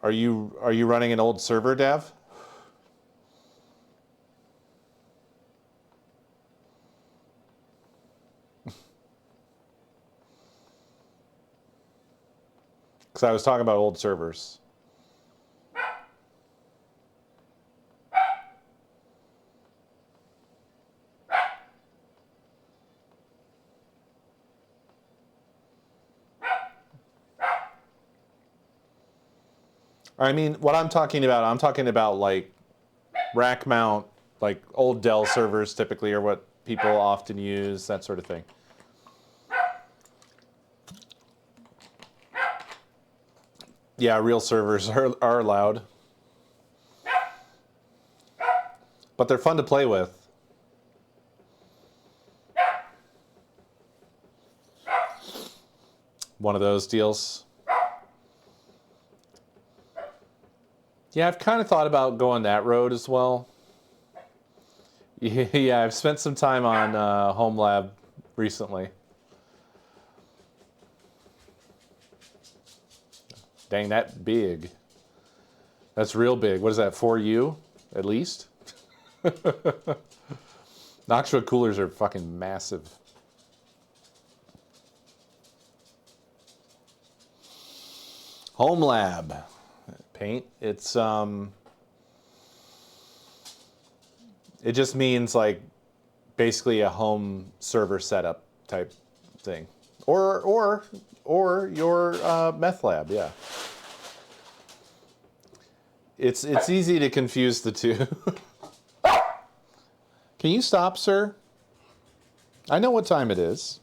Are you running an old server, Dev? Because I was talking about old servers. I mean, what I'm talking about like rack mount, like old Dell servers typically are what people often use, that sort of thing. Yeah, real servers are allowed. But they're fun to play with. One of those deals. Yeah, I've kind of thought about going that road as well. Yeah, I've spent some time on Home Lab recently. Dang, that big. That's real big. What is that, 4U at least? Knoxwood coolers are fucking massive. Home Lab paint. It's it just means like basically a home server setup type thing, or your meth lab. Yeah, it's easy to confuse the two. Can you stop, sir? I know what time it is.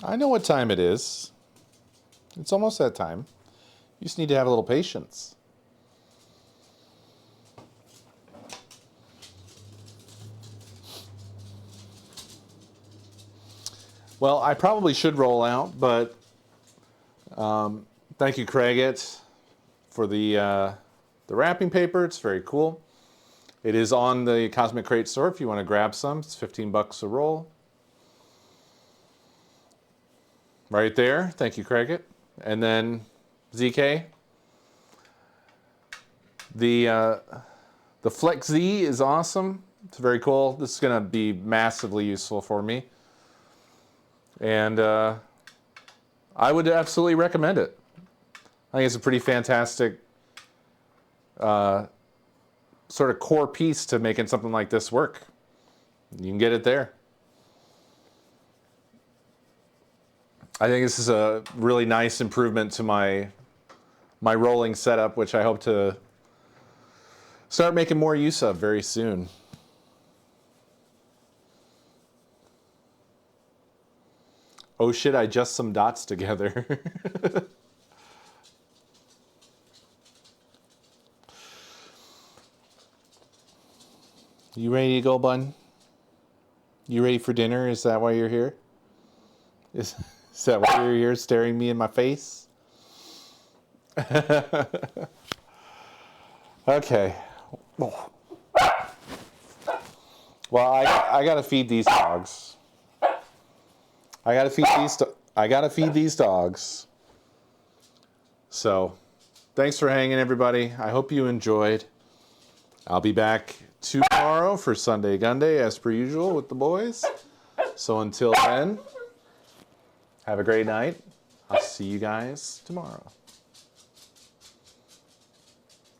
I know what time it is. It's almost that time. You just need to have a little patience. Well, I probably should roll out, but thank you, Craig, for the wrapping paper. It's very cool. It is on the Cosmic Crate store if you want to grab some. It's $15 a roll. Right there. Thank you, Craig. And then ZK. The Flex Z is awesome. It's very cool. This is going to be massively useful for me. And I would absolutely recommend it. I think it's a pretty fantastic sort of core piece to making something like this work. You can get it there. I think this is a really nice improvement to my rolling setup, which I hope to start making more use of very soon. Oh shit, I just some dots together. You ready to go, bun? You ready for dinner? Is that why you're here? Is that why you're here staring me in my face? Okay. Well, I gotta feed these dogs. I gotta feed these dogs. So, thanks for hanging, everybody. I hope you enjoyed. I'll be back tomorrow for Sunday Gunday, as per usual, with the boys. So until then, have a great night. I'll see you guys tomorrow.